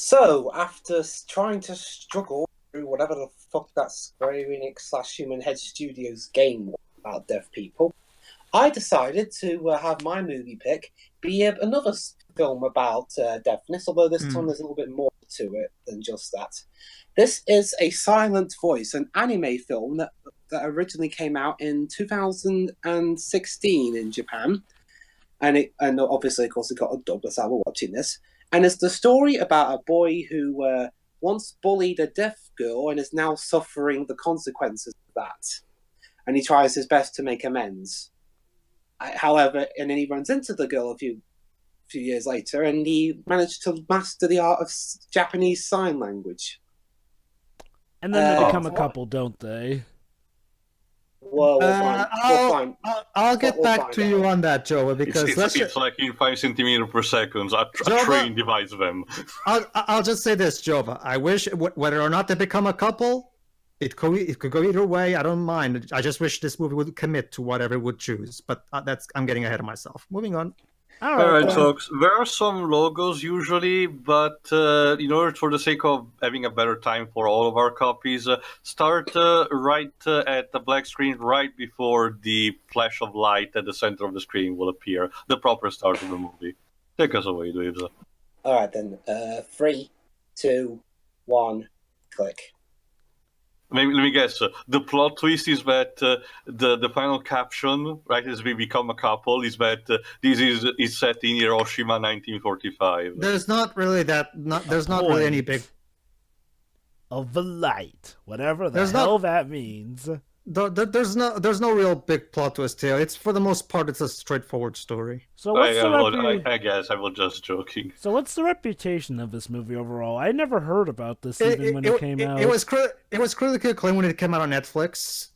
So, after trying to struggle through whatever the fuck that Square Enix/Human Head Studios game was about deaf people, I decided to have my movie pick be another film about deafness, although this one there's a little bit more to it than just that. This is A Silent Voice, an anime film that originally came out in 2016 in Japan. And obviously, of course, it got a dub, that's how we're watching this. And it's the story about a boy who once bullied a deaf girl and is now suffering the consequences of that. And he tries his best to make amends. However, and then he runs into the girl a few years later, and he managed to master the art of Japanese Sign Language. And then they become a couple, don't they? Well, I'll get back to you on that, Joe, because it's like in 5 centimeters per second. A train divides them. I'll just say this, Jova. I wish, whether or not they become a couple, it could go either way. I don't mind. I just wish this movie would commit to whatever it would choose. But I'm getting ahead of myself. Moving on. All right, folks. There are some logos usually, but in order for the sake of having a better time for all of our copies, start right at the black screen right before the flash of light at the center of the screen will appear. The proper start of the movie. Take us away, Dave. All right, then. 3, 2, 1, click. Let me guess. The plot twist is that the final caption, right, as we become a couple, is that this is set in Hiroshima, 1945. There's not really there's not really any big of the light, whatever the hell that means. There's no real big plot twist here. It's, for the most part, it's a straightforward story. So what's I guess I was just joking. So what's the reputation of this movie overall? I never heard about this even when it came out. It was critically acclaimed when it came out on Netflix.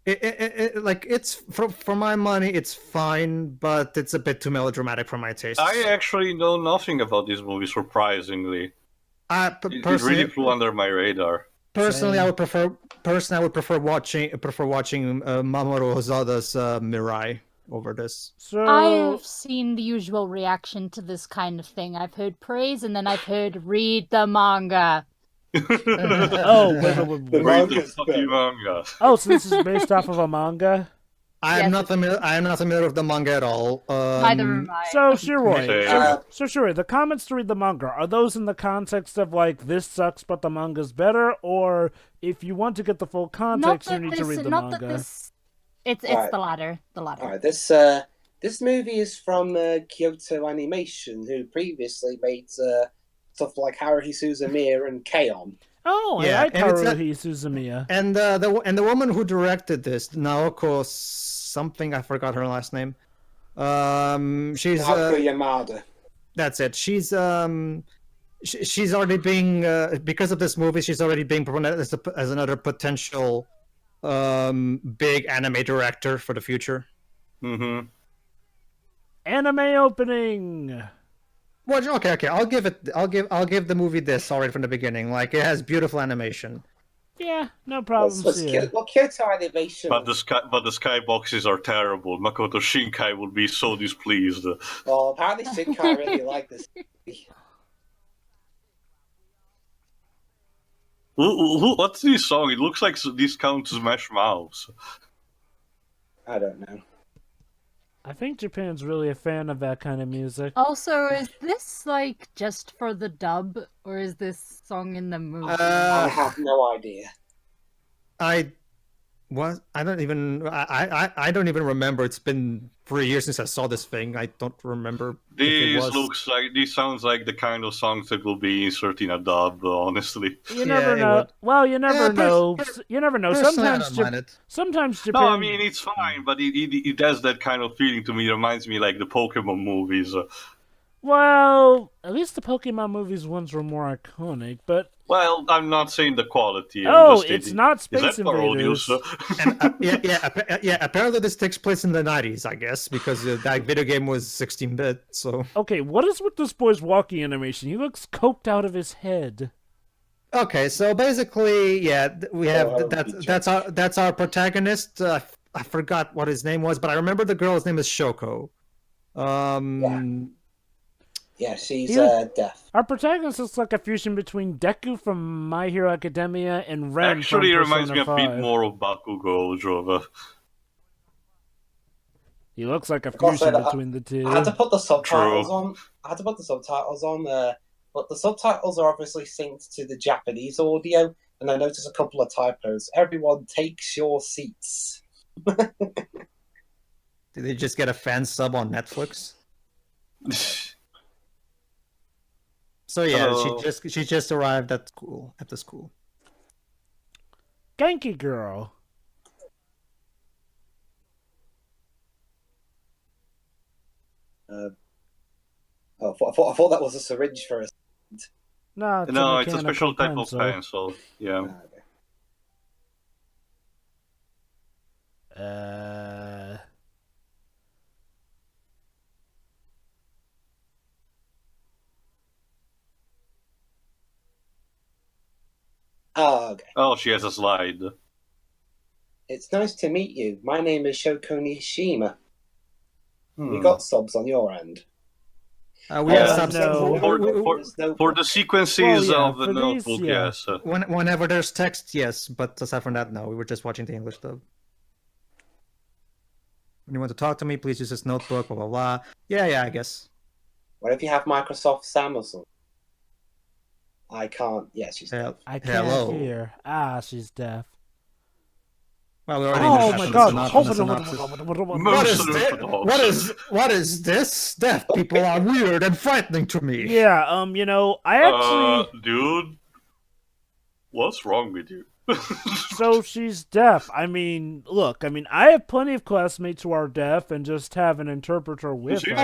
It's for my money, it's fine, but it's a bit too melodramatic for my taste. I actually know nothing about this movie, surprisingly. It really flew under my radar. Personally, I would prefer watching Mamoru Hosada's Mirai over this. So I've seen the usual reaction to this kind of thing. I've heard praise, and then I've heard read the manga. Wait. Read the fucking manga. Oh, so this is based off of a manga? I am not familiar with the manga at all. Neither am I. So Shiroi, the comments to read the manga, are those in the context of like, this sucks but the manga's better, or if you want to get the full context, you need to read the manga? It's the latter. The latter. All right, this movie is from Kyoto Animation, who previously made stuff like Haruhi Suzumiya and K-On! Oh, yeah, I like Haruhi Suzumiya. And the woman who directed this, Naoko something, I forgot her last name. She's Naoko Yamada. That's it. She's already being because of this movie, she's already being promoted as another potential big anime director for the future. Mm-hmm. Anime opening. Well, okay. I'll give the movie this already from the beginning. Like, it has beautiful animation. Yeah, no problems here. Kyoto Animation. But the skyboxes are terrible. Makoto Shinkai would be so displeased. Well, apparently Shinkai really liked this movie. What's this song? It looks like Discount Smash Mouth. I don't know. I think Japan's really a fan of that kind of music. Also, is this like just for the dub, or is this song in the movie? I have no idea. I don't even remember. It's been 3 years since I saw this thing. I don't remember. This sounds like the kind of songs that will be inserted in a dub, honestly. You never know. Well, you never know. You never know. Sometimes Japan. No, I mean, it's fine, but it has that kind of feeling to me. It reminds me like the Pokemon movies. Well, at least the Pokemon movies ones were more iconic, but... Well, I'm not saying the quality. It's not Space Invaders. Apparently this takes place in the 90s, I guess, because that video game was 16-bit, so... Okay, what is with this boy's walking animation? He looks coked out of his head. Okay, so basically, we have... That's our protagonist. I forgot what his name was, but I remember the girl's name is Shoko. Yeah, she's deaf. Our protagonist looks like a fusion between Deku from My Hero Academia and Ren Actually, it from reminds me Persona a 5. bit more of Bakugo, Jova. He looks like a fusion between the two. I had to put the subtitles True. on. But the subtitles are obviously synced to the Japanese audio, and I noticed a couple of typos. Everyone takes your seats. Did they just get a fan sub on Netflix? So yeah, Hello. she just arrived at the school. Genki girl. I thought that was a syringe for a second. No, It's a special type of pencil. Yeah. Okay. Oh, she has a slide. It's nice to meet you. My name is Shoko Nishima. We got subs on your end. We have subs. For the sequences of the these, notebook, yeah. yes. Whenever there's text, yes, but aside from that, no. We were just watching the English dub. When you want to talk to me, please use this notebook, blah, blah, blah. Yeah, I guess. What if you have Microsoft Sam or something? I can't. Yeah, she's deaf. I can't hear. She's deaf. Well, we already oh my god! What is this? Deaf people are weird and frightening to me. Yeah, I actually... dude, what's wrong with you? So she's deaf. Look, I have plenty of classmates who are deaf and just have an interpreter with them.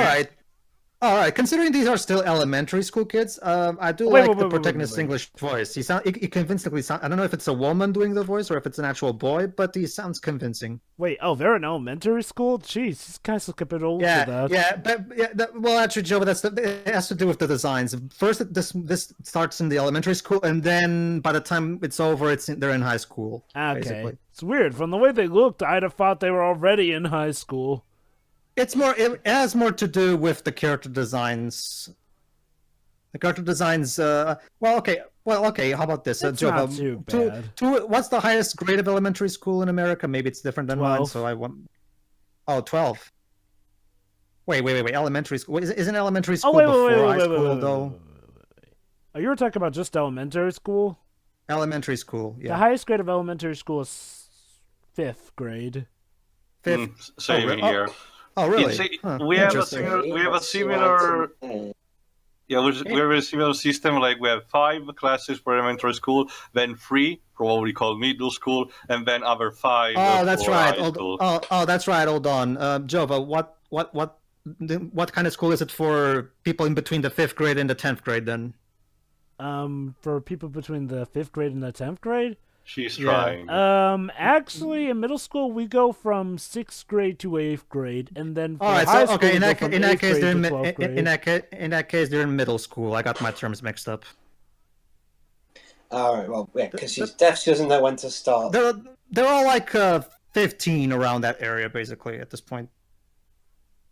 All right. Considering these are still elementary school kids, I do like the protagonist's English voice. He convincingly sounds. I don't know if it's a woman doing the voice or if it's an actual boy, but he sounds convincing. Wait, they're in elementary school? Jeez, these guys look a bit old for that. Well, actually, Joe, it has to do with the designs. First, this starts in the elementary school, and then by the time it's over, they're in high school. Okay, basically. It's weird. From the way they looked, I'd have thought they were already in high school. It has more to do with the character designs. The character designs. Well, okay. How about this? It's not too bad. What's the highest grade of elementary school in America? Maybe it's different than 12. mine. So I want. 12. Wait. Elementary school. Isn't elementary school before high school though? Oh, you were talking about just elementary school? Elementary school. Yeah. The highest grade of elementary school is 5th grade. 5th. Same here. Oh, really? We have a similar. Yeah, we have a similar system. Like we have 5 classes for elementary school, then 3 for what we call middle school, and then other 5. Oh, that's right. That's right. Hold on, Jova. What kind of school is it for people in between the 5th grade and the 10th grade? Then. For people between the 5th grade and the 10th grade. She's trying. Actually, in middle school, we go from 6th grade to 8th grade, and then all right. So okay, in that case, they're in middle school. I got my terms mixed up. All right. Well, yeah, because she's deaf, she doesn't know when to start. They're all like 15 around that area, basically, at this point.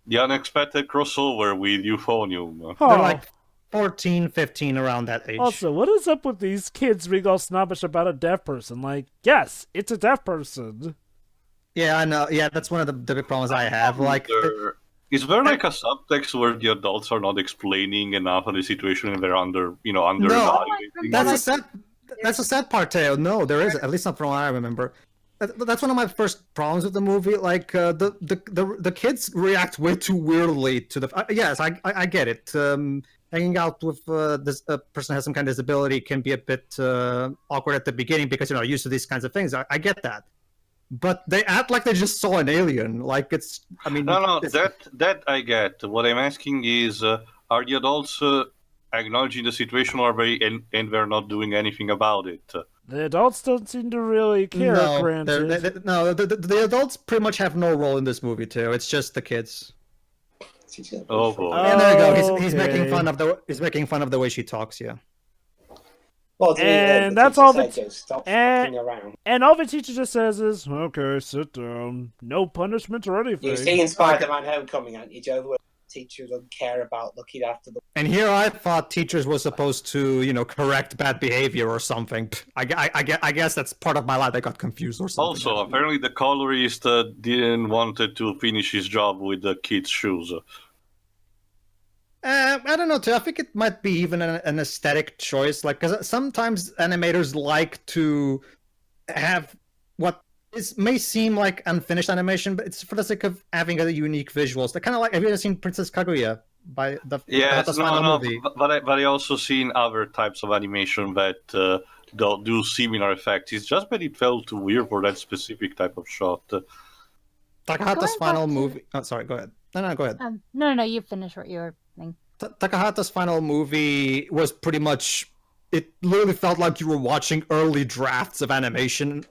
The unexpected crossover with euphonium. They're like 14, 15, around that age. Also, what is up with these kids being all snobbish about a deaf person? Like, yes, it's a deaf person. Yeah, I know. Yeah, that's one of the big problems I have. Like, is there like a subtext where the adults are not explaining enough of the situation and they're under No, evaluating? that's a sad part, Teo. No, there isn't. At least not from what I remember. That's one of my first problems with the movie. Like, the kids react way too weirdly to the. Yes, I get it. Hanging out with this person who has some kind of disability can be a bit awkward at the beginning because you're not used to these kinds of things. I get that, but they act like they just saw an alien. Like it's. No, that I get. What I'm asking is, are the adults acknowledging the situation, or and they're not doing anything about it? The adults don't seem to really care. The adults pretty much have no role in this movie too. It's just the kids. Oh boy! And there you go. He's making fun of the way she talks. Yeah. Well, and that's all the stop fucking around. And all the teacher just says is, "Okay, sit down. No punishment or anything." You've seen Spider-Man: Homecoming, haven't you, Joe? teacher who doesn't care about looking after the. And here I thought teachers were supposed to, correct bad behavior or something. I guess that's part of my life. I got confused or something. Also, apparently the colorist didn't wanted to finish his job with the kids' shoes. I don't know, too. I think it might be even an aesthetic choice. Like, because sometimes animators like to have what may seem like unfinished animation, but it's for the sake of having a unique visuals. They're kind of like, have you ever seen Princess Kaguya? By the movie? But I also seen other types of animation that do similar effects. It's just that it felt weird for that specific type of shot. Takahata's final movie. Oh, sorry. Go ahead. No, go ahead. No. You finish what you were saying. Takahata's final movie was pretty much. It literally felt like you were watching early drafts of animation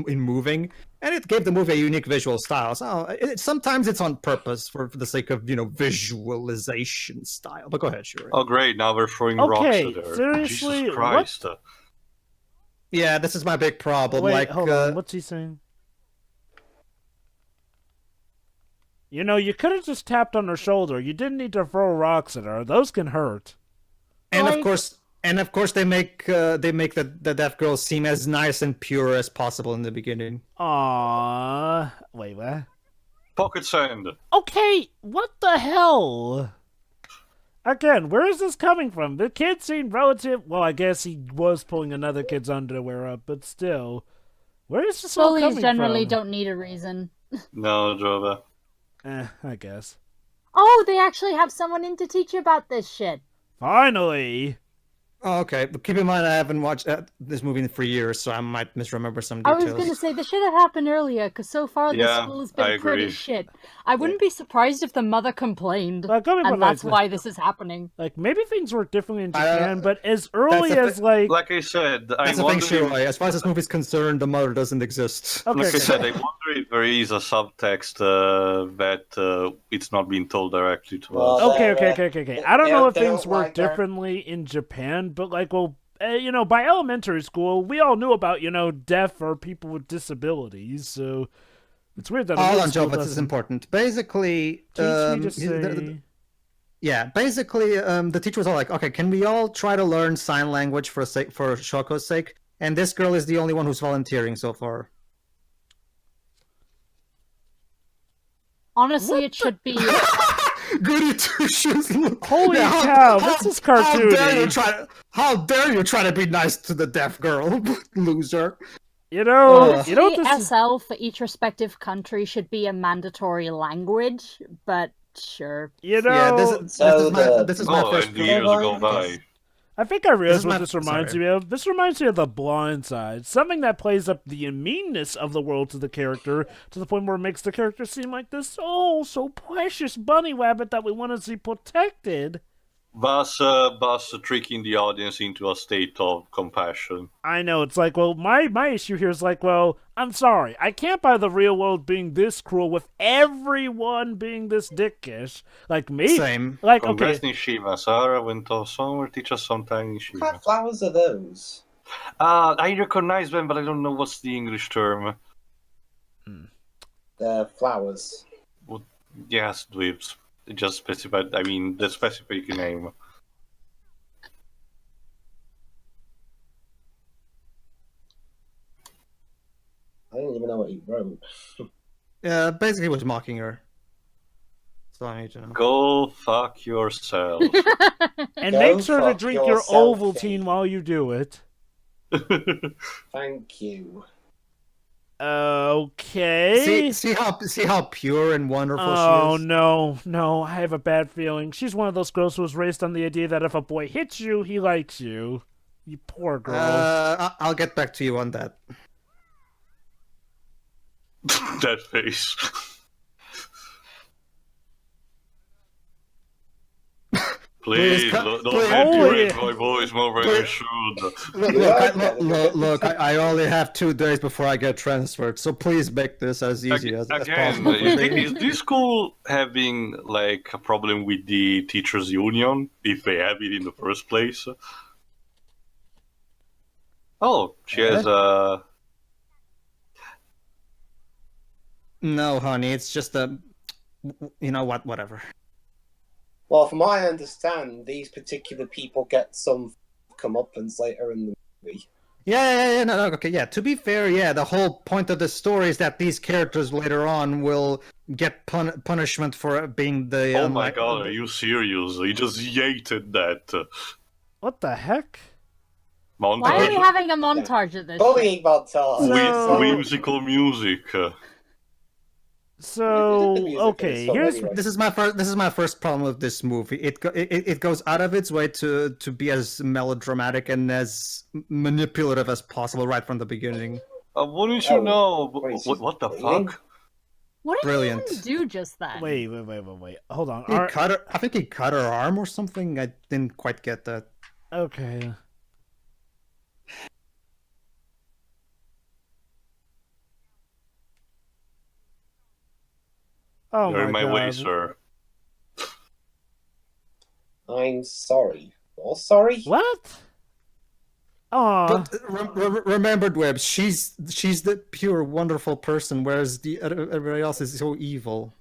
in moving, and it gave the movie a unique visual style. So sometimes it's on purpose for the sake of visualization style. But go ahead, Shuri. Oh great! Now we're throwing rocks at her. Seriously, Jesus Christ! What? Yeah, this is my big problem. Wait, hold on. What's he saying? You could have just tapped on her shoulder. You didn't need to throw rocks at her. Those can hurt. And of course, they make the deaf girl seem as nice and pure as possible in the beginning. Aww. Wait, what? Pocket sand. Okay, what the hell? Again, where is this coming from? The kid seemed relative. Well, I guess he was pulling another kid's underwear up, but still, where is this all coming from? Bullies generally don't need a reason. No, Jova. I guess. Oh, they actually have someone in to teach you about this shit. Oh, Finally. okay, but keep in mind I haven't watched this movie for years, so I might misremember some details. I was going to say, this should have happened earlier, because so far the school has been pretty shit. I wouldn't be surprised if the mother complained, and that's why this is happening. Like, maybe things work differently in Japan, but as early as, like I said, that's the thing, Shiroi. As far as this movie's concerned, the mother doesn't exist. Okay, like I said, I wonder if there is a subtext that it's not being told directly to us. Okay. I don't know if things work differently in Japan, but like, well, by elementary school, we all knew about, deaf or people with disabilities, so it's weird that... Hold on, Joe, but this is important. Basically... basically, the teacher was all like, okay, can we all try to learn sign language for Shoko's sake? And this girl is the only one who's volunteering so far. Honestly, it should be... Goody two shoes. Holy cow, this is cartoony. How dare you try to be nice to the deaf girl, loser. SL for each respective country should be a mandatory language, but sure. This is my first go by. I think I realized what this reminds me of. This reminds me of The Blind Side. Something that plays up the meanness of the world to the character, to the point where it makes the character seem like this so precious bunny rabbit that we want to see protected. Thus tricking the audience into a state of compassion. I know, it's like, well, my issue here is like, well, I'm sorry, I can't buy the real world being this cruel with everyone being this dickish. Like me? Same. Like, Congrats, okay. Nishima. Sarah went off somewhere, teach us sometime, Nishima. What flowers are those? I recognize them, but I don't know what's the English term. They're flowers. Well, yes, dweebs. Just specified, the specific name. I don't even know what he wrote. Basically he was mocking her. So I need to know. Go fuck yourself. And make sure to drink your Ovaltine while you do it. Thank you. Okay. See how pure and wonderful she is. Oh no, I have a bad feeling. She's one of those girls who was raised on the idea that if a boy hits you, he likes you. You poor girl. I'll get back to you on that. That face. Please, don't make my voice more than you should. Look, I only have 2 days before I get transferred, so please make this as easy as possible. Is this school having like a problem with the teachers' union, if they have it in the first place? Oh, she has a... No, honey, it's just a... You know what, whatever. Well, from what I understand, these particular people get some comeuppance later in the movie. No, okay, yeah. To be fair, yeah, the whole point of the story is that these characters later on will get punishment for being the. Oh my god, are you serious? He just yated that. What the heck? Montage. Why are we having a montage of this? Bullying montage. Whimsical music. So okay, this is my first problem with this movie. It goes out of its way to be as melodramatic and as manipulative as possible right from the beginning. Wouldn't you know? What the fuck? What did he even do just then? Wait. Hold on. I think he cut her arm or something. I didn't quite get that. Okay. Oh, you're in my God. way, sir. I'm sorry. You're sorry? What? But remember, Dweb, she's the pure, wonderful person, whereas everybody else is so evil.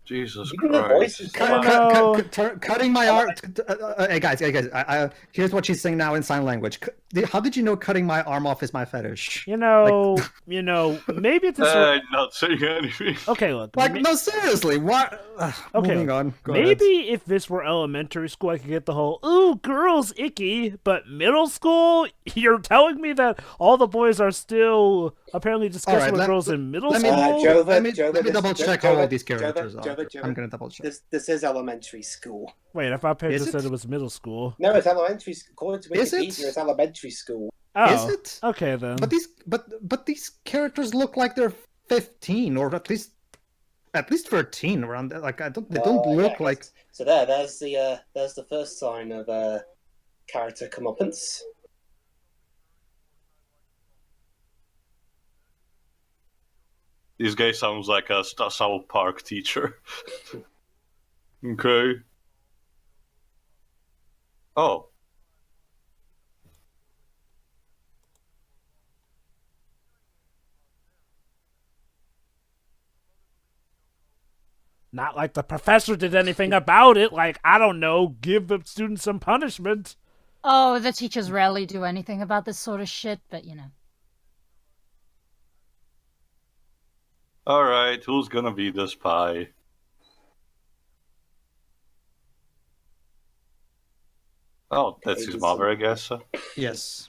Jesus Christ. Cutting my arm. Hey guys, here's what she's saying now in sign language. How did you know cutting my arm off is my fetish? Maybe it's this. I'm not saying anything. Okay, look. No, seriously. What? Okay, moving on. Maybe if this were elementary school, I could get the whole "ooh, girls, icky." But middle school, you're telling me that all the boys are still apparently discussing with girls in middle school? Let me double check how old these characters are. I'm gonna double check. This is elementary school. Wait, I thought Pedro said it was middle school. No, it's elementary school. According to Wikipedia, it's elementary school. Oh, is it? Okay then. But these characters look like they're 15 or at least 13 around. Like they don't look like. So there's the first sign of character comeuppance. This guy sounds like a South Park teacher. Okay. Oh. Not like the professor did anything about it. Like, I don't know, give the students some punishment. Oh, the teachers rarely do anything about this sort of shit, but you know. Alright, who's gonna be the spy? Oh, that's his mother, I guess. Yes.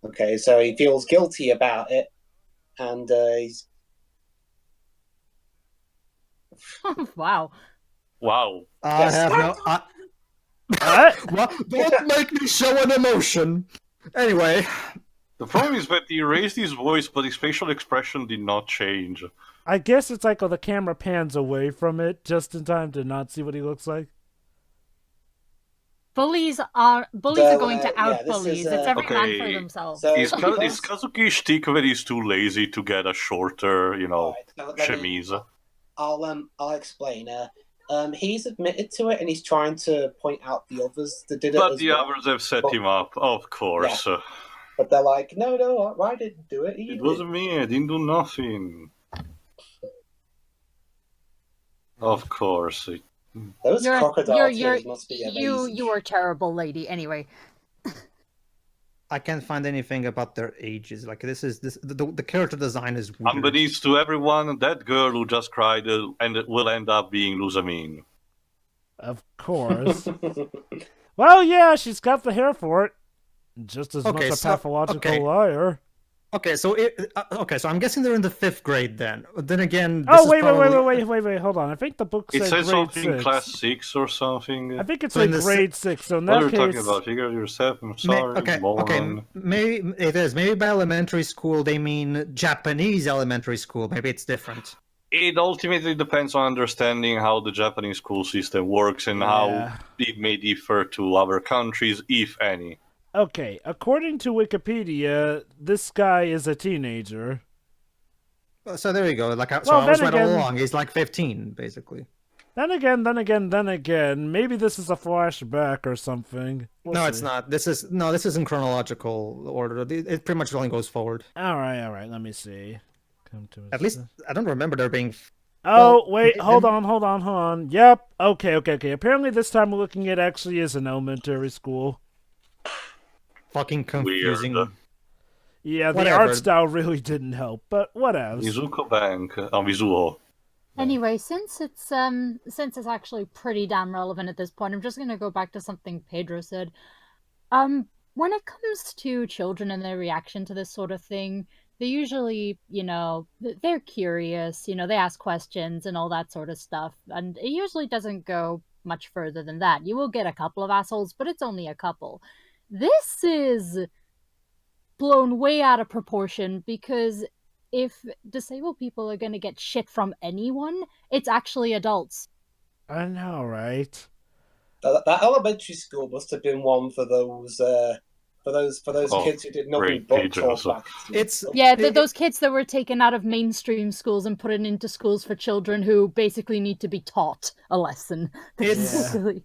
Okay, so he feels guilty about it, and he's... Wow. Wow. I have no... What? Don't make me show an emotion! Anyway... The problem is that he raised his voice, but his facial expression did not change. I guess it's like the camera pans away from it just in time to not see what he looks like. Bullies are going to out bullies. It's every man for themselves. Is Kazuki's shtick that he's too lazy to get a shorter, chemise? I'll explain. He's admitted to it, and he's trying to point out the others that did it. But the others have set him up, of course. Yeah. But they're like, no, I didn't do it. It wasn't me. I didn't do nothing. Of course. Those crocodile tears must be amazing. You are a terrible lady. Anyway. I can't find anything about their ages. Like the character design is weird. Unbeknownst to everyone, that girl who just cried and will end up being Luzamine. Of course. Well, yeah, she's got the hair for it. Just as much a pathological liar. Okay, so I'm guessing they're in the 5th grade then. Then again, wait, hold on. I think the book says grade 6. It says something 6. class 6 or something. I think it's like grade 6. So in that case, what are you case, talking about? Figure yourself. I'm sorry. Okay. Maybe it is. Maybe by elementary school they mean Japanese elementary school. Maybe it's different. It ultimately depends on understanding how the Japanese school system works and how it may differ to other countries, if any. Okay, according to Wikipedia, this guy is a teenager. So there you go. I was right all along. He's like 15, basically. Then again, maybe this is a flashback or something. No, it's not. This is in chronological order. It pretty much only goes forward. All right. Let me see. At least I don't remember there being. Oh, wait, hold on. Yep. Okay. Apparently this time we're looking at actually is an elementary school. Fucking confusing. Weird. Yeah, the art style really didn't help, but whatever. Izuku Bank, Mizuho. Anyway, since it's actually pretty damn relevant at this point, I'm just gonna go back to something Pedro said. When it comes to children and their reaction to this sort of thing, they usually, they're curious, they ask questions and all that sort of stuff, and it usually doesn't go much further than that. You will get a couple of assholes, but it's only a couple. This is blown way out of proportion, because if disabled people are going to get shit from anyone, it's actually adults. I know, right? That elementary school must have been one for those kids who did nothing but talk back. Those kids that were taken out of mainstream schools and put into schools for children who basically need to be taught a lesson. It's like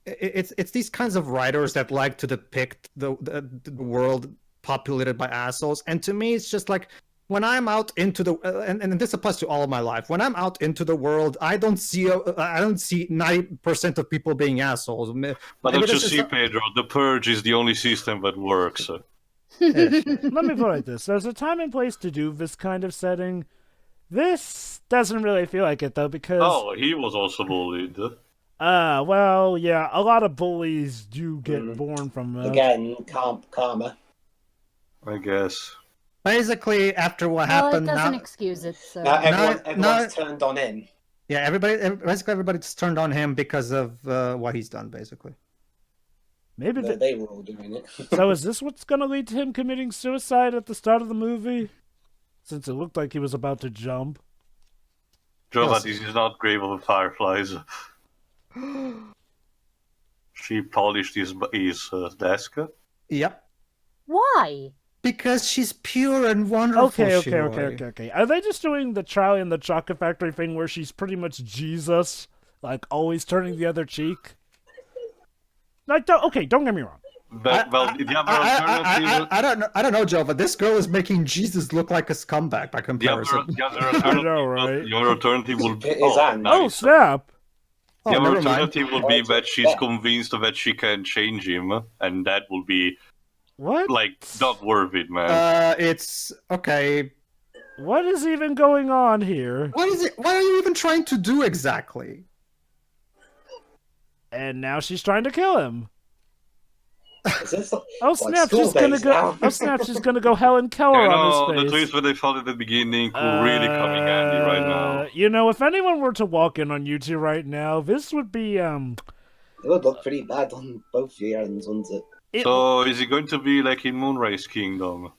it's these kinds of writers that like to depict the world populated by assholes, and to me it's just like, when I'm out into the and this applies to all of my life, when I'm out into the world, I don't see 90% of people being assholes. But don't you see, Pedro, the purge is the only system that works. Let me put it like this: there's a time and place to do this kind of setting. This doesn't really feel like it though, because he was also bullied. Well, yeah, a lot of bullies do get born from again, karma. I guess. Basically, after what happened, it doesn't excuse it. So everyone's turned on him. Yeah, everybody's turned on him because of what he's done, basically. Maybe they were all doing it. So is this what's going to lead to him committing suicide at the start of the movie? Since it looked like he was about to jump. Jova, this is not Grave of the Fireflies. She polished his desk. Yep. Why? Because she's pure and wonderful. Okay. Are they just doing the Charlie and the Chocolate Factory thing where she's pretty much Jesus, like always turning the other cheek? Like, don't get me wrong. I don't know, Joe, but this girl is making Jesus look like a scumbag by comparison. I know, right? The other alternative will be... snap! The other alternative will be that she's convinced that she can change him, and that will be... What? Like, not worth it, man. It's... Okay. What is even going on here? What is it? What are you even trying to do exactly? And now she's trying to kill him. Oh snap! She's gonna go Helen Keller on his face. The twist that they thought at the beginning could really come in handy right now. If anyone were to walk in on you two right now, this would be It would look pretty bad on both your ends, wouldn't it? So is it going to be like in Moonrise Kingdom?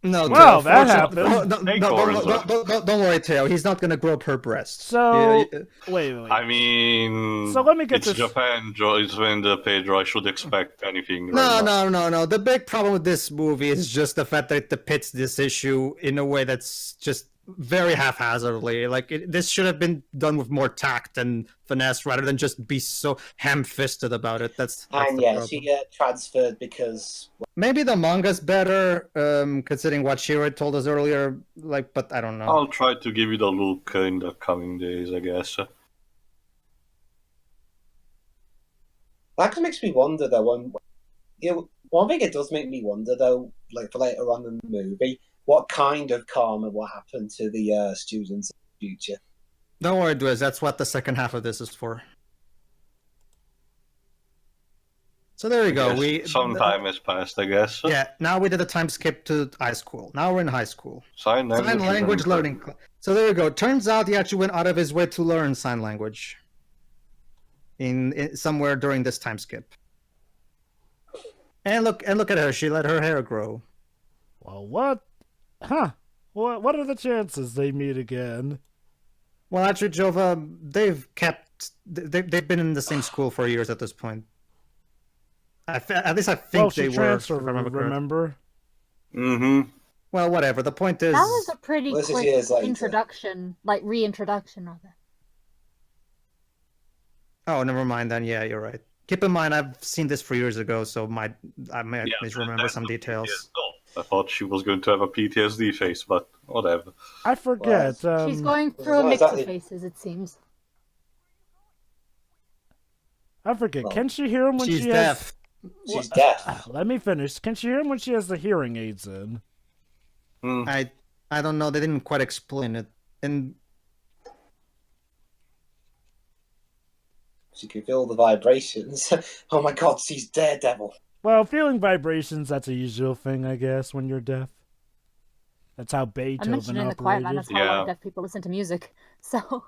No, well, that happened. Don't worry, Teo. He's not going to grow up her breasts. So, wait. I mean, so let me get this. Japan, it's when Pedro. I should expect anything. No. The big problem with this movie is just the fact that it depicts this issue in a way that's just very haphazardly. Like, this should have been done with more tact and finesse rather than just be so ham-fisted about it. That's she transferred because... Maybe the manga's better, considering what Shiro told us earlier, but I don't know. I'll try to give it a look in the coming days, I guess. That makes me wonder, though. One thing it does make me wonder, though, like for later on in the movie, what kind of karma will happen to the students in the future. Don't worry, Dwiz, that's what the second half of this is for. So there you go. Some time has passed, I guess. Yeah, now we did a time skip to high school. Now we're in high school. Sign language learning. So there you go. Turns out he actually went out of his way to learn sign language in somewhere during this time skip. And look at her. She let her hair grow. Well, what? Huh? What are the chances they meet again? Well, actually, Jova, they've been in the same school for years at this point. At least I think they were. Remember? Mm-hmm. Well, whatever. The point is, That was a pretty This is quick years later. introduction, like reintroduction rather. oh, never mind then. Yeah, you're right. Keep in mind, I've seen this 3 years ago, so I might Yeah, misremember that's some the details. PTSD. I thought she was going to have a PTSD face, but whatever. I forget. She's going through a not mix exactly- of faces, it seems. I forget. Well, Can she hear him when She's she deaf. She's deaf. Let me finish. Can she hear him when she has the hearing aids in? I don't know. They didn't quite explain it. And She can feel the vibrations. Oh my god, she's Daredevil. Well, feeling vibrations, that's a usual thing, I guess, when you're deaf. That's how I Beethoven mentioned in the Quiet Man, operated. that's how a lot Yeah. of deaf people listen to music. So,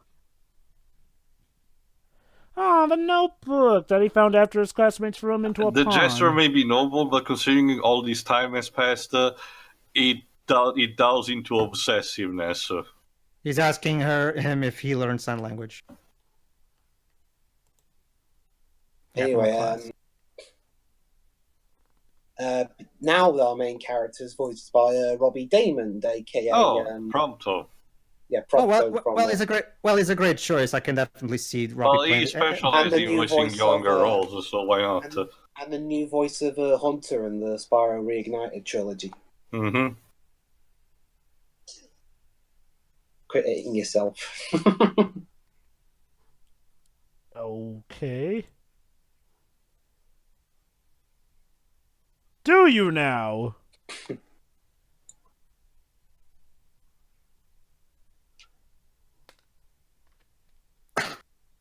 Ah, the notebook that he found after his classmates threw him into a The pond. gesture may be noble, but considering all this time has passed, it delves into obsessiveness. he's asking him if he learned sign language. Yeah, from a Anyway, class. now our main character is voiced by Robbie Damon, aka Prompto. yeah, Oh Prompto from, he's a great choice. I can definitely see Robbie Well, playing. he specializes And the in new voicing voice younger of, roles, so why not? and the new voice of Hunter in the Spyro Reignited trilogy. Mm-hmm. Quit hitting yourself. Okay. Do you now?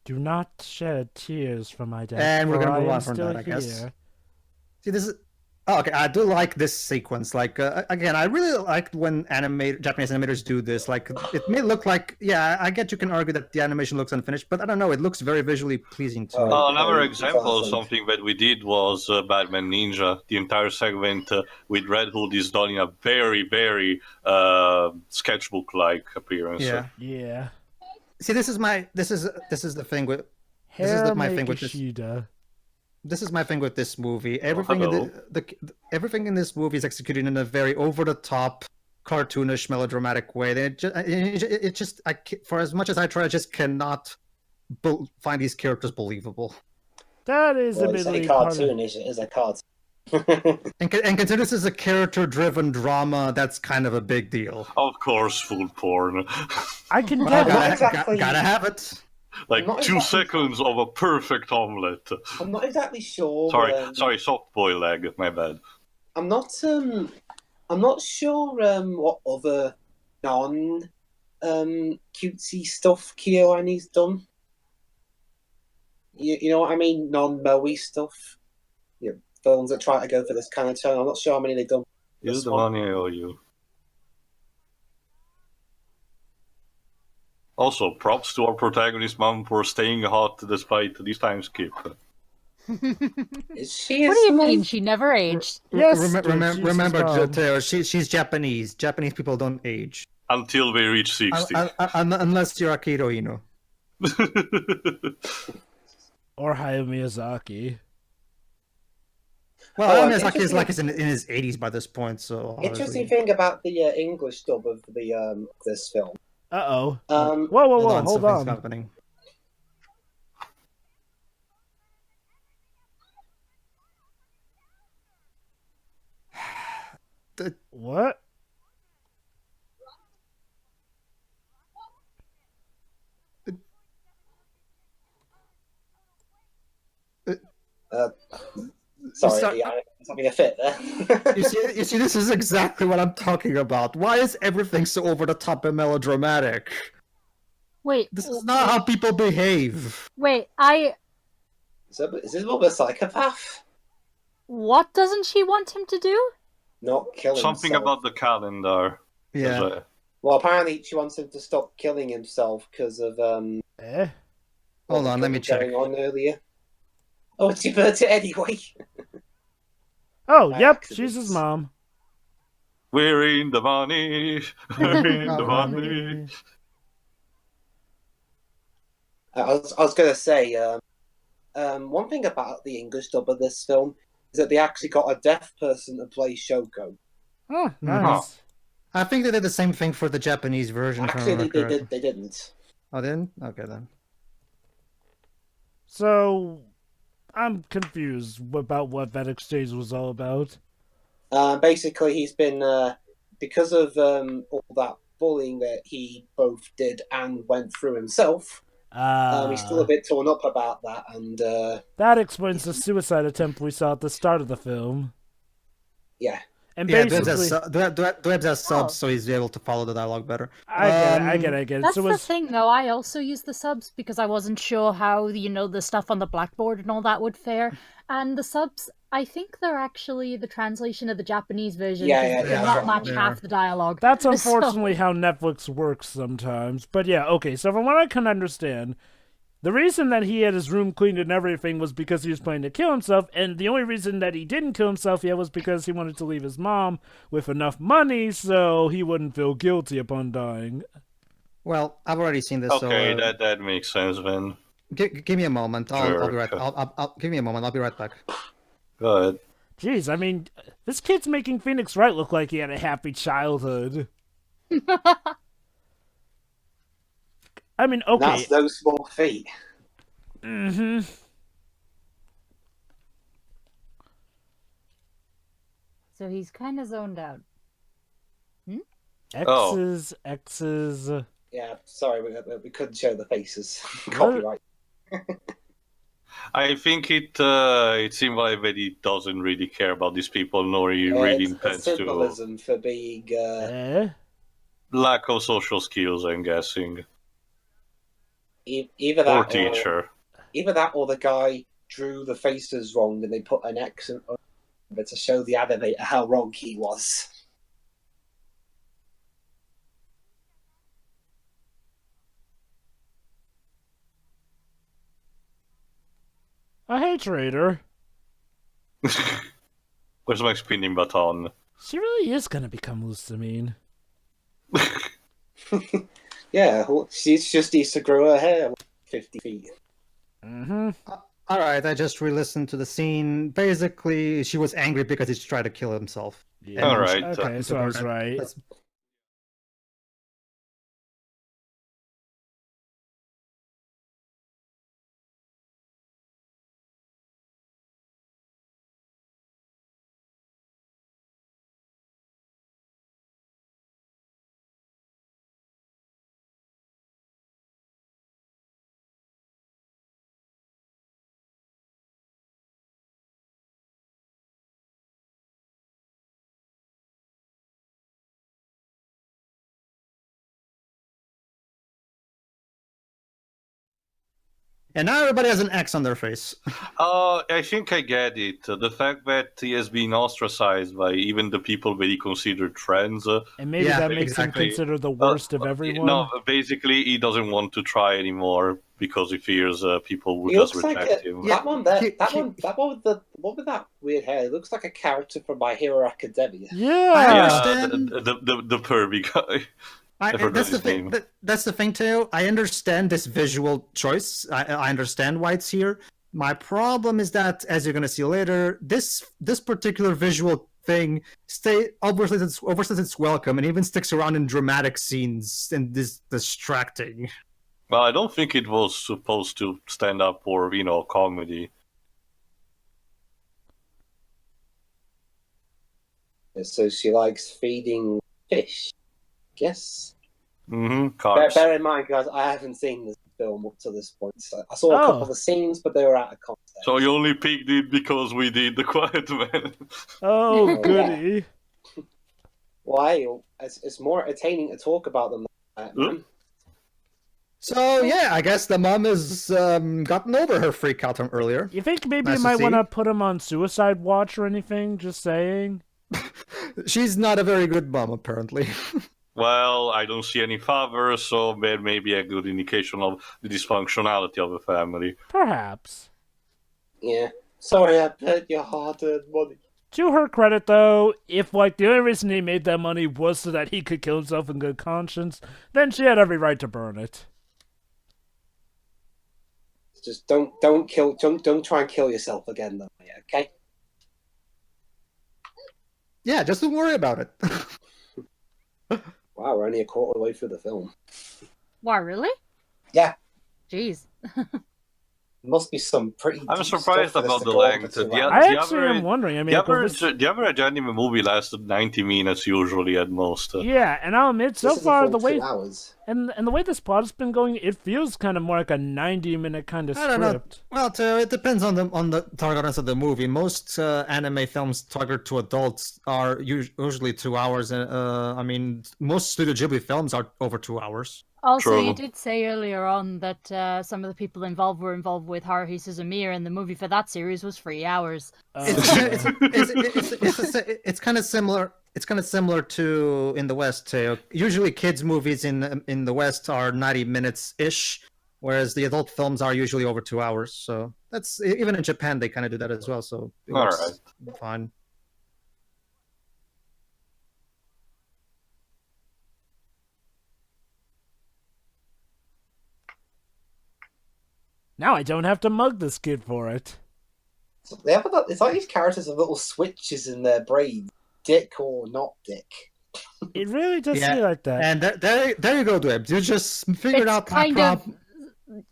Do not shed tears for my death. And we're for gonna I move am on from still that, I guess. here. See, this is. Oh, okay, I do like this sequence. Like, again, I really like when Japanese animators do this. Like, it may look like, yeah, I get you can argue that the animation looks unfinished, but I don't know, it looks very visually pleasing to me. Oh, Another Oh, example of awesome. something that we did was Batman Ninja. The entire segment with Red Hood is done in a very, very sketchbook-like appearance. Yeah. Yeah. See, this is the thing with Hair my thing with this. Makishida. This is my thing with this movie. Everything in everything in this movie is executed in a very over-the-top, cartoonish, melodramatic way. It just for as much as I try, I just cannot find these characters believable. That is Well, it's a admittedly part of... cartoon, it is a cartoon. And consider this is a character-driven drama. That's kind of a big deal. Of course, food porn. I can Well, get not it. exactly- gotta have it. Like Not 2 exactly- seconds of a perfect omelet. I'm not exactly sure. Sorry, soft boiled egg. My bad. I'm not sure what other non cutesy stuff KyoAni's done. You know what I mean? Non-moe stuff. You know, films that try to go for this kind of tone. I'm not sure how many they've done. Use This the one. money I owe you. Also, props to our protagonist mom for staying hot despite this time skip. Is she? what do you mean? She never aged. Yes, Remember, Tom. Teo, she's Japanese. Japanese people don't age. Until we reach 60. Unless you're Akira Ino. Or Hayao Miyazaki. Well, Oh, Miyazaki is interesting- like in his 80s by this point, so Interesting obviously- thing about the English dub of the this film. Uh-oh. Um, Whoa, Hold hold something's on. happening. What? sorry, I'm having a fit there. You see, this is exactly what I'm talking about. Why is everything so over the top and melodramatic? Wait, This is not how people behave. wait, Is this Bob a psychopath? what doesn't she want him to do? Not killing Something himself. about the calendar. Yeah. Well, apparently she wants him to stop killing himself because of Eh? Hold on, let me check. going on earlier. Oh, she burnt it anyway. Oh, By yep, accident. she's his mom. We're in the money. We're in the money. I was gonna say, one thing about the English dub of this film is that they actually got a deaf person to play Shoko. Oh, nice. I think they did the same thing for the Japanese version. Actually, they didn't. Oh, they didn't? Okay, then. So, I'm confused about what that exchange was all about. Basically, he's been because of all that bullying that he both did and went through himself. He's still a bit torn up about that, and that explains the suicide attempt we saw at the start of the film. Yeah. And yeah, basically, Dwebs has subs, so he's able to follow the dialogue better. I get it. That's So the thing, though. I also used the subs because I wasn't sure how, the stuff on the blackboard and all that would fare. And the subs, I think they're actually the translation of the Japanese version. Yeah, they do not match half the dialogue. That's unfortunately how Netflix works sometimes. But yeah, okay, so from what I can understand, the reason that he had his room cleaned and everything was because he was planning to kill himself, and the only reason that he didn't kill himself yet was because he wanted to leave his mom with enough money so he wouldn't feel guilty upon dying. Well, I've already seen this. Okay, so, that makes sense then. Give me a moment. I'll be right. Give me a moment. I'll be right back. Go ahead. Jeez, I mean, this kid's making Phoenix Wright look like he had a happy childhood. I mean, okay. That's no small feat. Mm-hmm. So he's kind of zoned out. X's. Yeah, sorry, we couldn't show the faces. Copyright. I think it seems like that he doesn't really care about these people, nor he really intends to. Symbolism for being lack of social skills, I'm guessing. Either that or teacher. Either that or the guy drew the faces wrong and they put an accent on it to show the animator how wrong he was. Hey, Trader. Where's my spinning baton? She really is gonna become Lusamine. Yeah, she just needs to grow her hair 50 feet. Mm-hmm. Alright, I just re-listened to the scene. Basically, she was angry because he tried to kill himself. Yeah. Alright. Okay, so I was right. And now everybody has an X on their face. I think I get it. The fact that he has been ostracized by even the people that he considered friends. And maybe that makes him consider the worst of everyone. No, basically he doesn't want to try anymore because he fears people will just reject him. That one with that weird hair, it looks like a character from My Hero Academia. Yeah, the pervy guy. That's the thing. That's the thing too. I understand this visual choice. I understand why it's here. My problem is that, as you're gonna see later, this particular visual thing overstays its welcome and even sticks around in dramatic scenes and is distracting. Well, I don't think it was supposed to stand up for comedy. So she likes feeding fish. Yes. Mm-hmm. Bear in mind, guys, I haven't seen this film up to this point. So I saw a couple of the scenes, but they were out of context. So you only picked it because we did The Quiet Man. Oh, goody. Why? It's more entertaining to talk about them than that. So yeah, I guess the mom has gotten over her freak out from earlier. You think maybe you might want to put him on suicide watch or anything? Just saying. She's not a very good mom, apparently. Well, I don't see any father, so that may be a good indication of the dysfunctionality of the family. Perhaps. Yeah. Sorry, I bet your hard-earned money. To her credit, though, if the only reason he made that money was so that he could kill himself in good conscience, then she had every right to burn it. Just don't try and kill yourself again, though. Okay. Yeah, just don't worry about it. Wow, we're only a quarter of the way through the film. Why, really? Yeah. Jeez. Must be some pretty. I'm deep surprised stuff for this about to the go on for length. 2 The, hours. I the actually average, am wondering. I mean, the if average, this- the average anime movie lasted 90 minutes usually at most. yeah, and I'll admit, so This is a far full the way 2 hours. and the way this plot has been going, it feels kind of more like a 90-minute kind of I don't know. script. Well, it depends on the target audience of the movie. Most anime films targeted to adults are usually 2 hours. I mean, most Studio Ghibli films are over 2 hours. Also, True. you did say earlier on that some of the people involved were involved with Haruhi Suzumiya, and the movie for that series was 3 hours. It's kind of similar. It's kind of similar to in the West too. Usually, kids' movies in the West are 90 minutes ish, whereas the adult films are usually over 2 hours. So that's even in Japan they kind of do that as well. So it All works fine. Now I don't have to mug this kid for it. They have it's like these characters have little switches in their brains, dick or not dick. It really does Yeah, feel like that. And there you go, Dwebs. You just figured It's out my kind problem.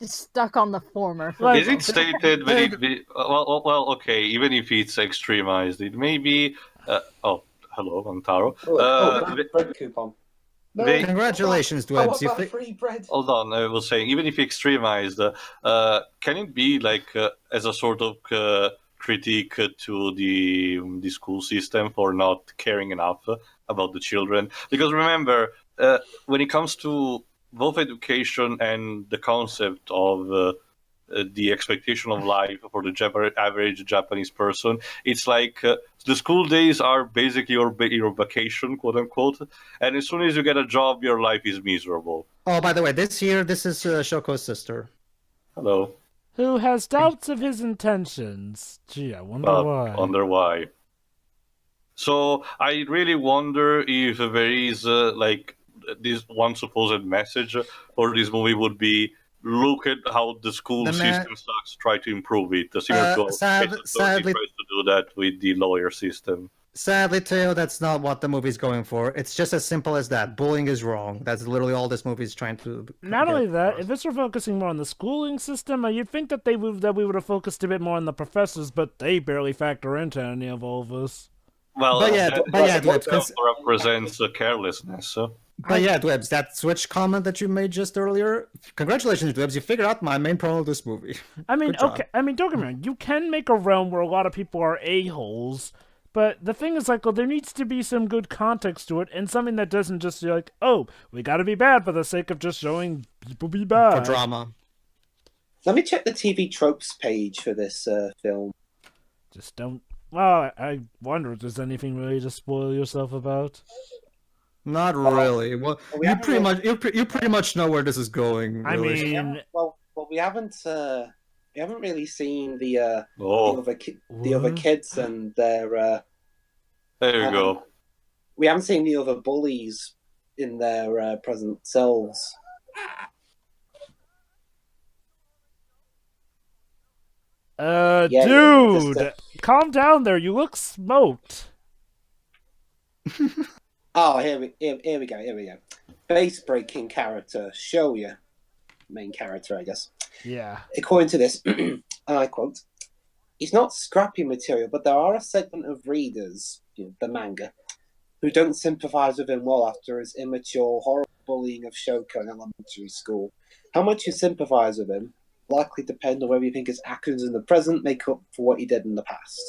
of stuck on the former. Like- Is it stated that well, okay, even if it's extremized, it may be... oh, hello, I'm Taro. Bread coupon. No, they- Congratulations, I want Dwebs. You that free bread. Hold on, I was saying, even if extremized, can it be like as a sort of critique to the school system for not caring enough about the children? Because remember, when it comes to both education and the concept of the expectation of life for the average Japanese person, it's like the school days are basically your vacation, quote unquote, and as soon as you get a job, your life is miserable. Oh, by the way, this is Shoko's sister. Hello. Who has doubts of his intentions? Gee, I wonder why. Wonder why. So I really wonder if there is like this one supposed message for this movie would be: look at how the school system sucks. Try to improve it. Similar to sadly, tries to do that with the lawyer system. Sadly, Teo, that's not what the movie's going for. It's just as simple as that. Bullying is wrong. That's literally all this movie's trying to. Not get only that, across. if this were focusing more on the schooling system, you'd think that we would have focused a bit more on the professors, but they barely factor into any of all this. Well, But yeah, that Dwebs, also represents carelessness. So. But yeah, Dwebs, that switch comment that you made just earlier. Congratulations, Dwebs. You figured out my main problem with this movie. I mean, Good job. okay. I mean, don't get me wrong. You can make a realm where a lot of people are a-holes, but the thing is, like, well, there needs to be some good context to it, and something that doesn't just be like, oh, we gotta be bad for the sake of just showing people be bad. For drama. Let me check the TV tropes page for this film. Just don't. Well, I wonder if there's anything really to spoil yourself about. Not really. Well, we you haven't pretty much know where this is going. I Really. mean, Well, we haven't really seen the Oh, the other kids and their. there you go. We haven't seen the other bullies in their present selves. Yeah, dude, just, calm down there. You look smoked. Oh, here we go. Base breaking character, Shoya, main character, I guess. Yeah. According to this, and I quote, "He's not scrappy material, but there are a segment of readers, the manga, who don't sympathize with him well after his immature, horrible bullying of Shoko in elementary school. How much you sympathize with him likely depend on whether you think his actions in the present make up for what he did in the past."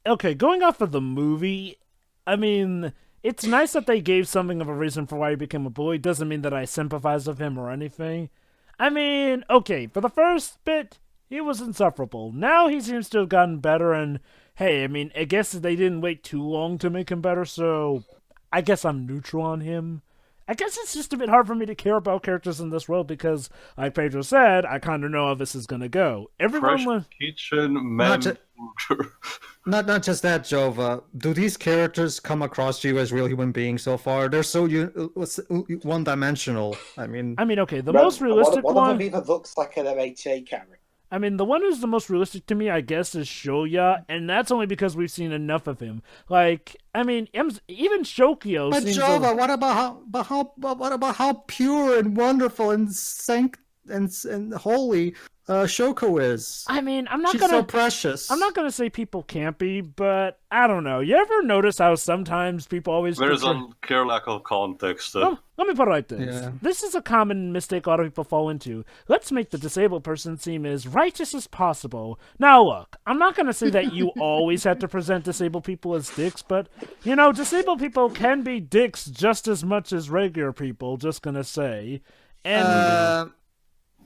Okay, going off of the movie, I mean, it's nice that they gave something of a reason for why he became a bully. Doesn't mean that I sympathize with him or anything. I mean, okay, for the first bit, he was insufferable. Now he seems to have gotten better, and hey, I mean, I guess they didn't wait too long to make him better, so I guess I'm neutral on him. I guess it's just a bit hard for me to care about characters in this world because, like Pedro said, I kind of know how this is going to go. Everyone Fresh was... kitchen, man. Not just that, Jova. Do these characters come across to you as real human beings so far? They're so one-dimensional. I mean, okay, the most realistic one one... of them even looks like an MHA character. I mean, the one who's the most realistic to me, I guess, is Shoya, and that's only because we've seen enough of him. Like, I mean, even Shokyo But seems... Jova, what about how pure and wonderful and and holy Shoko is? I mean, She's so precious. I'm not gonna say people can't be, but I don't know. You ever notice how sometimes people always... There's a clear lack of context. Well, let me put it like this. Yeah. This is a common mistake a lot of people fall into. Let's make the disabled person seem as righteous as possible. Now look, I'm not gonna say that you always have to present disabled people as dicks, but, you know, disabled people can be dicks just as much as regular people, just gonna say. And...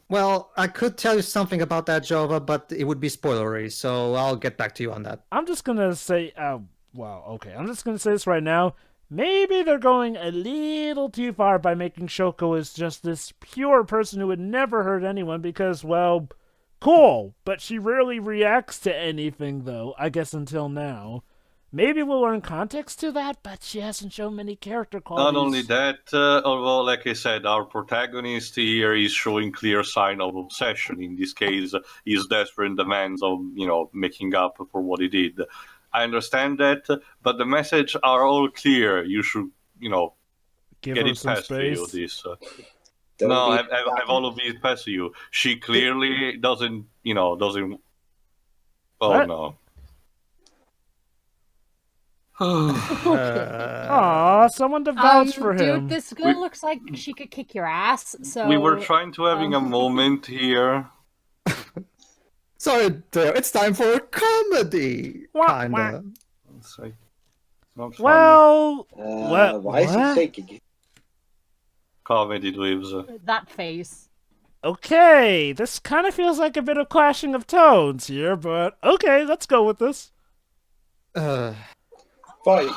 Well, I could tell you something about that, Jova, but it would be spoilery, so I'll get back to you on that. I'm just gonna say, wow, okay. I'm just gonna say this right now. Maybe they're going a little too far by making Shoko as just this pure person who would never hurt anyone because, well, cool. But she rarely reacts to anything, though, I guess until now. Maybe we'll learn context to that, but she hasn't shown many character qualities. Not only that, although, like I said, our protagonist here is showing clear sign of obsession. In this case, he's desperate in demands of, making up for what he did. I understand that, but the message are all clear. You should, Give get her it some past space. you. This. No, I've all of it past you. She clearly doesn't. Oh What? no. Aw, someone to vouch for him. Dude, this girl looks like she could kick your ass, so... We were trying to having a moment here. Sorry, it's time for a comedy, kinda. It's like, not funny. Well, Why is he taking it? Comedy dweebs. That face. okay, this kind of feels like a bit of clashing of tones here, but okay, let's go with this. Fight.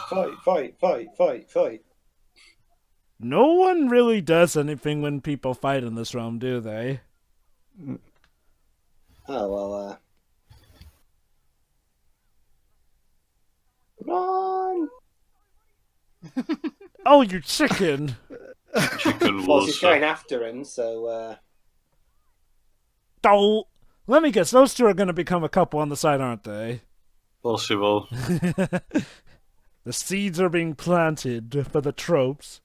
No one really does anything when people fight in this realm, do they? Oh, well, come on! Oh, you chicken! Chicken Well, was. she's going after him, so, Oh, let me guess, those two are going to become a couple on the side, aren't they? Possible. The seeds are being planted for the tropes.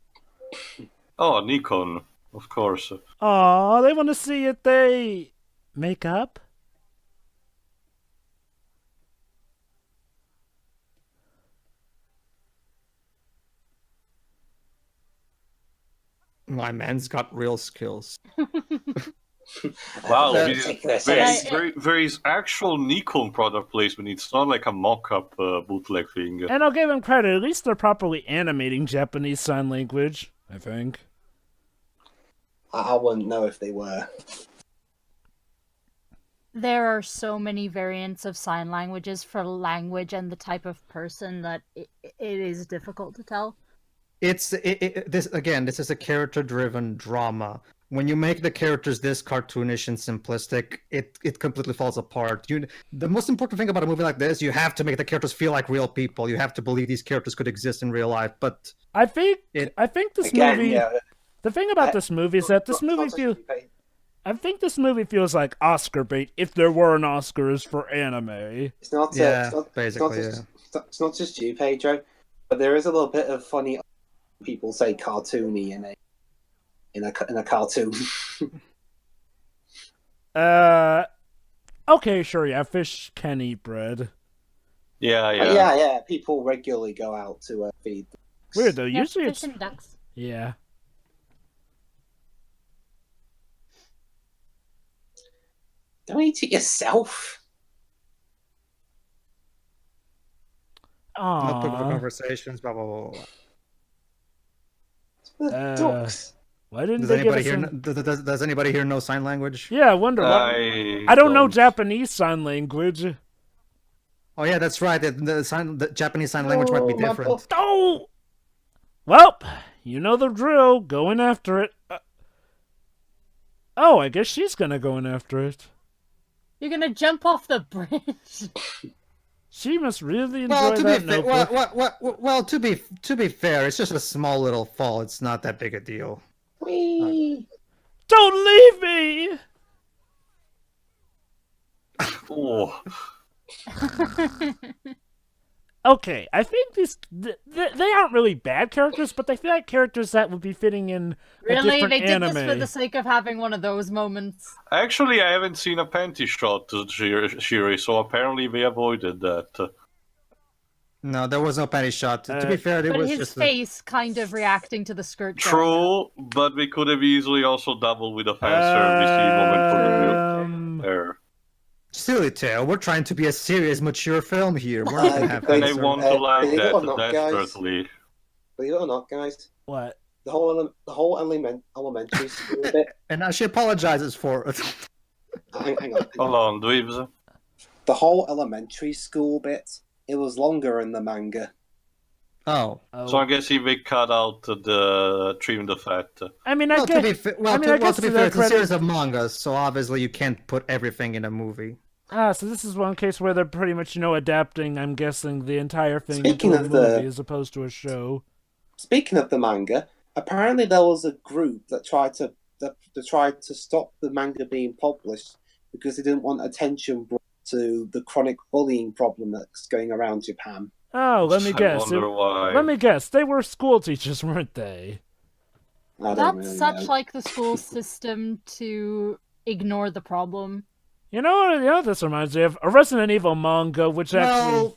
Oh, Nikon, of course. Aw, they want to see if they make up? My man's got real skills. Wow, ridiculous. there is actual Nikon product placement. It's not like a mock-up bootleg thing. And I'll give them credit, at least they're properly animating Japanese Sign Language, I think. I wouldn't know if they were. There are so many variants of sign languages for language and the type of person that it is difficult to tell. This is a character-driven drama. When you make the characters this cartoonish and simplistic, it completely falls apart. The most important thing about a movie like this, you have to make the characters feel like real people. You have to believe these characters could exist in real life. But I think this movie. Yeah, The thing about this movie is that this movie feels. I think this movie feels like Oscar bait if there were an Oscars for anime. It's not. It's not just you, Pedro, but there is a little bit of funny. People say cartoony in a cartoon. Okay, sure, yeah, fish can eat bread. Yeah. Yeah. People regularly go out to feed them. Weird though. Yeah, Usually fish it's and ducks. yeah. Don't eat it yourself. not good for Aww. conversations. Blah blah blah. Blah. The ducks. Why didn't Does they give anybody us here? Does anybody here know sign language? Yeah, I wonder. I don't know Japanese sign language. Oh yeah, that's right. The Japanese sign language might be Oh, my different. Oh! Well, you know the drill. Going after it. Oh, I guess she's gonna go in after it. You're gonna jump off the bridge. She must really enjoy Well, that notebook. well, to be fair, it's just a small little fall. It's not that big a deal. Whee! Don't leave me! Oh, Okay, I think they aren't really bad characters, but they feel like characters that would be fitting in a Really? different They did anime. this for the sake of having one of those moments. actually, I haven't seen a panty shot to Shiri, so apparently they avoided that. No, there was no panty shot. To be fair, it But was his just face kind of reacting to the skirt. True, but we could have easily also doubled with a fan service moment for the hair. silly tale. We're trying to be a serious, mature film here. We're not gonna have And fan I service. want to like believe it that or not, guys. desperately. Believe it or not, guys, What? the whole elementary school bit. And now she apologizes for it. Hang on. Hold on, Dweebs. The whole elementary school bit. It was longer in the manga. Oh. So I guess he will cut out the trim the fat. I mean, I Well, guess. to be fair, I mean, I guess to be to fair, their it's a credit- series of mangas, so obviously you can't put everything in a movie. So this is one case where they're pretty much, adapting, I'm guessing, the entire thing Speaking into a of the- movie as opposed to a show. Speaking of the manga, apparently there was a group that tried to stop the manga being published because they didn't want attention brought to the chronic bullying problem that's going around Japan. Oh, let me I guess. wonder why. Let me guess. They were school teachers, weren't they? I don't That's really such know. like the school system to ignore the problem. You know, this reminds me of a Resident Evil manga, which actually.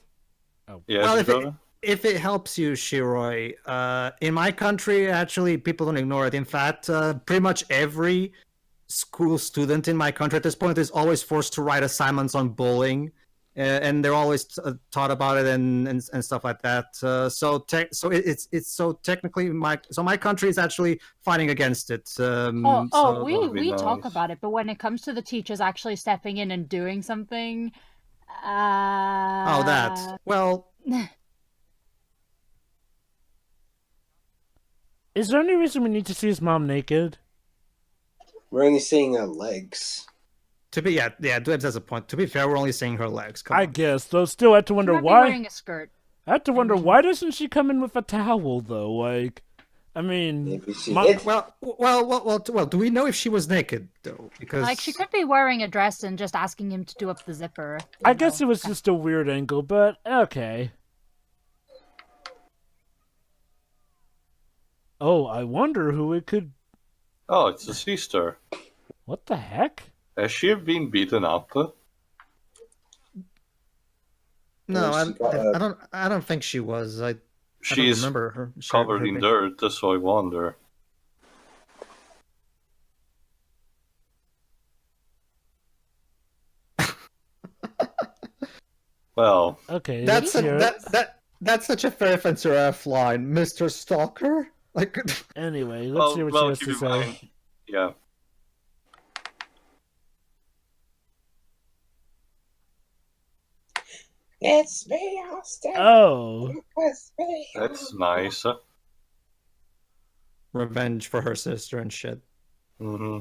Yes, Well, Jonah? if it helps you, Shiroi, in my country, actually, people don't ignore it. In fact, pretty much every school student in my country at this point is always forced to write assignments on bullying, and they're always taught about it and stuff like that. So technically my country is actually fighting against it. We nice. talk about it, but when it comes to the teachers actually stepping in and doing something, that. Well, Is there any reason we need to see his mom naked? We're only seeing her legs. Dwebs has a point. To be fair, we're only seeing her legs. Come I on. guess, though. Still, I had to she wonder might be why. wearing a skirt. I had to wonder why doesn't she come in with a towel though? Like, I mean, Maybe she my- did. Well. Do we know if she was naked though? Because Like she could be wearing a dress and just asking him to do up the zipper. I guess it was just a weird angle, but okay. Oh, I wonder who it could. Oh, it's a sister. What the heck? Has she been beaten up? no, Well, she got I don't think she was. I don't She's remember her. covered in dirt, so I wonder. Well, Okay, That's let's hear it. that's such a fair offense F line, Mr. Stalker. Like, Anyway, let's hear what she has keep to in say. mind- Yeah. It's me, Austin. Oh, It's me. That's nice. revenge for her sister and shit. Hmm.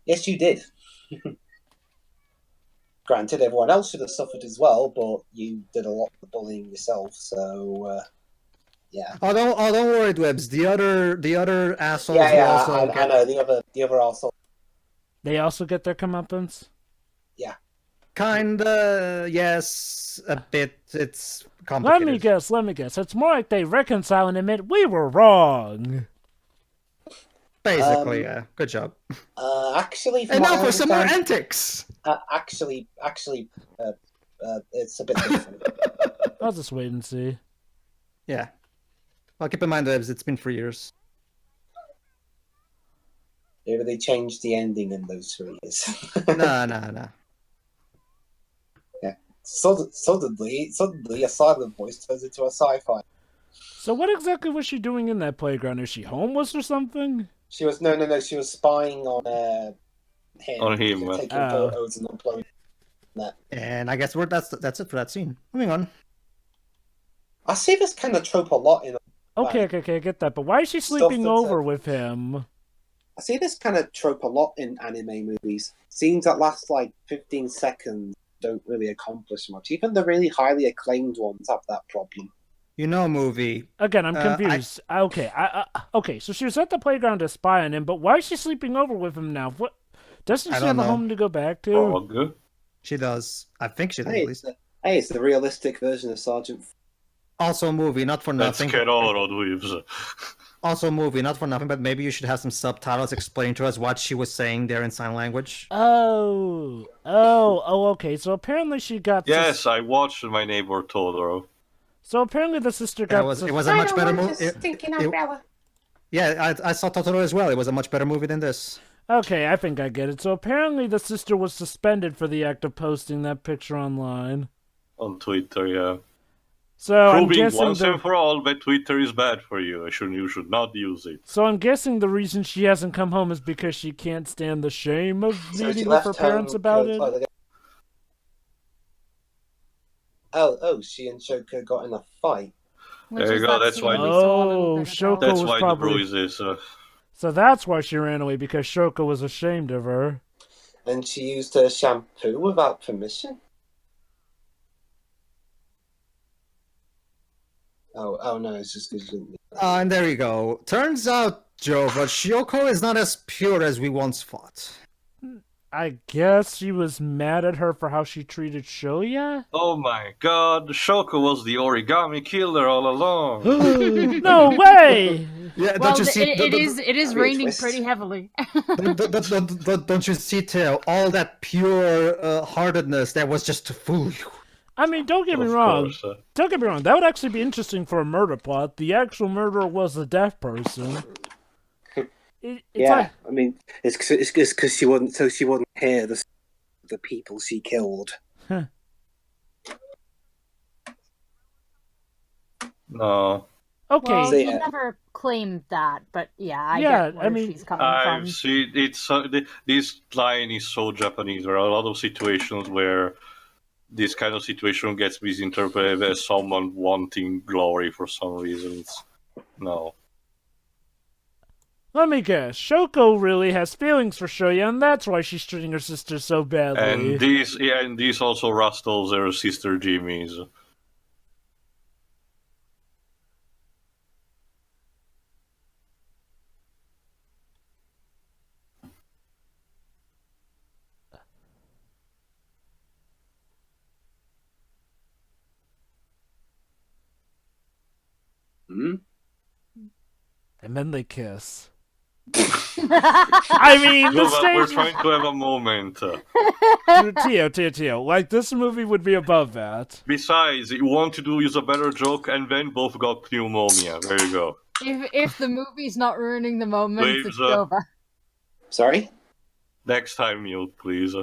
Yes, you did. Granted, everyone else should have suffered as well, but you did a lot of the bullying yourself, so yeah. Oh, don't worry, Dwebs. The other assholes will Yeah, also I get know the other also. they also get their comeuppance? kinda, yes, a bit. It's Let complicated. me guess. It's more like they reconcile and admit we were wrong. Basically, yeah. Good job. Actually, from And what now I for some more understand- antics. Actually, it's a bit different. I'll just wait and see. Yeah. Well, keep in mind, Dwebs, it's been 3 years. Maybe they changed the ending in those 3 years. No. Suddenly, a silent voice turns into a sci-fi. So what exactly was she doing in that playground? Is she homeless or something? She was no. She was spying on him. On him. Taking Oh. photos and uploading that. And I guess that's it for that scene. Moving on. I see this kind of trope a lot in. Okay, I get that. But why is she sleeping that's over with him? I see this kind of trope a lot in anime movies. Scenes that last like 15 seconds don't really accomplish much. Even the really highly acclaimed ones have that problem. Movie. Again, I'm confused. Okay, so she was at the playground to spy on him, but why is she sleeping over with him now? What? Doesn't she have a home to go back to? Oh, good. She does. I think she does, at least. It's the realistic version of Sergeant. Also a movie, not for nothing. Let's get on with it. Also a movie, not for nothing, but maybe you should have some subtitles explain to us what she was saying there in sign language. Oh, okay. So apparently she got... Yes, I watched My Neighbor Totoro. So apparently the sister got... It was a much better movie. Stinking umbrella. Yeah, I saw Totoro as well. It was a much better movie than this. Okay, I think I get it. So apparently the sister was suspended for the act of posting that picture online. On Twitter, yeah. So Proving I'm guessing once and for all that Twitter is bad for you. You should not use it. So I'm guessing the reason she hasn't come home is because she can't stand the shame of meeting with her parents about it. She and Shoko got in a fight. There you go. That's why. Shoko That's was why probably... the bruises. So that's why she ran away, because Shoko was ashamed of her. And she used her shampoo without permission. Oh no, it's just because she didn't. And there you go. Turns out, Joe, but Shoko is not as pure as we once thought. I guess she was mad at her for how she treated Shoya? Oh my god, Shoko was the origami killer all along. No way! Yeah, Well, don't you see? it is raining pretty heavily. Don't you see, Teo? All that pure heartedness that was just to fool you. I mean, don't get me wrong. Don't get me wrong. That would actually be interesting for a murder plot. The actual murderer was a deaf person. I mean, it's because she wouldn't hear the people she killed. Huh. No. Okay. Well, he never claimed that, but I get where she's coming from. See, this line is so Japanese. There are a lot of situations where this kind of situation gets misinterpreted as someone wanting glory for some reasons. No. Let me guess. Shoko really has feelings for Shoya, and that's why she's treating her sister so badly. And these also rustles her sister Jimmy's. And then they kiss. I mean, we're trying to have a moment. Tio, like, this movie would be above that. Besides, you want to use a better joke, and then both got pneumonia. There you go. If the movie's not ruining the moment, it's over. Sorry? Next time, mute, please.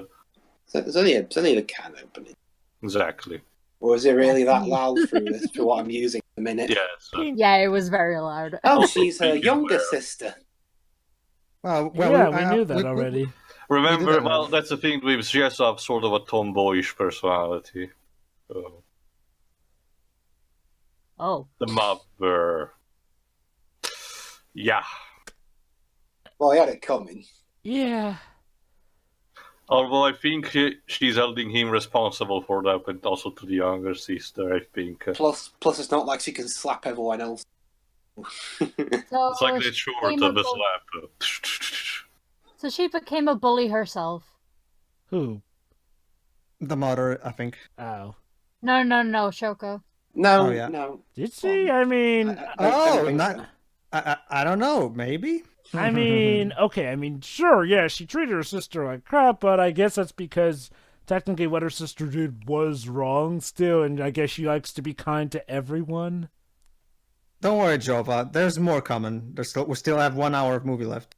It's only a can opening. Exactly. Or is it really that loud through what I'm using at the minute? Yes. Yeah, it was very loud. Oh, she's her younger sister. Well, we knew that already. Remember, that's the thing with she has a sort of a tomboyish personality. Oh. The mother. Yeah. Well, I had it coming. Yeah. Although I think she's holding him responsible for that, but also to the younger sister, I think. Plus, it's not like she can slap everyone else. It's like the short of the slap. So she became a bully herself. Who? The mother, I think. Oh. No, Shoko. No, yeah. No. Did she? I mean... I don't know, maybe? I mean, okay, sure, yeah, she treated her sister like crap, but I guess that's because technically what her sister did was wrong still, and I guess she likes to be kind to everyone. Don't worry, Jova. There's more coming. We still have 1 hour of movie left.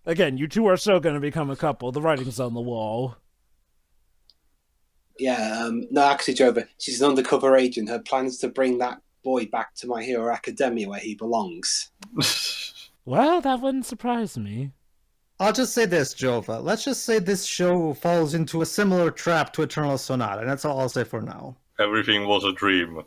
Again, you two are so going to become a couple. The writing's on the wall. Yeah, no, actually, Jova, she's an undercover agent. Her plan is to bring that boy back to My Hero Academia where he belongs. Well, that wouldn't surprise me. I'll just say this, Jova. Let's just say this show falls into a similar trap to Eternal Sonata, and that's all I'll say for now. Everything was a dream.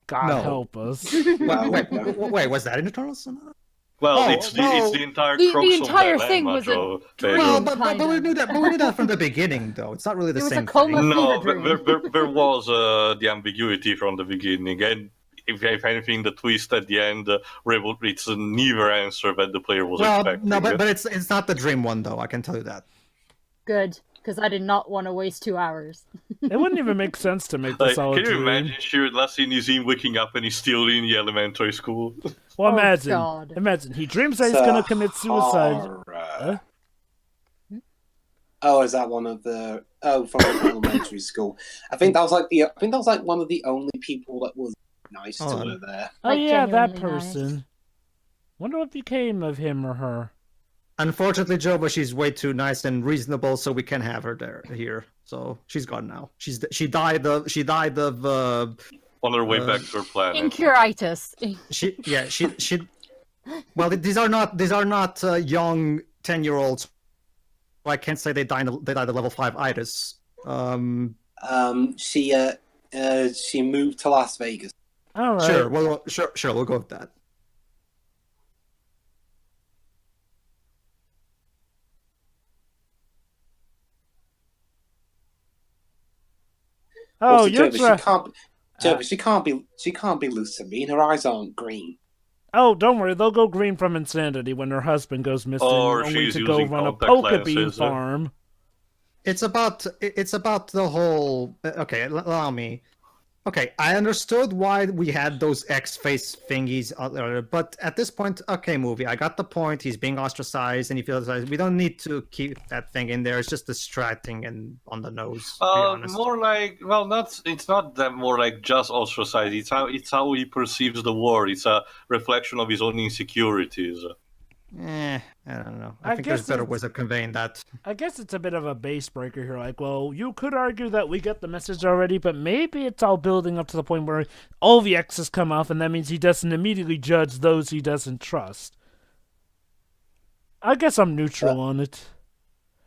God help us. Wait, was that in Eternal Sonata? Well, it's the entire the crux entire of the thing dilemma, was a Joe. dream. Well, Pedro. but we knew that. But we knew that from the beginning, though. It's not really the It was a same coma thing. No, fever dream. there was the ambiguity from the beginning, and if anything, the twist at the end, it's neither answer that the player was expecting. No, but it's not the dream one, though. I can tell you that. Good, because I did not want to waste 2 hours. It wouldn't even make sense to make this all a can you dream. imagine Shirt last scene is him waking up and he's still in the elementary school? Well, Oh, imagine he dreams that he's gonna commit suicide. Oh, is that one of the from elementary school? I think that was like one of the only people that was nice to her there. Oh Like, yeah, that genuinely person. nice. Wonder what became of him or her. Unfortunately, Joe, but she's way too nice and reasonable, so we can't have her here. So she's gone now. She died of On her way back to her planet. Incuritis. she. Well, these are not young 10-year-olds. I can't say they died of level 5 itis. She moved to Las Vegas. All right. Sure. Well, sure. We'll go with that. Oh, Also, you're Jervis, she can't be Lucille. Her eyes aren't green. Oh, don't worry. They'll go green from insanity when her husband goes missing, Or only she's to go using run a contact poke bean lenses, farm. It's about the whole. Okay, allow me. Okay, I understood why we had those X-face thingies, but at this point, okay, movie, I got the point. He's being ostracized, and he feels like we don't need to keep that thing in there. It's just distracting and on the nose. To be honest. More like, well, it's not that more like just ostracized. It's how he perceives the war. It's a reflection of his own insecurities. I don't know. I I think there's guess better it's- ways of conveying that. I guess it's a bit of a base breaker here. Like, well, you could argue that we get the message already, but maybe it's all building up to the point where all the X's come off, and that means he doesn't immediately judge those he doesn't trust. I guess I'm neutral on it.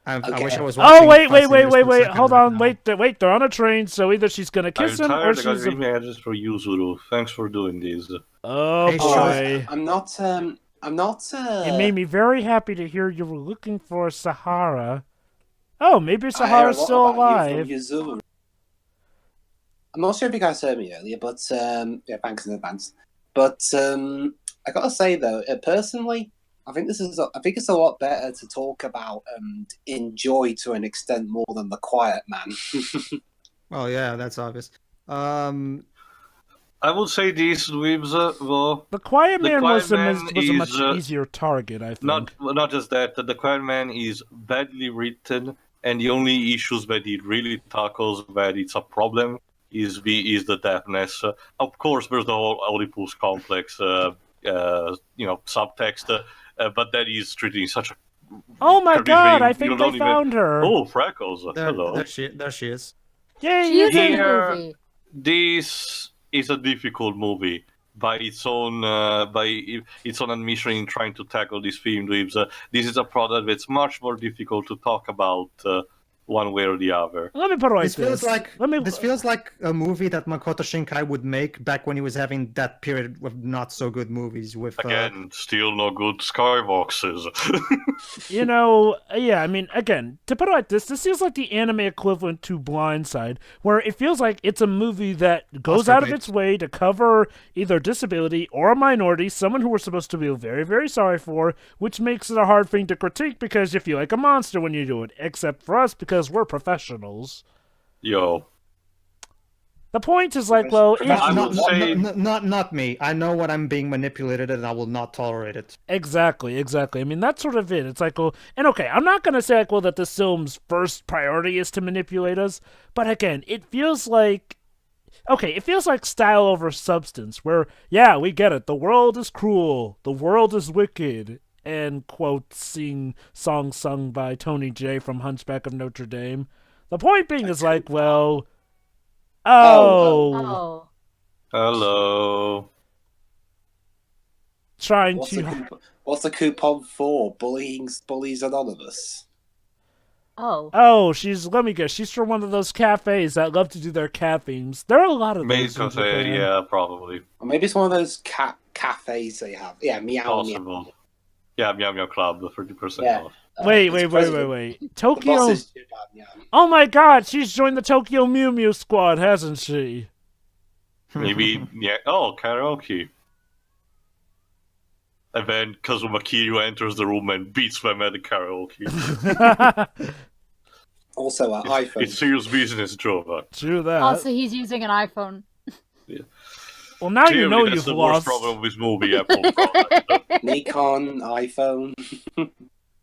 I Okay. wish I was. Oh, watching wait! Fast and Furious per second Hold right on, now. wait! They're on a train, so either she's gonna kiss I'm him or tired. I got she's. images for you, Zuru. Thanks for doing this. Oh Hey, boy! I'm not. It made me very happy to hear you were looking for Sahara. Oh, maybe Sahara's still alive. I'm not sure if you guys heard me earlier, but yeah, thanks in advance. But I gotta say though, personally, I think it's a lot better to talk about and enjoy to an extent more than the Quiet Man. Well, yeah, that's obvious. I would say this with The Quiet The Man Quiet was a Man much is, easier target, I think. not just that. The Quiet Man is badly written, and the only issues that it really tackles that it's a problem is the deafness. Of course, there's the whole Oedipus complex, subtext, but that is treated in such a. Oh my god! I You think don't they even- found her. Oh, Freckles! Hello. There she is. Yay! She is in the Here- movie. This is a difficult movie by its own admission in trying to tackle these theme waves. This is a product that's much more difficult to talk about one way or the other. Let me put it like This feels like Let me. this feels like a movie that Makoto Shinkai would make back when he was having that period of not so good movies with. Again, still no good skyboxes. Yeah, I mean, again, to put it like this feels like the anime equivalent to Blindside, where it feels like it's a movie that goes Oscar out of bait. its way to cover either disability or a minority, someone who we're supposed to feel very, very sorry for, which makes it a hard thing to critique because you feel like a monster when you do it, except for us because we're professionals. Yo. The point is like, well, I would say- Not me. I know what I'm being manipulated, and I will not tolerate it. Exactly. I mean, that's sort of it. It's like, well, and okay, I'm not going to say, like, well, that this film's first priority is to manipulate us, but again, it feels like style over substance, where, yeah, we get it, the world is cruel, the world is wicked, and, quote, songs sung by Tony J from Hunchback of Notre Dame. The point being is like, well, Oh. Hello. trying What's to... what's the coupon for? Bullies Anonymous. Oh. Oh, let me guess, she's from one of those cafes that love to do their cat themes. There are a lot of Maid those. in Cafe, Japan. yeah, probably. Or maybe it's one of those cafes they have. Yeah, meow meow. Possible. Yeah, Meow Meow Club, the 30% Yeah. off. Wait. It's president. Wait. The Tokyo. boss is yeah. Oh my God, she's joined the Tokyo Mew Mew squad, hasn't she? Maybe, yeah. Oh, karaoke. And then Kazuma Kiryu enters the room and beats them at the karaoke. Also, an iPhone. It's serious business, Jova. True that. Also, he's using an iPhone. Yeah. Well, now Clearly, you know that's you've the lost. worst problem with movie Apple product. Nikon, iPhone.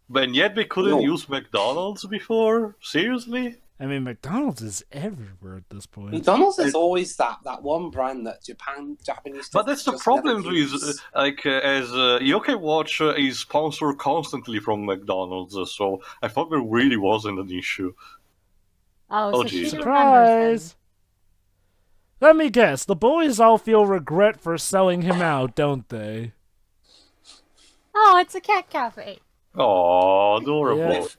But yet they couldn't use McDonald's before? Seriously? I mean, McDonald's is everywhere at this point. McDonald's is always that one brand that Japanese. But that's the problem with, as Yokai Watch is sponsored constantly from McDonald's, so I thought there really wasn't an issue. Oh, so geez. she remembers Surprise! Let me guess, the boys all feel regret for selling him out, don't they? him. Oh, it's a cat cafe. Oh, adorable.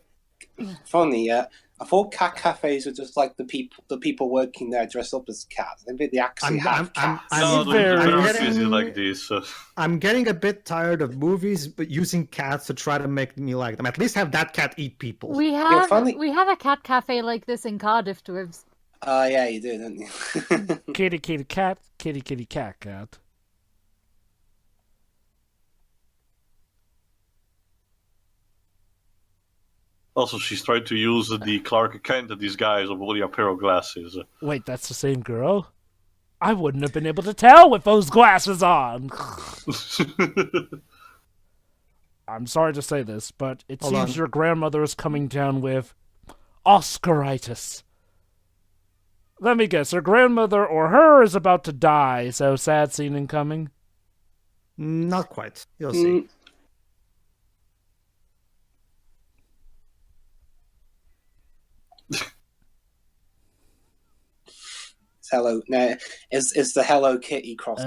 Yeah. Funny, yeah. I thought cat cafes were just like the people working there dressed up as cats. Maybe they actually have cats. No, very- they're busy like this. I'm getting a bit tired of movies, but using cats to try to make me like them. At least have that cat eat people. We have funny. we have a cat cafe like this in Cardiff, Twibs. Yeah, you do, don't you? Kitty cat, kitty cat cat. Also, she's trying to use the Clark Kent disguise of holding a pair of glasses. Wait, that's the same girl? I wouldn't have been able to tell with those glasses on. I'm sorry to say this, but it Hold seems on. your grandmother is coming down with Oscaritis. Let me guess, her grandmother or her is about to die, so sad scene incoming. Not quite. You'll see. It's Hello. No, it's the Hello Kitty cross.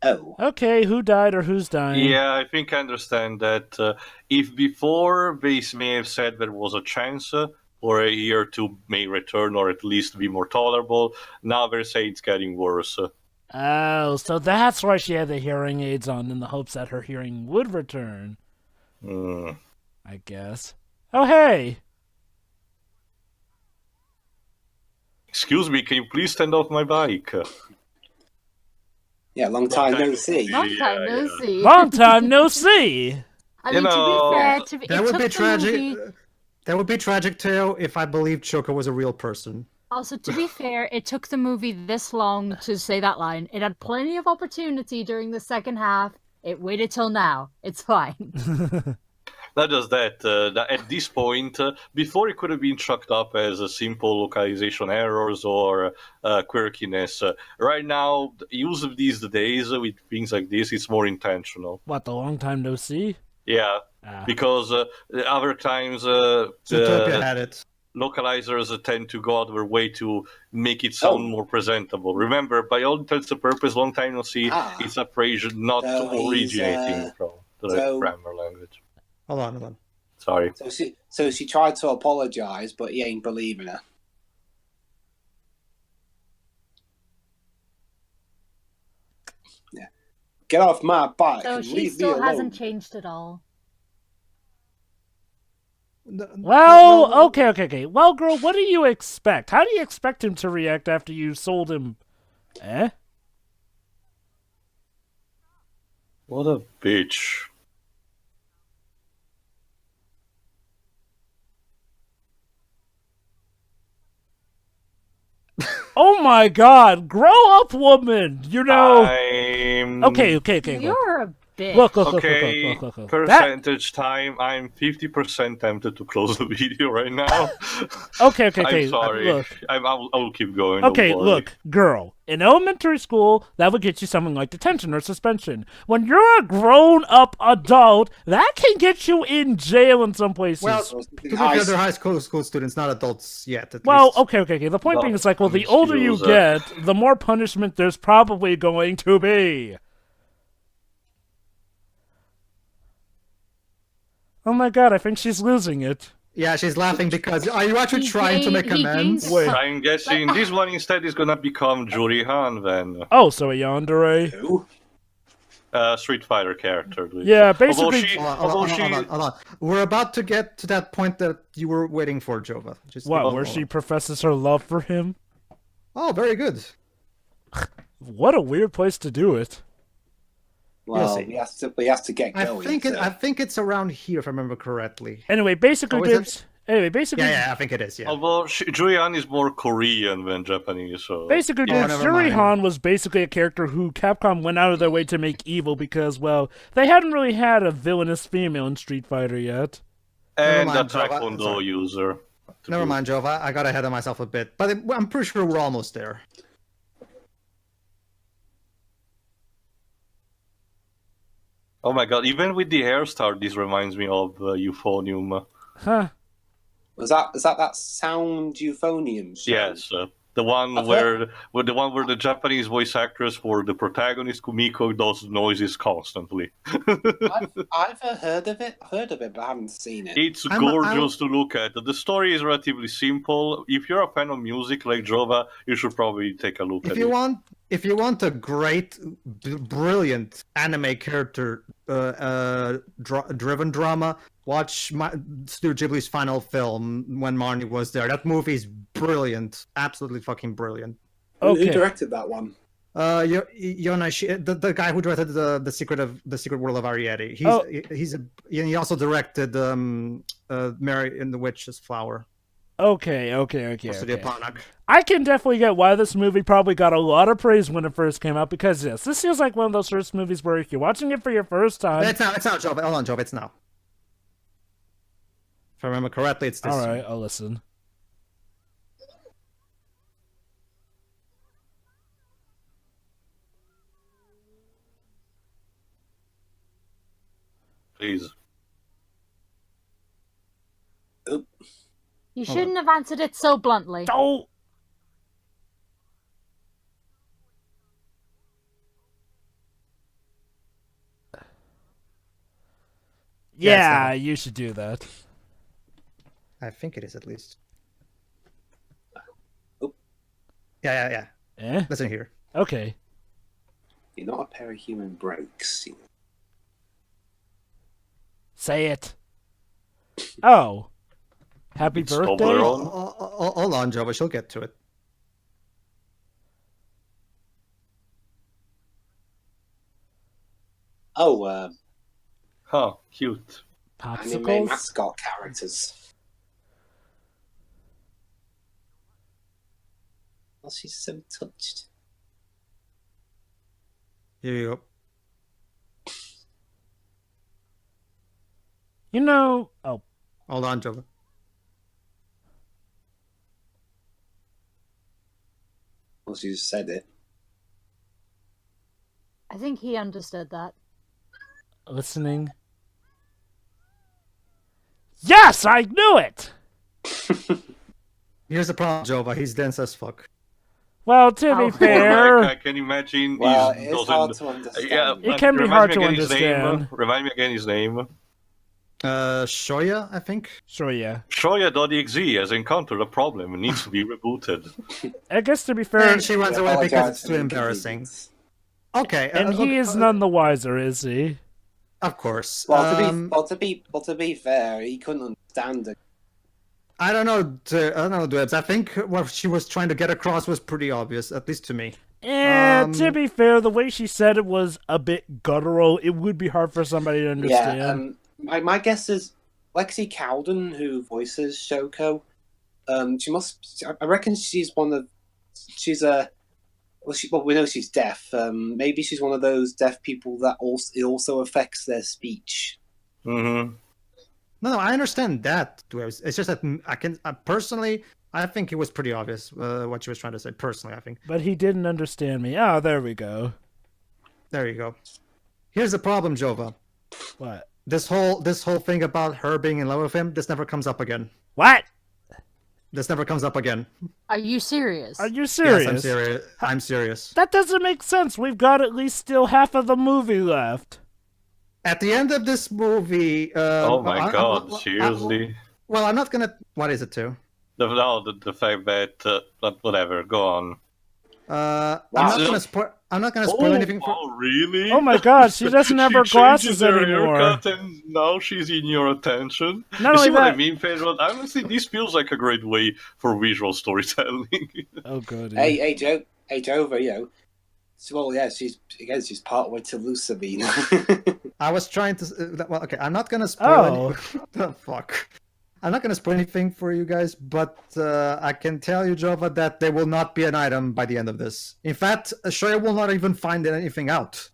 Oh. Okay, who died or who's dying? Yeah, I think I understand that. If before they may have said there was a chance for a year or two may return or at least be more tolerable, now they're saying it's getting worse. Oh, so that's why she had the hearing aids on in the hopes that her hearing would return. I guess. Oh, hey! Excuse me, can you please stand off my bike? Yeah, long time no see. Long time no see. Long time no see! I You mean, know, to be fair, That would be the tragic. movie- That would be tragic, Teo, if I believed Choco was a real person. Also, to be fair, it took the movie this long to say that line. It had plenty of opportunity during the second half. It waited till now. It's fine. Not just that, at this point, before it could have been chalked up as a simple localization errors or quirkiness. Right now, the use of these days with things like this is more intentional. What, the long time no see? Yeah, because other times Zootopia had it. localizers tend to go out of their way to make it sound more presentable. Remember, by all intents and purposes, long time no see, it's a phrase not So he's, originating from the grammar language. Hold on. Sorry. So she tried to apologize, but he ain't believing her. Yeah. Get off my bike So and she leave me still alone. hasn't changed at all. Well, okay. Well, girl, what do you expect? How do you expect him to react after you sold him? Eh? What a bitch. Oh my god, grow up, woman! You know... I'm... Okay, look. You're a bitch. Look. Okay, That... percentage time, I'm 50% tempted to close the video right now. Okay. I'm sorry. Look. I'll keep going. Okay, don't worry. look, girl. In elementary school, that would get you something like detention or suspension. When you're a grown-up adult, that can get you in jail in some places. Well, to be fair, they're high school students, not adults yet. At Well, least. okay. The point No, being is like, well, the older you excuse, get, the more punishment there's probably going to be. Oh my god, I think she's losing it. Yeah, she's laughing because are you actually trying to make amends? Wait. I'm guessing this one instead is gonna become Juri Han then. Oh, so a yandere. Who? Street Fighter character. Yeah, Although basically. she, Hold on. We're about to get to that point that you were waiting for, Jova. Just What, where she professes her love for him? Oh, very good. What a weird place to do it. Well, see. he has to get going. I think it's around here, if I remember correctly. Anyway, basically, Oh, is Dibs. I think it is. Yeah. Although Juri Han is more Korean than Japanese, so Basically, Oh, Dibs, never Yuri mind. Han was basically a character who Capcom went out of their way to make evil because, well, they hadn't really had a villainous female in Street Fighter yet. and a Never mind, Jova. Taekwondo Sorry. user. Never mind, Jova. I got ahead of myself a bit, but I'm pretty sure we're almost there. Oh my god! Even with the hairstyle, this reminds me of Euphonium. Huh. Was that sound euphonium show? Yes, the one where the Japanese voice actress for the protagonist Kumiko does noises constantly. I've heard of it, but I haven't seen it. It's gorgeous to look at. The story is relatively simple. If you're a fan of music like Jova, you should probably take a look at it. If you want a great, brilliant anime character driven drama, watch Studio Ghibli's final film when Marnie was there. That movie is brilliant, absolutely fucking brilliant. Who directed that one? The guy who directed the Secret World of Ariete. He also directed Mary and the Witch's Flower. Okay. Studio Panak. I can definitely get why this movie probably got a lot of praise when it first came out, because yes, this feels like one of those first movies where if you're watching it for your first time... It's not, Job. Hold on, Job, it's now. If I remember correctly, it's this. Alright, I'll listen. Please. You shouldn't have answered it so bluntly. Oh! Yeah, you should do that. I think it is, at least. Oh. Yeah. Eh? Listen here. Okay. You're not a pair of human breaks. Say it. Oh. Happy It's birthday? Toblerone. Hold on, Joe, but she'll get to it. Oh, Huh, cute. anime Popsicles? mascot characters. Oh, she's so touched. Here you go. You know... Oh. Hold on, Joe. Well, she just said it. I think he understood that. Listening. Yes, I knew it! Here's the problem, Jova. He's dense as fuck. Well, to be fair... I can imagine. Well, he it's hard to understand. Yeah, It can be remind hard me to again his name. understand. Remind me again his name. Shoya, I think. Sure, yeah. Shoya.exe has encountered a problem and needs to be rebooted. I guess to be fair... And she runs away because it's too embarrassing. Okay. And he is none the wiser, is he? Of course. Well, to be fair, he couldn't understand it. I don't know, Dwebs. I think what she was trying to get across was pretty obvious, at least to me. To be fair, the way she said it was a bit guttural. It would be hard for somebody to understand. Yeah, my guess is Lexi Cowden, who voices Shoko. She must. I reckon she's one of. She's a. Well, we know she's deaf. Maybe she's one of those deaf people that it also affects their speech. Mm-hmm. No, I understand that. It's just that personally, I think it was pretty obvious what she was trying to say. Personally, I think. But he didn't understand me. Ah, there we go. There you go. Here's the problem, Jova. What? This whole thing about her being in love with him, this never comes up again. What? This never comes up again. Are you serious? Are you serious? Yes, I'm serious. I'm serious. That doesn't make sense. We've got at least still half of the movie left. At the end of this movie... oh my god, seriously? Well, I'm not gonna. What is it to? The fact that whatever. Go on. I'm Wow. not gonna spoil. I'm not gonna spoil anything for. Oh, really? Oh my god, she doesn't have her changes glasses her anymore. haircut and now she's in your attention. Not You only see what I that- mean, Pedro? Honestly, this feels like a great way for visual storytelling. Oh, good. Hey, Joe. Hey, Jova, well, yeah, she's part way to Lucivine. I was trying to. Well, okay. I'm not gonna spoil. What the fuck? I'm not gonna spoil anything for you guys, but I can tell you, Jova, that there will not be an item by the end of this. In fact, Shoya will not even find anything out.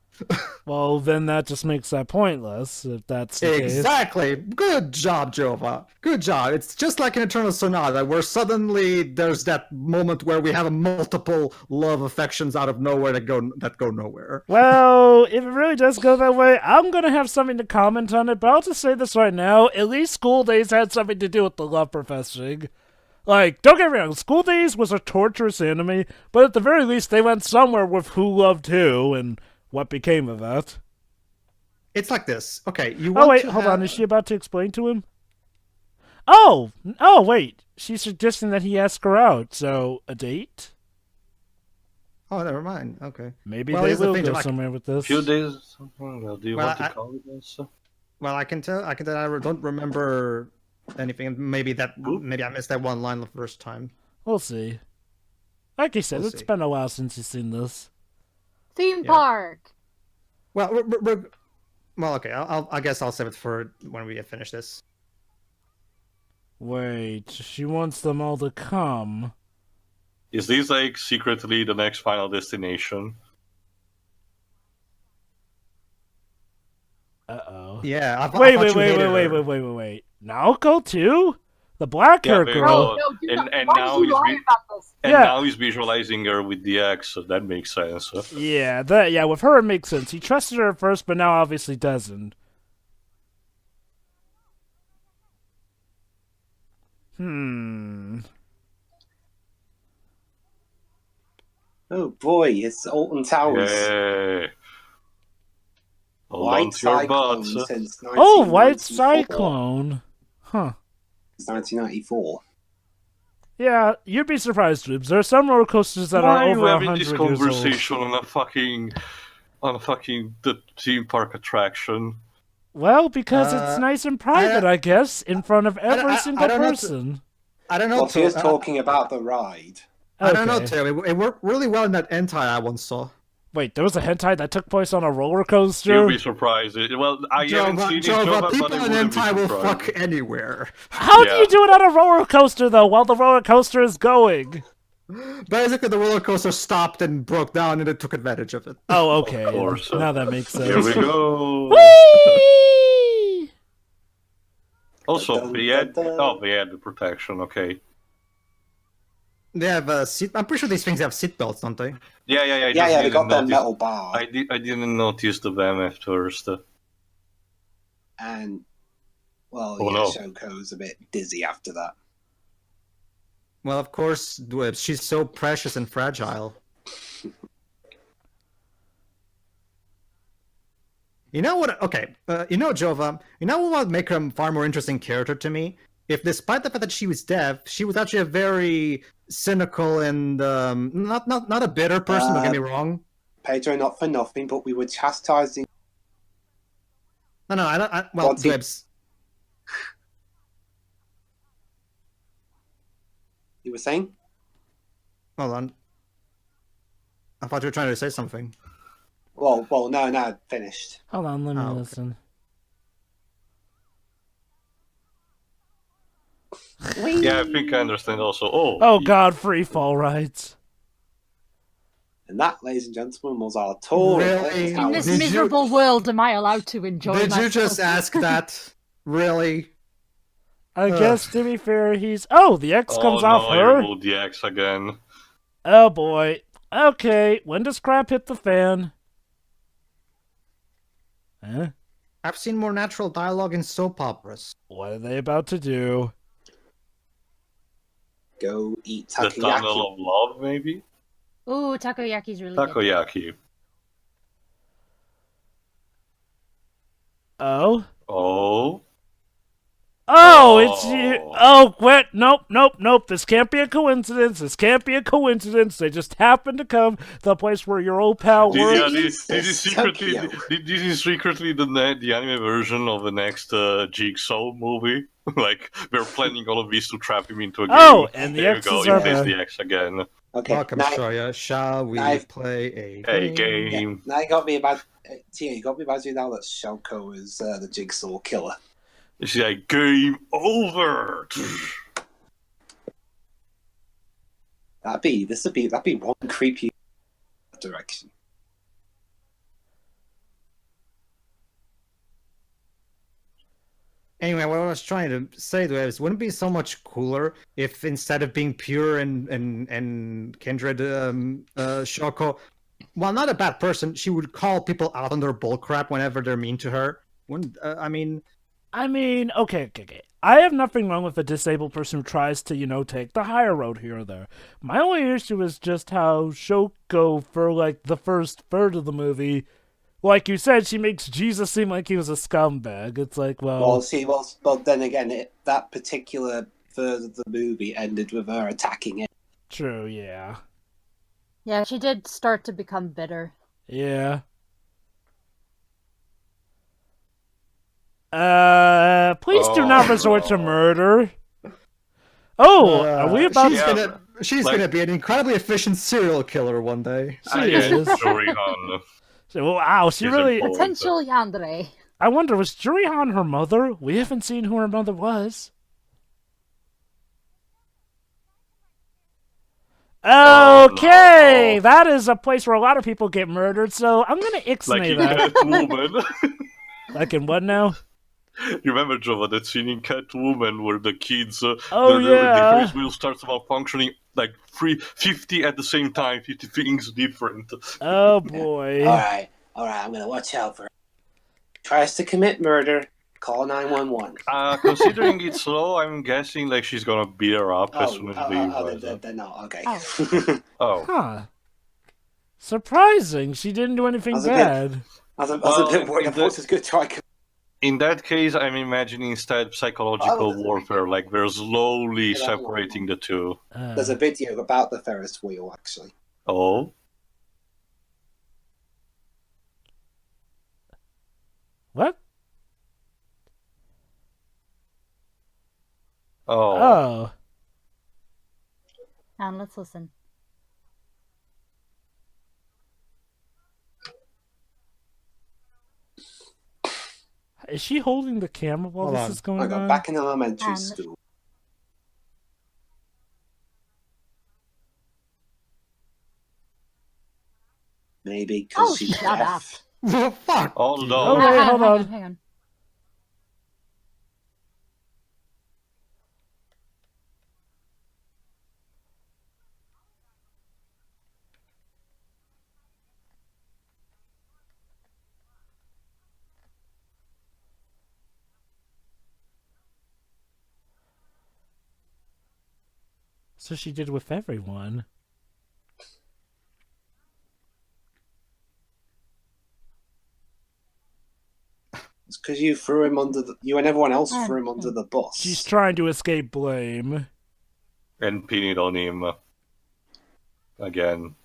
Well, then that just makes that pointless, if that's the case. Exactly. Good job, Jova. Good job. It's just like an Eternal Sonata, where suddenly there's that moment where we have multiple love affections out of nowhere that go nowhere. Well, if it really does go that way, I'm going to have something to comment on it, but I'll just say this right now. At least School Days had something to do with the love professing. Like, don't get me wrong, School Days was a torturous anime, but at the very least they went somewhere with who loved who, and what became of that. It's like this. Okay, you Oh, want wait, to hold have... on. Is she about to explain to him? Oh, wait. She's suggesting that he ask her out, so a date? Oh, never mind. Okay. Maybe Well, they here's the will thing, go like- somewhere with this. Few days. Well, do you Well, want to I- call it this? Well, I can tell I don't remember anything. Maybe I missed that one line the first time. We'll see. Like you said, We'll it's see. been a while since you've seen this. Theme Yeah. park. Well, well, okay. I guess I'll save it for when we finish this. Wait, she wants them all to come. Is this like secretly the next final destination? Uh-oh. Yeah. I Wait. thought you hated her. Wait. Naoko too? The black hair Yeah, girl. no, do and- not- and why now did you he's lie been- about this? And Yeah. now he's visualizing her with the X, so that makes sense. Yeah, with her it makes sense. He trusted her at first, but now obviously doesn't. Oh boy, it's Alton Towers. Yay. Hold on White to your Cyclone butts. since Oh, White 1994. Cyclone. Huh. Since 1994. Yeah, you'd be surprised, Rubes. There are some roller coasters that Why are are you over having 100 this years old. conversation on a fucking the theme park attraction? Well, because it's nice and private, I guess, in front of every I single don't know person. I don't know. Well, she was To- talking about the ride. I don't know, Okay. Taylor. It worked really well in that hentai I once saw. Wait, there was a hentai that took place on a roller coaster? You'll be surprised. Well, I haven't seen it, Jova, people but I in wouldn't be hentai will surprised. fuck anywhere. How do Yeah. you do it on a roller coaster, though, while the roller coaster is going? Basically, the roller coaster stopped and broke down, and it took advantage of it. Oh, okay. Of course. Now that makes sense. Here we go. Whee! Also, Dun, they had dun, dun. the protection. Okay. They have seat. I'm pretty sure these things have seatbelts, don't they? Yeah. I Yeah, just yeah, they didn't got their notice- metal bar. I didn't notice the BAM at first. And, well, Oh, yeah, no. Shoko's a bit dizzy after that. Well, of course, she's so precious and fragile. You know what? Okay, Jova. You know what would make her a far more interesting character to me? If, despite the fact that she was deaf, she was actually a very cynical and not a bitter person. Don't get me wrong. Pedro, not for nothing, but we were chastising. No, I don't. Well, What's he- Dibs. You were saying? Hold on. I thought you were trying to say something. Well, no, finished. Hold on, let me Oh, okay. listen. Yeah, I think I understand also. Oh god, free fall rides. And that, ladies and gentlemen, was our tour. of Really? Alton In Towers. this Did you- miserable world, am I allowed to enjoy Did myself? you just ask that? Really? I Ugh. guess, to be fair, he's... Oh, the X comes off no, her? I rolled the X again. Oh boy. Okay, when does crap hit the fan? Huh? I've seen more natural dialogue in soap operas. What are they about to do? Go eat The takoyaki. Tunnel of Love, maybe? Ooh, takoyaki's really good. Takoyaki. Oh? Oh? Oh, it's you. Oh, wait. Nope. This can't be a coincidence. They just happened to come to the place where your old pal works. This is secretly the anime version of the next Jigsaw movie. Like, we're planning all of these to trap him into a game. Oh, and the there you X's go. are You placed there. the X again. Okay. Welcome, Shoya. Shall we play a game? Yeah, now you got me about Tia. You got me imagining now that Shoko is the Jigsaw killer. It's like game over. That'd be one creepy direction. Anyway, what I was trying to say to is, wouldn't it be so much cooler if instead of being pure and kindred Shoko, while not a bad person, she would call people out on their bullcrap whenever they're mean to her? Wouldn't I mean, okay. I have nothing wrong with a disabled person who tries to, take the higher road here or there. My only issue is just how Shoko, for like the first third of the movie, like you said, she makes Jesus seem like he was a scumbag. It's like, well, then again, that particular third of the movie ended with her attacking it. True, yeah. Yeah, she did start to become bitter. Yeah. Please do not resort to murder. Oh, are we about She's gonna be an incredibly efficient serial killer one day. She is. Wow, she really... Potential yandere. I wonder, was Jurihan her mother? We haven't seen who her mother was. Okay, that is a place where a lot of people get murdered, so I'm gonna ixnay that. Catwoman. Like in what now? You remember, Jova, that scene in Catwoman where the kids, the Ferris wheel starts malfunctioning like 50 at the same time, 50 things different. Oh boy. Alright, I'm gonna watch out for her. Tries to commit murder, call 911. Considering it's slow, I'm guessing like she's gonna beat her up as soon as they're not, okay. Oh. Huh. Surprising, she didn't do anything bad. I was a bit worried. I thought it was good to try. In that case, I'm imagining instead psychological warfare, like they're slowly separating the two. There's a video about the Ferris wheel, actually. Oh? What? Oh. And let's listen. Is she holding the camera while this is going on? Back in elementary school. Maybe because she's deaf. Fuck. Hold on. Okay, hold on. Hang on. So she did with everyone. It's because you threw him under you and everyone else threw him under the bus. She's trying to escape blame. And pin it on him. Again.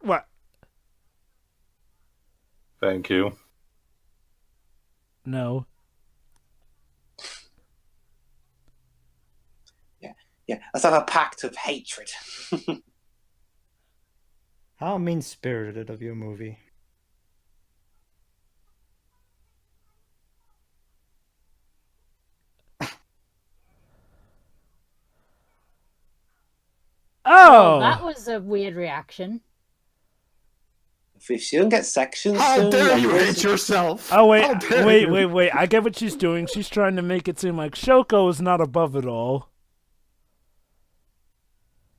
What? Thank you. No. Yeah, let's have a pact of hatred. How mean-spirited of your movie. Oh! Well, that was a weird reaction. If she doesn't get sections How soon, dare then you we'll hate see. yourself? Oh, wait, How dare you? wait. I get what she's doing. She's trying to make it seem like Shoko is not above it all.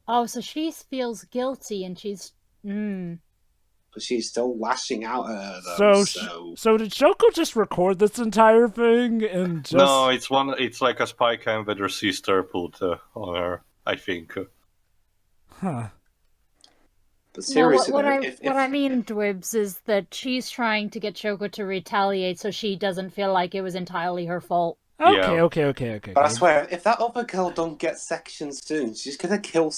Oh, so she feels guilty and she's... but she's still lashing out at her, though. So did Shoko just record this entire thing and just... No, it's like a spy cam that her sister put on her, I think. Huh. But seriously, what I mean, Dwibs, is that she's trying to get Shoko to retaliate so she doesn't feel like it was entirely her fault. Okay. But I swear, if that other girl don't get sectioned soon, she's gonna kill.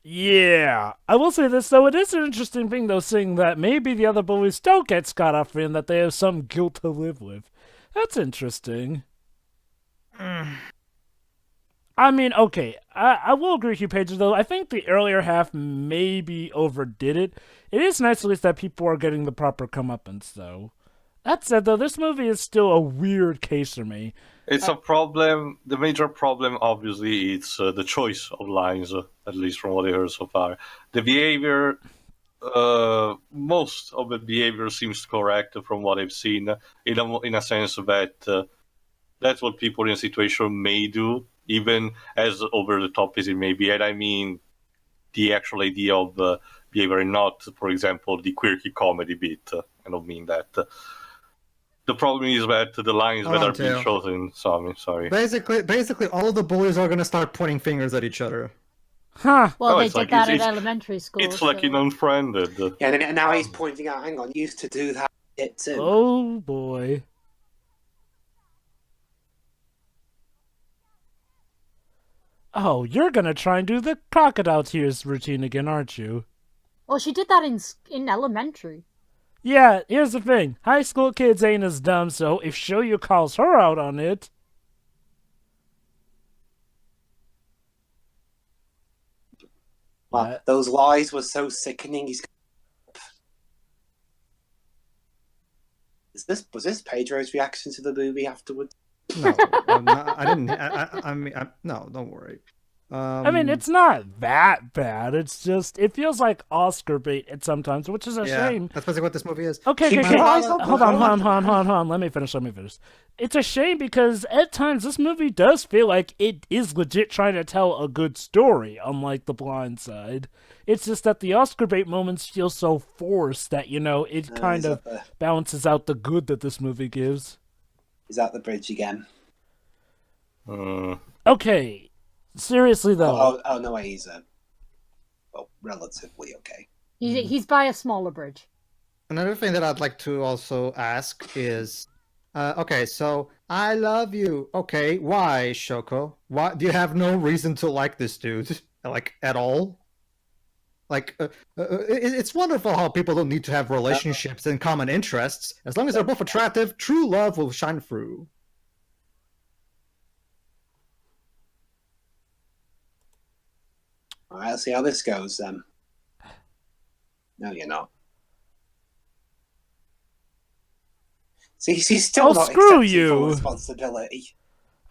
Yeah. I will say this, though. It is an interesting thing, though, seeing that maybe the other bullies don't get scot-free and that they have some guilt to live with. That's interesting. I mean, okay, I will agree with you, Pedro, though. I think the earlier half maybe overdid it. It is nice, at least, that people are getting the proper comeuppance, though. That said, though, this movie is still a weird case for me. It's a problem. The major problem, obviously, is the choice of lines, at least from what I heard so far. The behavior, most of the behavior seems correct from what I've seen, in a sense that that's what people in a situation may do, even as over the top as it may be. And I mean the actual idea of behavior, and not, for example, the quirky comedy bit. I don't mean that. The problem is that the lines that are being chosen. Sorry. Basically, all of the bullies are gonna start pointing fingers at each other. Huh. Well, they did that at elementary school. It's like an unfriended. Yeah, and now he's pointing out, hang on, you used to do that shit too. Oh, boy. Oh, you're gonna try and do the crocodile tears routine again, aren't you? Well, she did that in elementary. Yeah, here's the thing. High school kids ain't as dumb, so if Shoyu calls her out on it... Well, those lies were so sickening. Was this Pedro's reaction to the movie afterwards? No, I didn't. I mean, no, don't worry. I mean, it's not that bad. It's just, it feels like Oscar bait at sometimes, which is a shame. That's basically what this movie is. Okay. Hold on. Let me finish. It's a shame because at times this movie does feel like it is legit trying to tell a good story, unlike The Blind Side. It's just that the Oscar bait moments feel so forced that, it kind of balances out the good that this movie gives. Is that the bridge again? Okay. Seriously, though. Oh no, he's relatively okay. He's by a smaller bridge. Another thing that I'd like to also ask is, okay, so I love you. Okay, why, Shoko? Why do you have no reason to like this dude, like at all? Like, it's wonderful how people don't need to have relationships and common interests. As long as they're both attractive, true love will shine through. All right, let's see how this goes then. No, you're not. See, she's still not accepting full responsibility.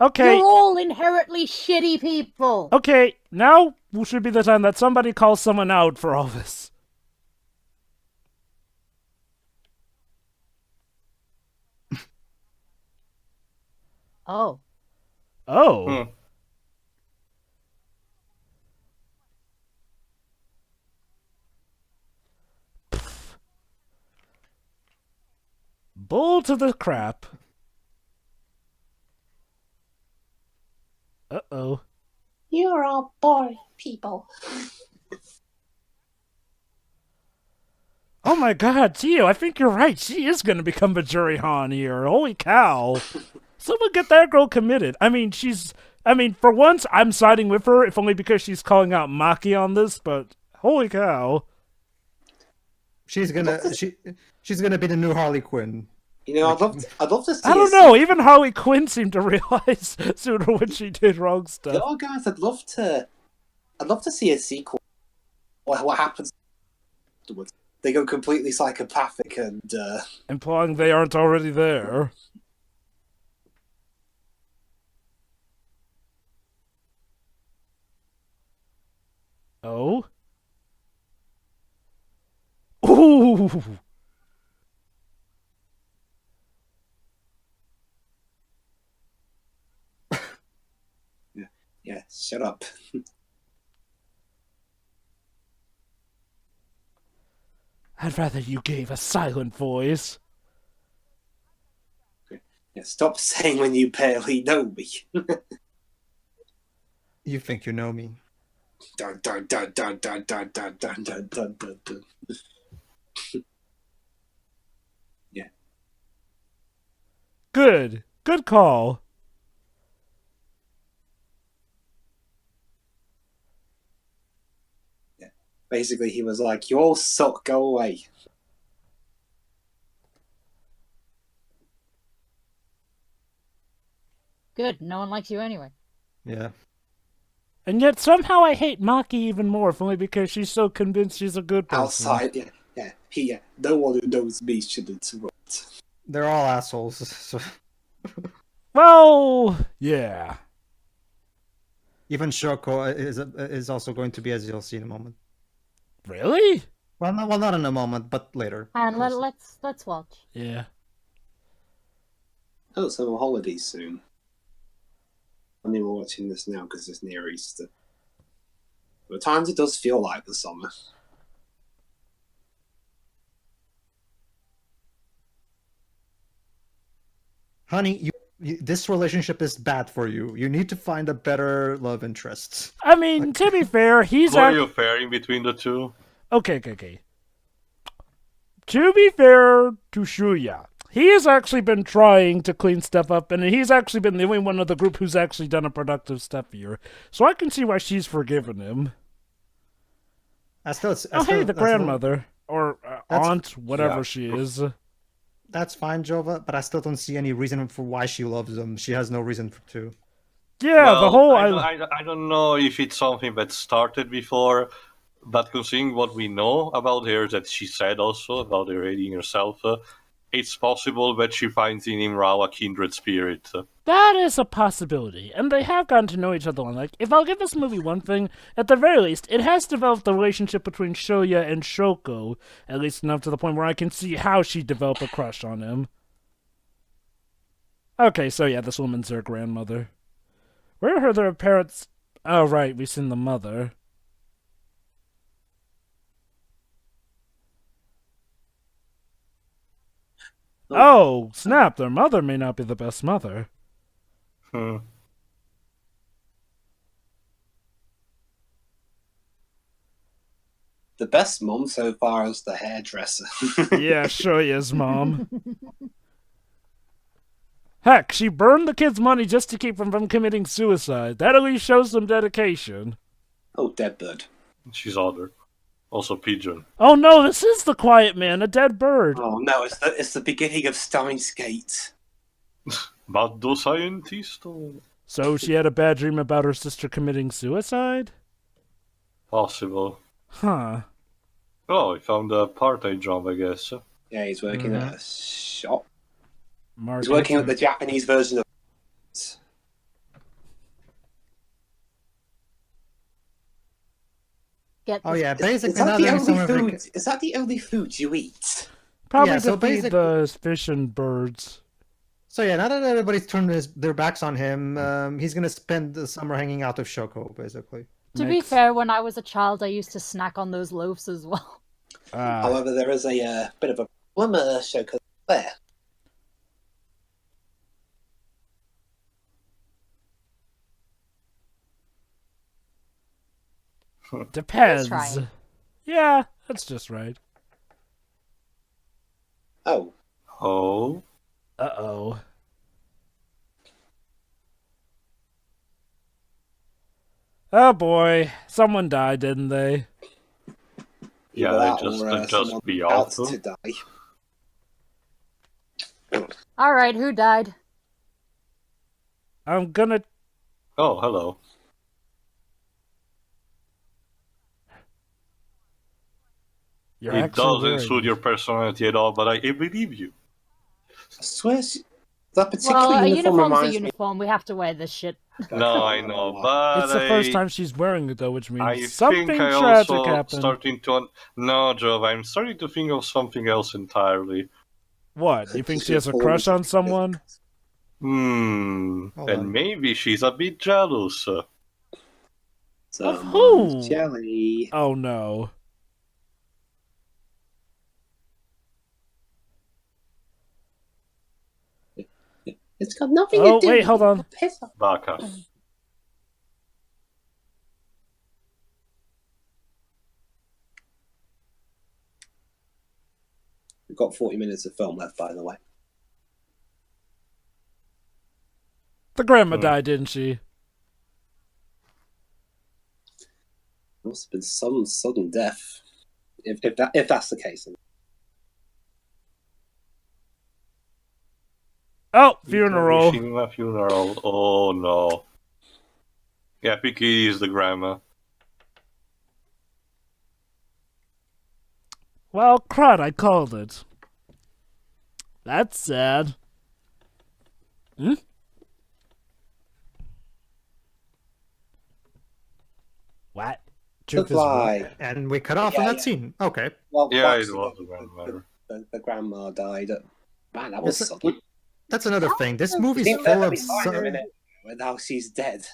Okay. You're all inherently shitty people. Okay, now should be the time that somebody calls someone out for all this. Oh. Oh. Bull to the crap. Uh-oh. You're all boring people. Oh my god, Tio, I think you're right. She is going to become the jury Han here. Holy cow. Someone get that girl committed. I mean, for once, I'm siding with her, if only because she's calling out Maki on this, but holy cow. She's gonna be the new Harley Quinn. I'd love to see. I don't know. Even Harley Quinn seemed to realize sooner when she did wrong stuff. Oh, guys, I'd love to see a sequel. What happens afterwards? They go completely psychopathic and implying they aren't already there. Oh. Ooh. Yeah, shut up. I'd rather you gave a silent voice. Yeah, stop saying when you barely know me. You think you know me. Dun dun dun dun dun dun dun dun dun dun dun dun. Yeah. Good call. Yeah. Basically, he was like, "You all suck. Go away." Good. No one likes you anyway. Yeah. And yet somehow I hate Maki even more, if only because she's so convinced she's a good person. Outside, yeah. No one who knows me should interrupt. They're all assholes. So. Well, yeah. Even Shoko is also going to be, as you'll see in a moment. Really? Well, not in a moment, but later. And let's watch. Yeah. Oh, summer holidays soon. I mean, we're watching this now because it's near Easter. But at times it does feel like the summer. Honey, this relationship is bad for you. You need to find a better love interest. I mean, to be fair, he's... Are you faring between the two? Okay. To be fair to Shuya, he has actually been trying to clean stuff up, and he's actually been the only one of the group who's actually done a productive step here. So I can see why she's forgiven him. The grandmother. Or aunt, whatever she is. That's fine, Jova, but I still don't see any reason for why she loves him. She has no reason to. Yeah, well, the whole... I don't know if it's something that started before, but considering what we know about her, that she said also about her hating herself, it's possible that she finds in Imrao a kindred spirit. That is a possibility, and they have gotten to know each other. Like, if I'll give this movie one thing, at the very least, it has developed the relationship between Shoya and Shoko, at least enough to the point where I can see how she developed a crush on him. Okay, so yeah, this woman's her grandmother. Where are their parents? Oh, right, we've seen the mother. Oh, snap, their mother may not be the best mother. The best mom so far is the hairdresser. Yeah, Shoya's mom. Heck, she burned the kid's money just to keep him from committing suicide. That at least shows some dedication. Oh, dead bird. She's older. Also pigeon. Oh no, this is the quiet man, a dead bird. Oh no, it's the beginning of Steins Gate. Mad scientist? So she had a bad dream about her sister committing suicide? Possible. Huh. Oh, he found a part-time job, I guess. Yeah, he's working at a shop. Mark He's working at the Japanese version of... Basically, is that the only food you eat? Probably to feed the fish and birds. So yeah, now that everybody's turned their backs on him, he's gonna spend the summer hanging out with Shoko, basically. To be fair, when I was a child, I used to snack on those loaves as well. However, there is a bit of a problem, Shoko there. Depends. That's right. Yeah, that's just right. Oh. Oh? Uh-oh. Oh boy, someone died, didn't they? Yeah, they just be awful. To die. Alright, who died? I'm gonna... Oh, hello. It doesn't suit your personality at all, but I believe you. I swear, that particular well, uniform a reminds uniform. We have to wear this shit. No, I know, but it's the first time she's wearing it, though, which means I something think I tragic also happened. starting to... No, Joe, I'm starting to think of something else entirely. What? You think she has a crush on someone? And maybe she's a bit jealous. Of who? Jelly. Oh no. It's got nothing Oh, to do. wait, hold on. Piss off. Baka. We've got 40 minutes of film left, by the way. The grandma died, didn't she? Must have been some sudden death, if that's the case. Oh, funeral. Funeral. Oh no. Yeah, Piki is the grandma. Well, crud, I called it. That's sad. Hmm? What? Truth is Fly. And we cut off on that scene. Okay. Well, Yeah, it actually, was the grandmother. the grandma died. Man, that was sudden. That's another thing. This movie's Didn't full let of. me find her in it, and now she's dead.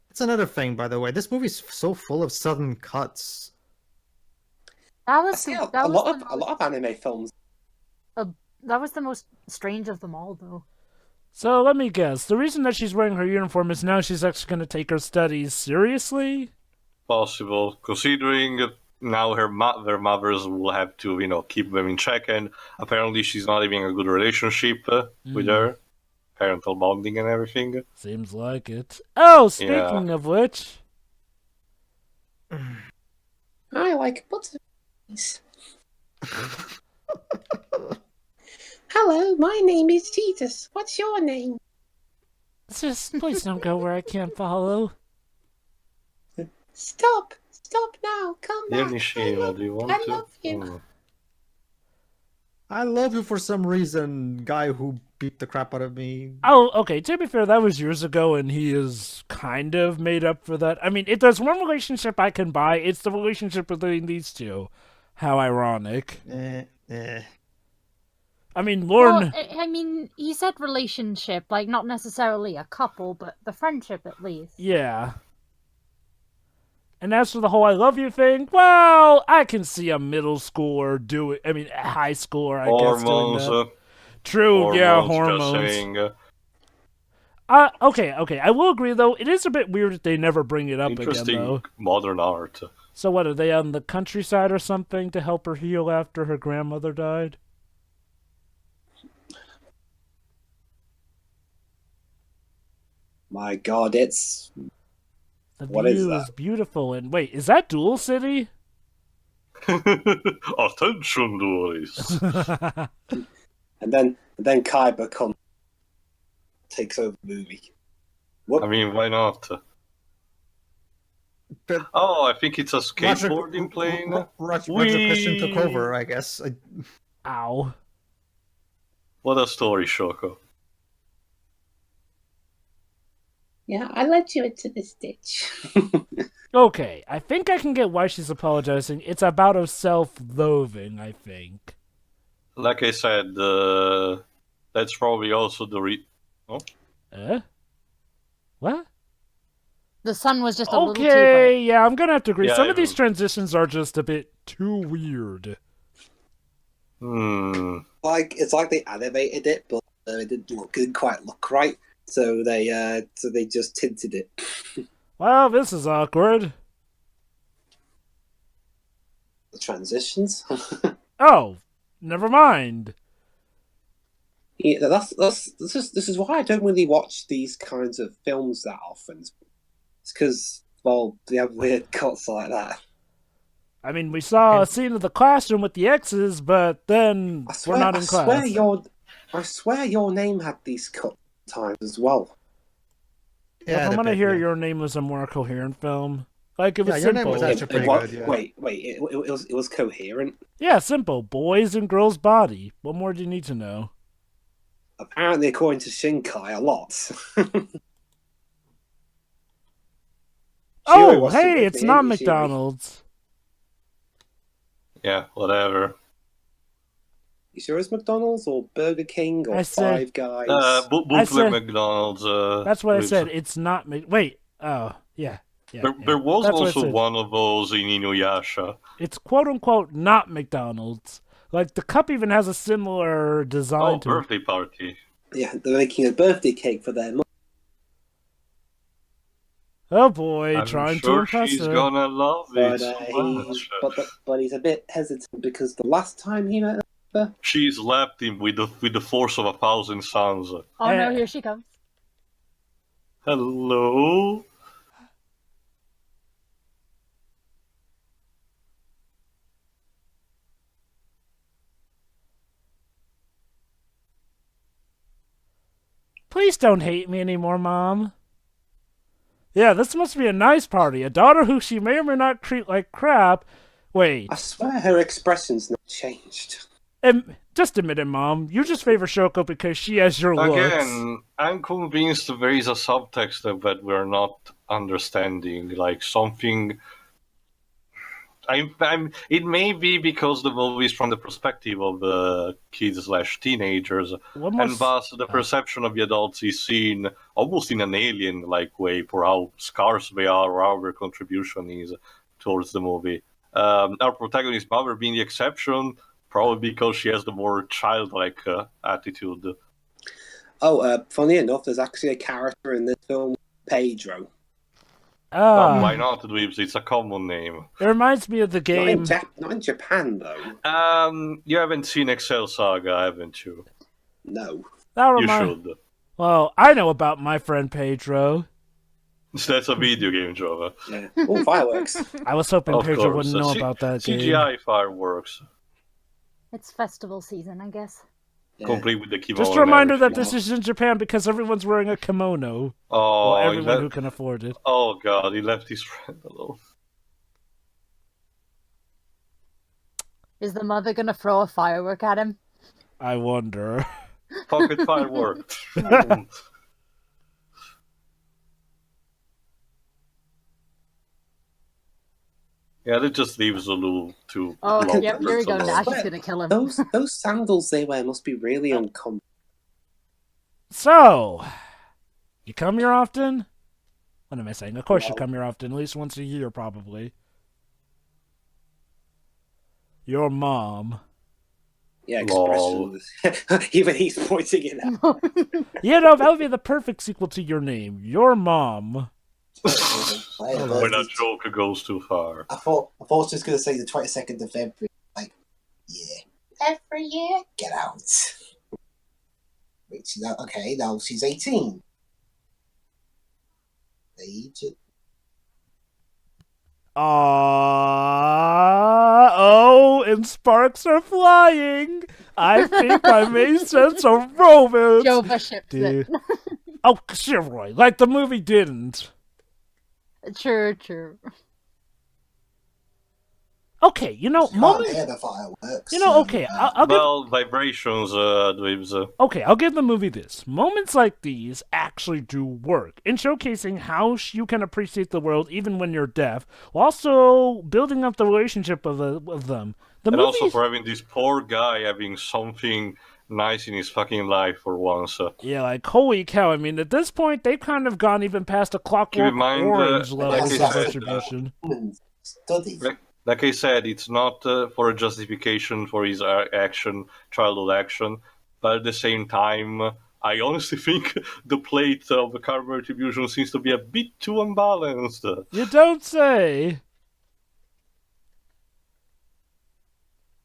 That's another thing, by the way. This movie's so full of sudden cuts. That I was see the, a lot of anime films. that was the most strange of them all, though. So let me guess. The reason that she's wearing her uniform is now she's actually going to take her studies seriously? Possible, considering now their mothers will have to, keep them in check, and apparently she's not having a good relationship with her, parental bonding and everything. Seems like it. Oh, speaking of which... I like butterflies. Hello, my name is Jesus. What's your name? Just please don't go where I can't follow. Stop now. Come Dear back. Nishima, do you want I to? love you. I love you for some reason, guy who beat the crap out of me. Oh, okay, to be fair, that was years ago, and he is kind of made up for that. I mean, if there's one relationship I can buy, it's the relationship between these two. How ironic. I mean, Lorne... Well, I mean, he said relationship, like, not necessarily a couple, but the friendship at least. Yeah. And as for the whole I love you thing, well, I can see a middle schooler do it. I mean, a high schooler, I guess, doing that. True, yeah, hormones. Okay, I will agree, though. It is a bit weird that they never bring it up again, though. Interesting modern art. So what, are they on the countryside or something to help her heal after her grandmother died? My God, it's... The What is view that? is beautiful, and wait, is that Duel City? Attention, duelists. And then Kaiba takes over the movie. What? I mean, why not? But Oh, I think it's a skateboarding plane. Roger Christian took over, I guess. Ow. What a story, Shoko. Yeah, I led you into this ditch. Okay, I think I can get why she's apologizing. It's about her self-loathing, I think. Like I said, that's probably also the What? The sun was just a little too Okay, bright. yeah, I'm gonna have to agree. Yeah, Some of these transitions are just a bit too weird. It's like they animated it, but it didn't quite look right. So they just tinted it. Well, this is awkward. The transitions. Oh, never mind. Yeah, this is why I don't really watch these kinds of films that often. It's because, well, they have weird cuts like that. I mean, we saw a scene of the classroom with the X's, but then we're not in class. I swear your name had these cut times as well. Yeah, if I'm gonna hear your name was a more coherent film. Like, it was your simple. name was actually pretty good, yeah. Wait, it was coherent? Yeah, simple. Boys and girls' body. What more do you need to know? Apparently, according to Shinkai, a lot. Oh, hey, it's not McDonald's. Yeah, whatever. You sure it's McDonald's or Burger King or Five Guys? Bootleg McDonald's. That's what I said. It's not... Wait. Oh, yeah. There was also one of those in Inuyasha. It's quote-unquote not McDonald's. Like, the cup even has a similar design to it. Birthday party. Yeah, they're making a birthday cake for their mum. Oh boy, I'm trying to sure impress she's her. gonna love But, it so much. but he's a bit hesitant because the last time he met her... She's left him with the force of 1,000 suns. Oh no, here she comes. Hello? Please don't hate me anymore, Mom. Yeah, this must be a nice party. A daughter who she may or may not treat like crap. Wait. I swear her expression's not changed. Just admit it, Mom. You just favor Shoko because she has your looks. Again, I'm convinced there is a subtext that we're not understanding. Like something... It may be because the movie is from the perspective of the kids/teenagers, and thus the perception of the adults is seen almost in an alien-like way for how scarce they are or how their contribution is towards the movie. Our protagonist mother being the exception, probably because she has the more childlike attitude. Oh, funny enough, there's actually a character in this film, Pedro. Why not, Dweebs? It's a common name. It reminds me of the game. Not in Japan, though. You haven't seen Excel Saga, haven't you? No. You should. Well, I know about my friend Pedro. That's a video game, Jova. Yeah. Oh, fireworks. I was hoping Pedro wouldn't know about that game. CGI fireworks. It's festival season, I guess. Yeah. Complete with the kimono. Just a reminder that this is in Japan because everyone's wearing a kimono. Oh, well, everyone who can afford it. Oh god, he left his friend alone. Is the mother gonna throw a firework at him? I wonder. Pocket firework. Yeah, that just leaves Zulu to... Oh, yep, here we go. Nash is gonna kill him. Those sandals they wear must be really uncomfortable. So, you come here often? What am I saying? Of course you come here often, at least once a year, probably. Your mom. Yeah, expressions. Even he's pointing it out. You know, that would be the perfect sequel to your name. Your mom. When a joke goes too far. I thought I was just going to say the 22nd of February. Like, yeah. Every year? Get out. Wait, okay, now she's 18. Age. Oh, and sparks are flying. I think I may sense a romance. Jova ships it. Oh, Chivalry, like the movie didn't. True. Okay, you know, moments. Hear the fireworks. You know, okay, I'll give. Well, vibrations, Dweebs. Okay, I'll give the movie this. Moments like these actually do work in showcasing how you can appreciate the world even when you're deaf, while also building up the relationship of them. And also for having this poor guy having something nice in his fucking life for once. Yeah, like, holy cow, I mean, at this point, they've kind of gone even past a Clockwork Orange level of distribution. Like I said, it's not for a justification for his childhood action, but at the same time, I honestly think the plate of the karma retribution seems to be a bit too unbalanced. You don't say.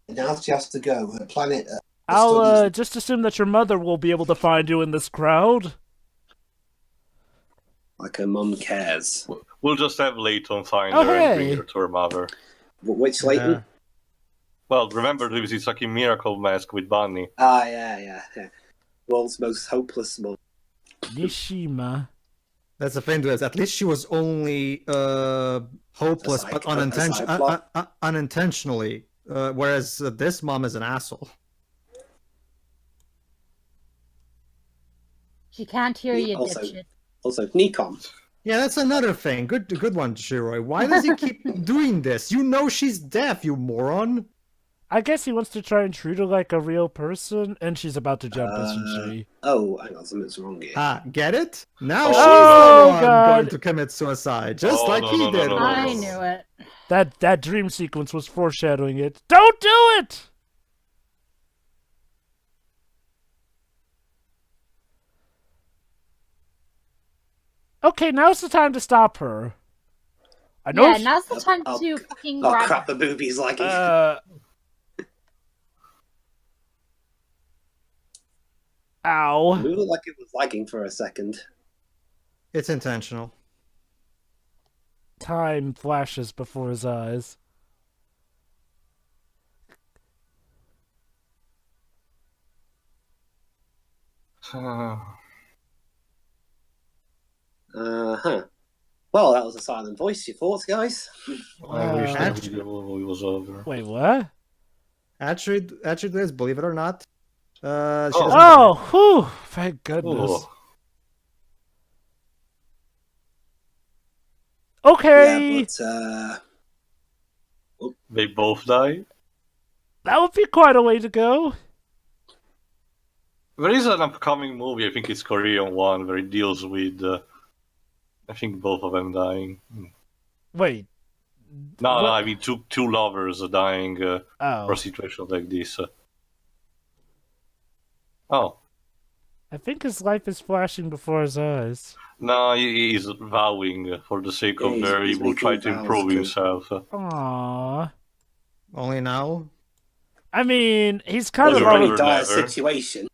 Now she has to go. Her planet... I'll just assume that your mother will be able to find you in this crowd. Like her mum cares. We'll just have Layton find her and bring her to her mother. Which Layton? Yeah. Well, remember there was his fucking miracle mask with Bunny. Ah, yeah. World's most hopeless mum. Nishima. That's the thing, at least she was only hopeless, but unintentionally. Whereas this mom is an asshole. She can't hear you, dipshit. Also, Nikon. Yeah, that's another thing. Good one, Shiroi. Why does he keep doing this? You know she's deaf, you moron. I guess he wants to try and treat her like a real person, and she's about to jump, isn't she? Oh, hang on, something's wrong here. Get it? Now she's going to commit suicide, just like he did. No. I knew it. That dream sequence was foreshadowing it. Don't do it! Okay, now's the time to stop her. I know. Yeah, now's the time to fucking grab. Oh crap! The movie's lagging. Ow. It looked like it was lagging for a second. It's intentional. Time flashes before his eyes. Huh. Well, that was a silent voice. Your thoughts, guys? I wish that Actually- movie was over. Wait, what? Actually, Liz, believe it or not, she doesn't Oh, whew! Thank goodness. Oh, Okay, Yeah, but they both die? that would be quite a way to go. There is an upcoming movie, I think it's Korean one, where it deals with, I think both of them dying. Wait. No, What? I mean two lovers dying for Oh, a situation like this. Oh. I think his life is flashing before his eyes. No, he is vowing for the sake of Yeah, he he's will try making to vows improve to- himself. Aww. Only now. I mean, he's kind it's of a Never, pretty already... dire never. situation.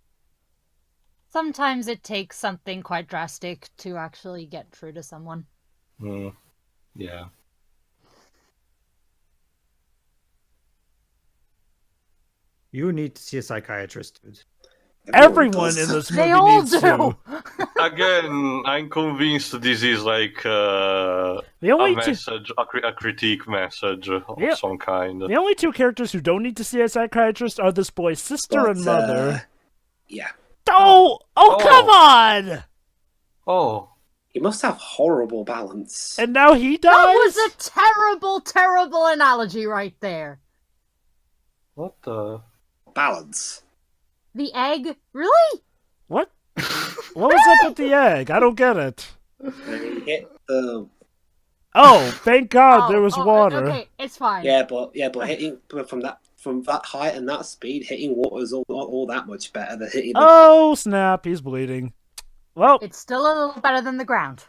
Sometimes it takes something quite drastic to actually get true to someone. Yeah. You need to see a psychiatrist, dude. Everyone does. in this movie They all needs do. to. Again, I'm convinced this is like The a only two... message, a critique message of Yeah. some kind. The only two characters who don't need to see a psychiatrist are this boy's sister But, and mother. Yeah. Oh, come on! Oh, He must have horrible balance. And now he dies? That was a terrible, terrible analogy right there. what the? Balance. The egg? Really? What? What was up with the egg? I don't get it. And he hit the. Oh, thank God there was water. Okay, it's fine. Yeah, but hitting from that height and that speed, hitting water is all that much better than hitting. Oh, snap, he's bleeding. Well, It's still a little better than the ground.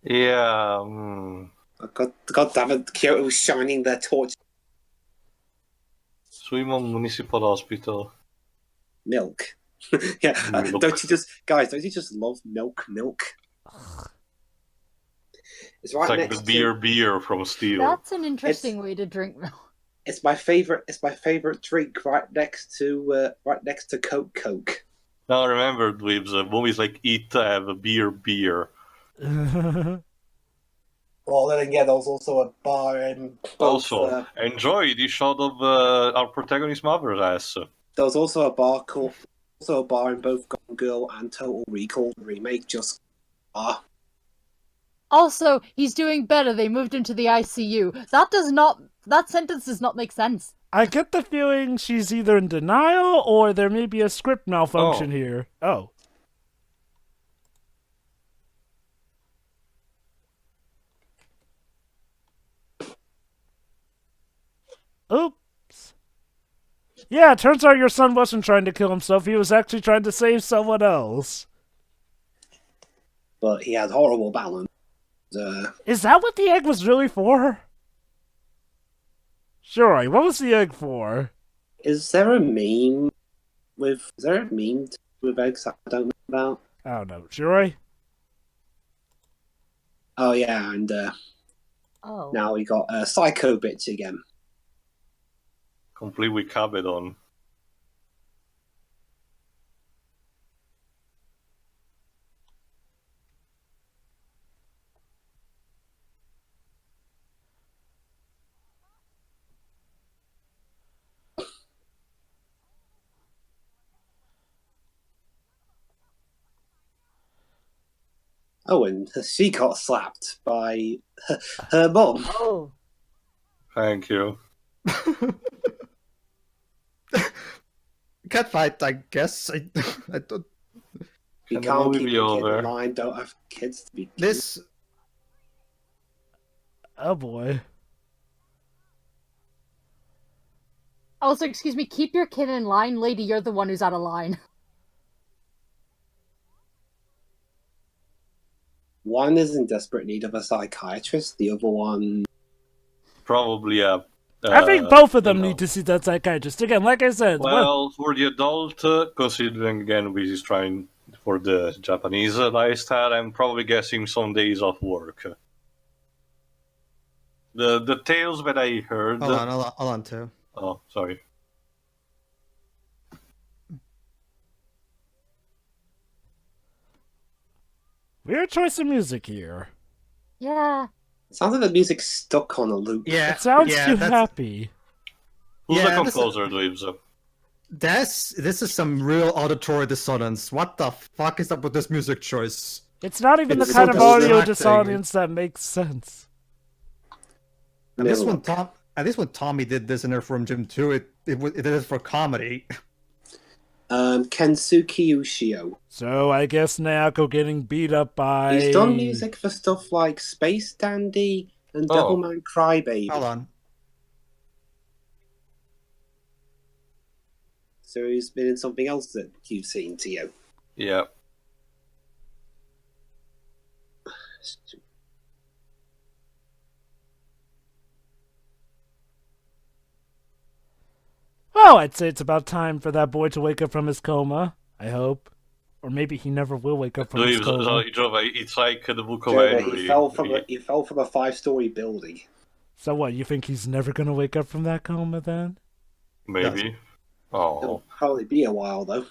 Yeah. God damn it! Kyoto was shining their torch. Suimon Municipal Hospital. Milk. Yeah, Milk. don't you just love milk? It's right It's like next the to. beer from Steel. That's an interesting way to drink milk. It's my favorite. It's my favorite drink. Right next to Coke. Now remember, Dweebs, movies like Eat have a beer. Well, then again, there was also a bar in. Also, enjoy the shot of our protagonist's mother's ass. There was also a bar in both Gone Girl and Total Recall remake. Just Also, he's doing better. They moved him to the ICU. That sentence does not make sense. I get the feeling she's either in denial or there may be a script malfunction here. Oh. Oops. Yeah, it turns out your son wasn't trying to kill himself. He was actually trying to save someone else. but he had horrible balance. Is that what the egg was really for? Sure, what was the egg for? Is there a meme with eggs I don't know about? I don't know. Sure. Oh yeah, and Oh. now we got Psycho Bitch again. Complete with Cabedon. Oh, and she got slapped by her mom. Oh. Thank you. Cat fight, I guess. I don't. You And the can't movie keep be your kid over. in line. Don't have kids to be. This. Oh boy. Also, excuse me, keep your kid in line. Lady, you're the one who's out of line. one is in desperate need of a psychiatrist. The other one, Probably I think both of them need to see that psychiatrist. Again, like I said. Well, for the adult, considering again he's trying for the Japanese lifestyle, I'm probably guessing some days off work. The tales that I heard. Hold on, too. Oh, sorry. Weird choice of music here. Yeah. sounds like the music's stuck on a loop. Yeah, It sounds too happy. Who's Yeah, the composer, Dweebs? This is some real auditory dissonance. What the fuck is up with this music choice? It's not even It's the kind of so audio distracting. dissonance that makes sense. And this Never one, at least when Tommy did this in Earthworm Jim 2, it did it for comedy. Kensuke Ushio. So I guess Naoko getting beat up by... He's done music for stuff like Space Dandy and Devilman Crybaby. Hold on. So he's been in something else that you've seen, Tio. Yeah. Well, I'd say it's about time for that boy to wake up from his coma. I hope. Or maybe he never will wake up from his coma. It's like the Book of Joe, Henry. he fell from a 5-story building. So what, you think he's never gonna wake up from that coma then? Maybe. Oh. It'll probably be a while though.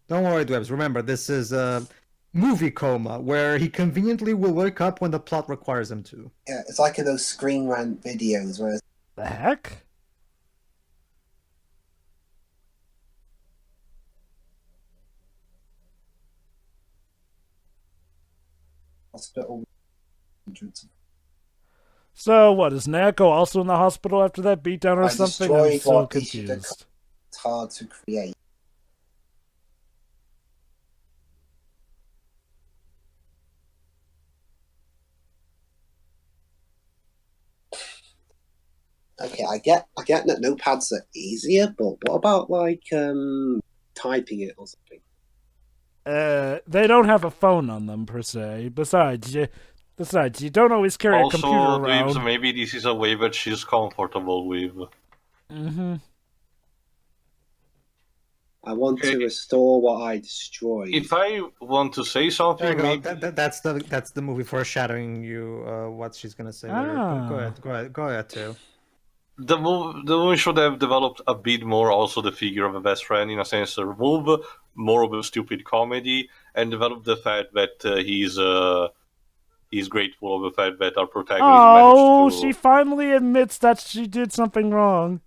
Don't worry, Dwebs. Remember, this is a movie coma where he conveniently will wake up when the plot requires him to. Yeah, it's like in those Screen Rant videos where The heck? hospital. So what, is Naoko also in the hospital after that beatdown or I something? I'm destroyed so what they should have confused. It's hard to create. Okay, I get that notepads are easier, but what about like typing it or something? They don't have a phone on them per se. Besides, you don't always carry a computer Also, around. Dweebs, maybe this is a way that she's comfortable with. Mm-hmm. I want to restore what I destroyed. If I want to say There something, you go. maybe... That's the movie foreshadowing you what she's gonna say later. Go ahead, too. The movie should have developed a bit more also the figure of a best friend, in a sense, remove more of a stupid comedy and develop the fact that he's grateful of the fact that our protagonist managed to... She finally admits that she did something wrong.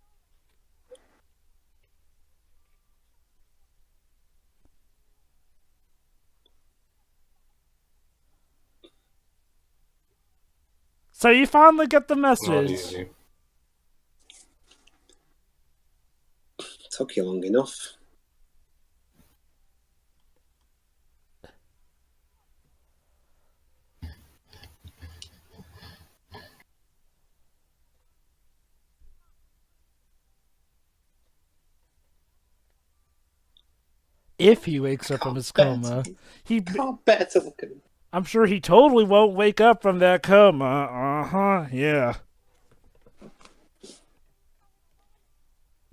So you finally get the Not message. easy. Took you long enough. If he wakes up from his coma, Can't bear to look at him. I'm sure he totally won't wake up from that coma. Yeah.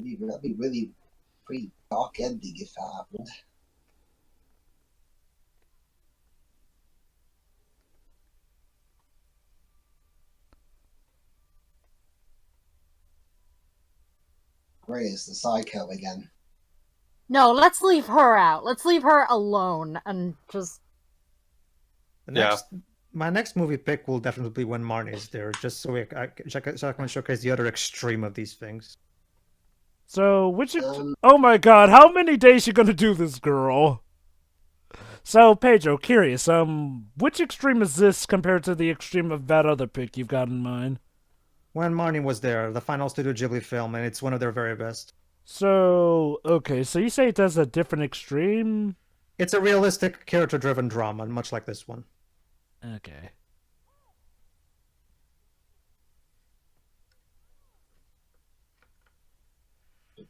That'd be really pretty dark ending if that happened. Ray is the psycho again. No, let's leave her out. Let's leave her alone and just... My next movie pick will definitely be when Marnie is there, just so I can showcase the other extreme of these things. So, oh my god, how many days you gonna do this, girl? So, Pedro, curious, which extreme is this compared to the extreme of that other pick you've got in mind? When Marnie was there, the final Studio Ghibli film, and it's one of their very best. So, okay, so you say it does a different extreme? It's a realistic, character-driven drama, much like this one. Okay.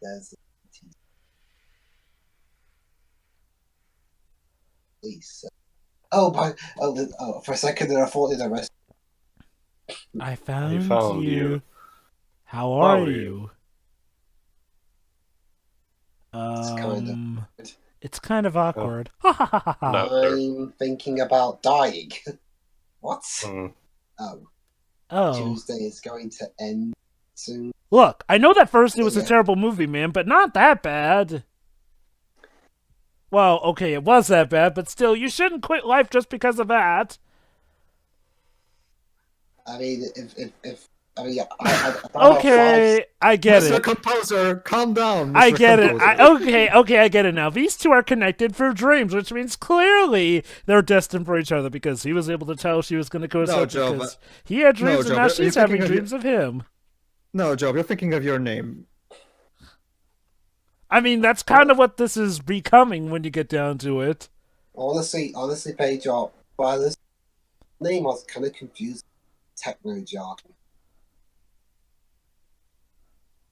There's Lisa. For a second there, I thought they'd arrested. I found, found you. you. How are are you? It's kind of awkward. Ha ha ha ha ha. No. I'm thinking about dying. What? Oh, Oh. Tuesday is going to end soon. Look, I know that first it was a Yeah. terrible movie, man, but not that bad. Well, okay, it was that bad, but still, you shouldn't quit life just because of that. I mean, I Okay, I get Mr. it. Composer, calm down. I Mr. get it. Composer. Okay, I get it now. These two are connected through dreams, which means clearly they're destined for each other because he was able to tell she was going to go No, to Joe, because he had dreams Joe, and now you're she's thinking having of dreams of him. No, Job, you're thinking of your name. I mean, that's kind of what this is becoming when you get down to it. honestly, Pedro, while this name was kind of confusing, techno jargon.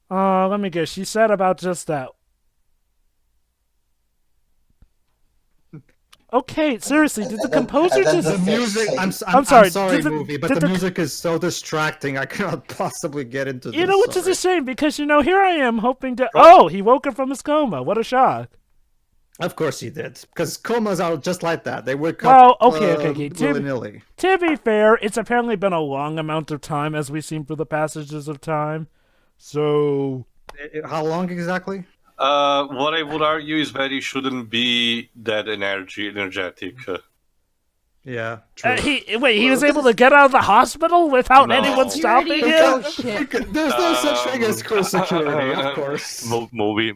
Let me guess. She said about just that. Okay, seriously, did the composer and then just... the The music, say- I'm sorry, sorry, did the- movie, but did the the- music is so distracting. I cannot possibly get into this. You know, which is sorry. a shame because, you know, here I am hoping to... Oh, he woke up from his coma. What a shock. Of course he did, because comas are just like that. They wake Well, up okay. willy-nilly. To be fair, it's apparently been a long amount of time as we seem through the passages of time. So... How long exactly? What I would argue is that he shouldn't be that energetic. Yeah, true. He was able to get out of the hospital without No. anyone stopping him? Oh, shit. There's no such thing as crew security, of course. Movie.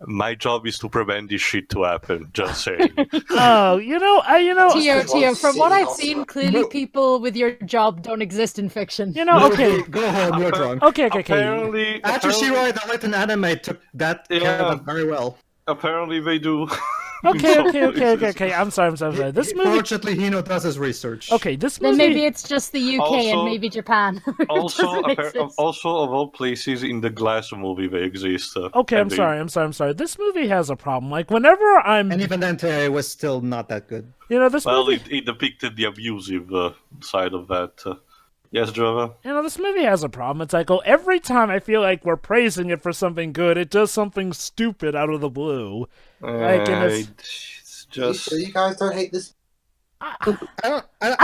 My job is to prevent this shit to happen. Just saying. Oh, Tio, from what I've Awesome. seen, clearly people with your job don't exist in fiction. okay. Go home, you're drunk. Okay. Apparently, Actually, Shiroi, the Latin anime took that care of it very well. apparently they do. Okay. I'm sorry. This movie... Fortunately, Hino does his research. Okay, this Then movie... maybe it's just the UK and Also- maybe Japan. which Also, doesn't make sense. also of all places in the Glass movie they exist. Okay, I'm sorry. This movie has a problem. Like, whenever I'm... And even then, today was still not that good. You know, this Well, movie... it depicted the abusive side of that. Yes, Java? You know, this movie has a problem. It's like, every time I feel like we're praising it for something good, it does something stupid out of the blue. Like, and It's just... So you guys don't hate this? I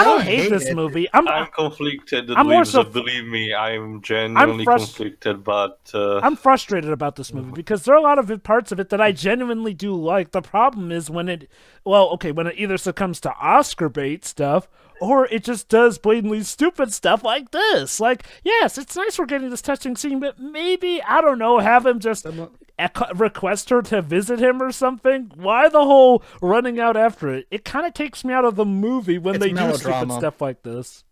don't hate this it. movie. I'm conflicted, I'm more Luis, so- believe me, I'm genuinely conflicted, but... I'm frustrated about this movie because there are a lot of parts of it that I genuinely do like. The problem is when it either succumbs to Oscar bait stuff or it just does blatantly stupid stuff like this. Like, yes, it's nice we're getting this touching scene, but maybe, I don't know, have him just request her to visit him or something. Why the whole running out after it? It kind of takes me out of the movie when It's they do stupid melodrama. stuff like this.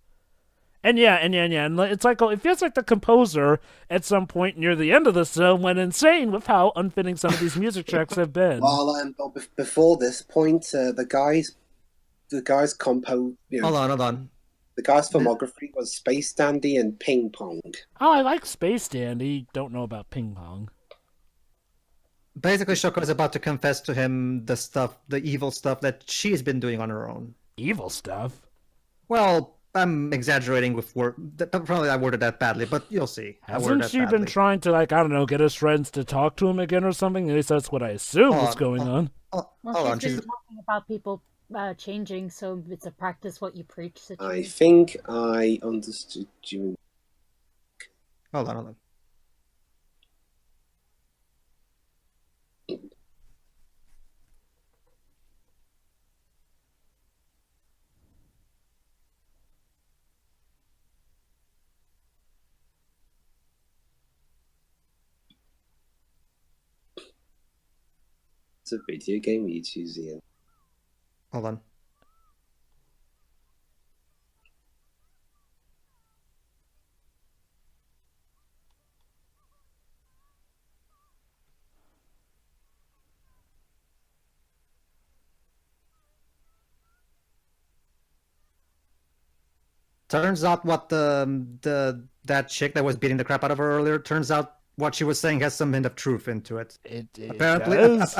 And and it's like, it feels like the composer at some point near the end of this film went insane with how unfitting some of these music tracks have been. Well, before this point, the guy's compo, Hold on. the guy's filmography was Space Dandy and Ping Pong. Oh, I like Space Dandy. Don't know about Ping Pong. Basically, Shoko is about to confess to him the evil stuff that she's been doing on her own. Evil stuff. Well, I'm exaggerating with word. Probably I worded that badly, but you'll see. I worded Hasn't that she been badly. trying to, like, I don't know, get his friends to talk to him again or something? At least that's what I assume is going on. Hold Well, on, she's she's been talking about people changing, so it's a practice what you preach I situation. think I understood you. hold on. It's a video game you choose in. Hold on. Turns out what that chick that was beating the crap out of her earlier, turns out what she was saying has some hint of truth into it. It Apparently, does.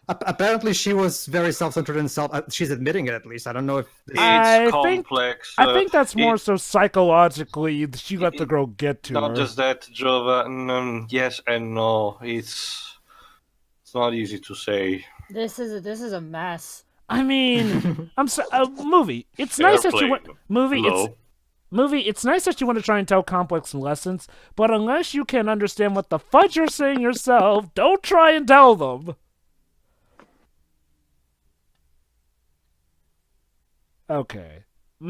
apparently, she was very self-centered and she's admitting it, at least. I don't know if this... I It's think- complex. I think that's more it- so psychologically she let the girl get to Not her. just that, Jova. Yes and no. It's not easy to say. This is a mess. I mean, movie. It's nice that you want movie. It's nice that you want to try and tell complex lessons, but unless you can understand what the fudge you're saying yourself, don't try and tell them. Okay.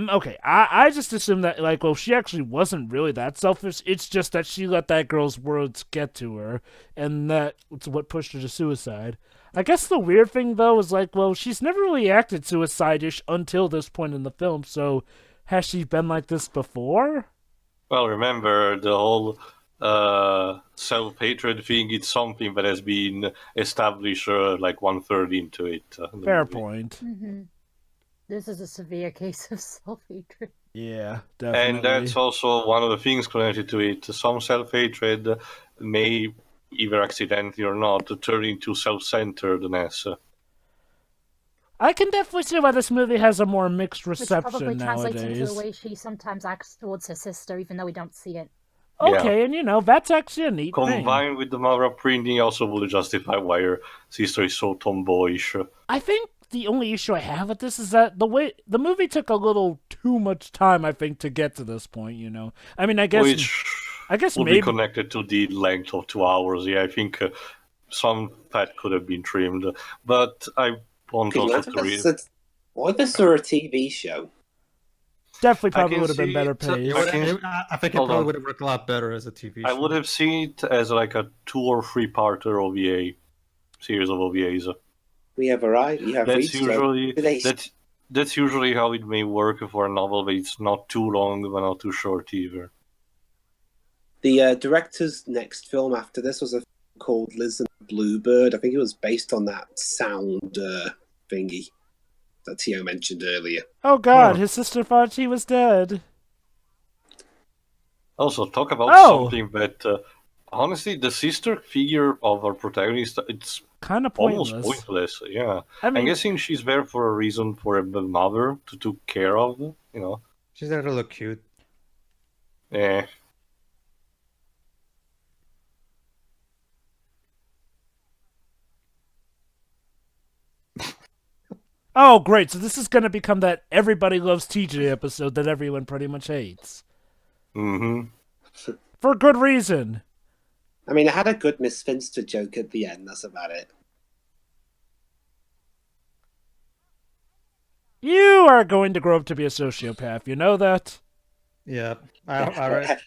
Okay, I just assumed that, like, well, she actually wasn't really that selfish. It's just that she let that girl's words get to her, and that's what pushed her to suicide. I guess the weird thing, though, is, like, well, she's never really acted suicide-ish until this point in the film, so has she been like this before? Well, remember, the whole self-hatred thing, it's something that has been established like 1/3 into it. Fair movie. point. Mm-hmm. This is a severe case of self-hatred. Yeah, definitely. And that's also one of the things connected to it. Some self-hatred may, either accidentally or not, turn into self-centeredness. I can definitely see why this movie has a more mixed Which probably reception translates into nowadays. the way she sometimes acts towards her sister, even though we don't see it. Okay, and that's actually a neat thing. Combined with the mother upbringing also would justify why her sister is so tomboyish. I think the only issue I have with this is that the way the movie took a little too much time, I think, to get to this point. I mean, I guess Would maybe be connected to the length of 2 hours. Yeah, I think some fat could have been trimmed, but I want also to read. What if this were a TV show? definitely I probably can would have been see better it, paced. I think it Hold probably on. would have worked a lot better as a TV show. I would have seen it as like a 2 or 3-parter OVA series of OVAs. We have variety. You have That's reach, usually Joe. that's usually how it may work for a novel, but it's not too long, but not too short either. The director's next film after this was a film called Liz and the Bluebird. I think it was based on that sound thingy that Tio mentioned earlier. Oh God, his sister thought he was dead. Also, talk about Oh! something that, honestly, the sister figure of our protagonist, it's Kind of almost pointless. pointless. Yeah, I I'm mean, guessing she's there for a reason for the mother to take care of. She's there to look cute. Yeah. oh great, so this is gonna become that everybody loves TJ episode that everyone pretty much hates. Mm-hmm. For good reason. I mean, I had a good Miss Finster joke at the end. That's about it. You are going to grow up to be a sociopath, you know that? Yeah, I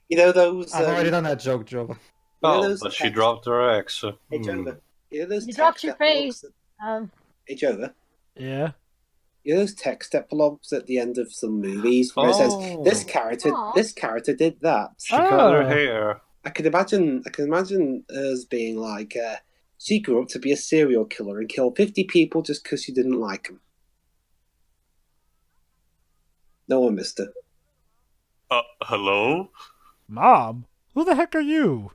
You know those? I've already done that joke, Joe. You know Oh, those but she text- dropped her ex. Hey, Jova. You know those You text dropped your epilogues face. Hey, Jova. Yeah. You know those text epilogues at the end of some movies where it says Oh. this character did that. She cut her Oh. hair. I can imagine us being like, she grew up to be a serial killer and killed 50 people just because she didn't like them. No one missed her. Hello? Mom? Who the heck are you?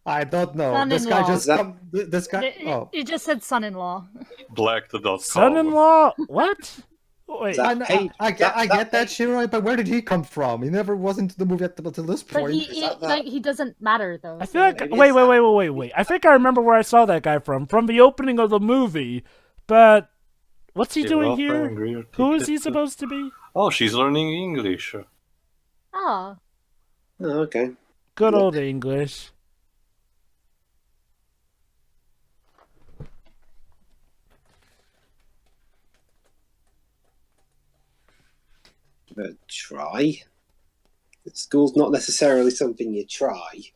I don't know. This Son-in-law. guy just That- come. This guy. Oh, You just said son-in-law. Black.com. Son-in-law? What? Wait. That- Hey, I that- get that shit, right? But where did he come from? He never was into the movie up to this But point. he doesn't matter though. I so- feel like Maybe wait. it's I think I remember where I saw that guy from the opening of the movie. But what's he doing here? Who is he supposed to be? Oh, she's learning English. Oh, Oh, okay. Good old English. But try. School's not necessarily something you try.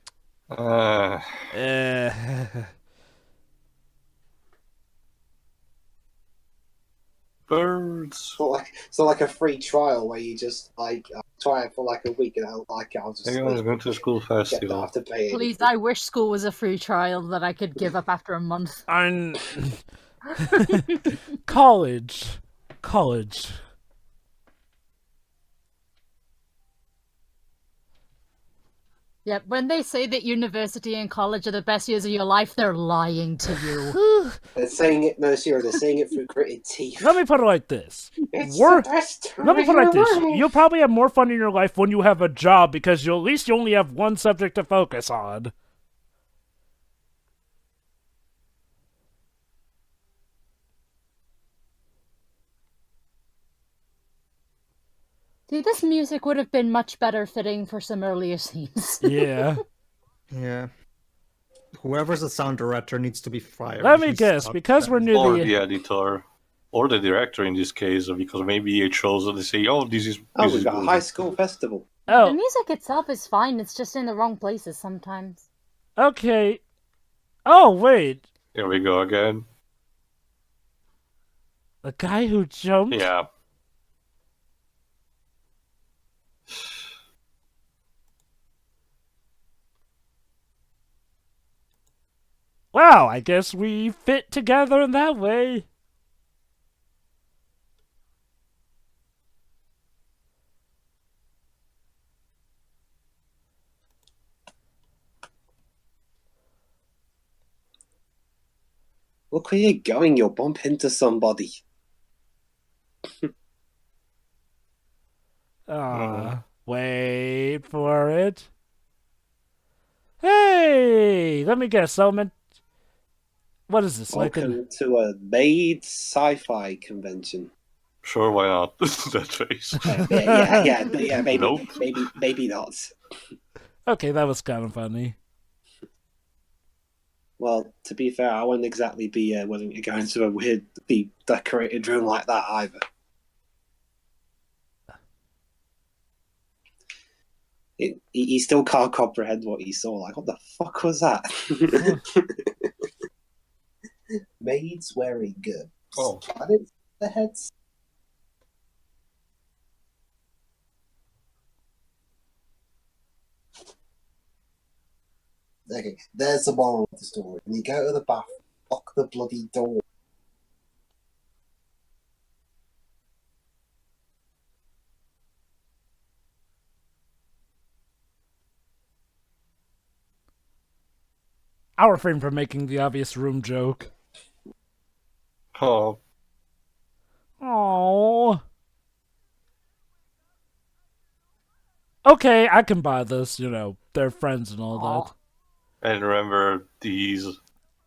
Birds. It's not like a free trial where you just like try it for like a week and I don't like it. I'll just Everyone's going to a school get that festival. have to pay it. please! I wish school was a free trial that I could give up after a month. I'm college. Yeah, when they say that university and college are the best years of your life, they're lying to you. They're saying it, no, Sierra, they're saying it through gritted teeth. Let me put it like this. It's the best time Let me put it like of this. your life. You'll probably have more fun in your life when you have a job because at least you only have one subject to focus on. See, this music would have been much better fitting for some earlier scenes. Yeah. Yeah. Whoever's the sound director needs to be fired. Let me He's guess, not because we're bad. near Or the... the editor, or the director in this case, because maybe it shows that they say, "Oh, this is Oh, this we've is got a good." high school festival. The Oh, music itself is fine, it's just in the wrong places sometimes. okay. Oh, wait. Here we go again. The guy who jumped? Yeah. Wow, I guess we fit together in that way. Look where you're going, you'll bump into somebody. Wait for it. Hey, let me guess, Element. What is this? Welcome to a maid sci-fi convention. Sure, why not? That face. Yeah, maybe, Nope. maybe not. Okay, that was kind of funny. Well, to be fair, I wouldn't exactly be willing to go into a weirdly decorated room like that either. He still can't comprehend what he saw. Like, what the fuck was that? Maids wearing Oh. the heads. Okay, there's the moral of the story. When you go to the bath, lock the bloody door. I'll refrain from making the obvious room joke. Oh, Oh. Okay, I can buy this. You know, they're friends and all that. and remember, these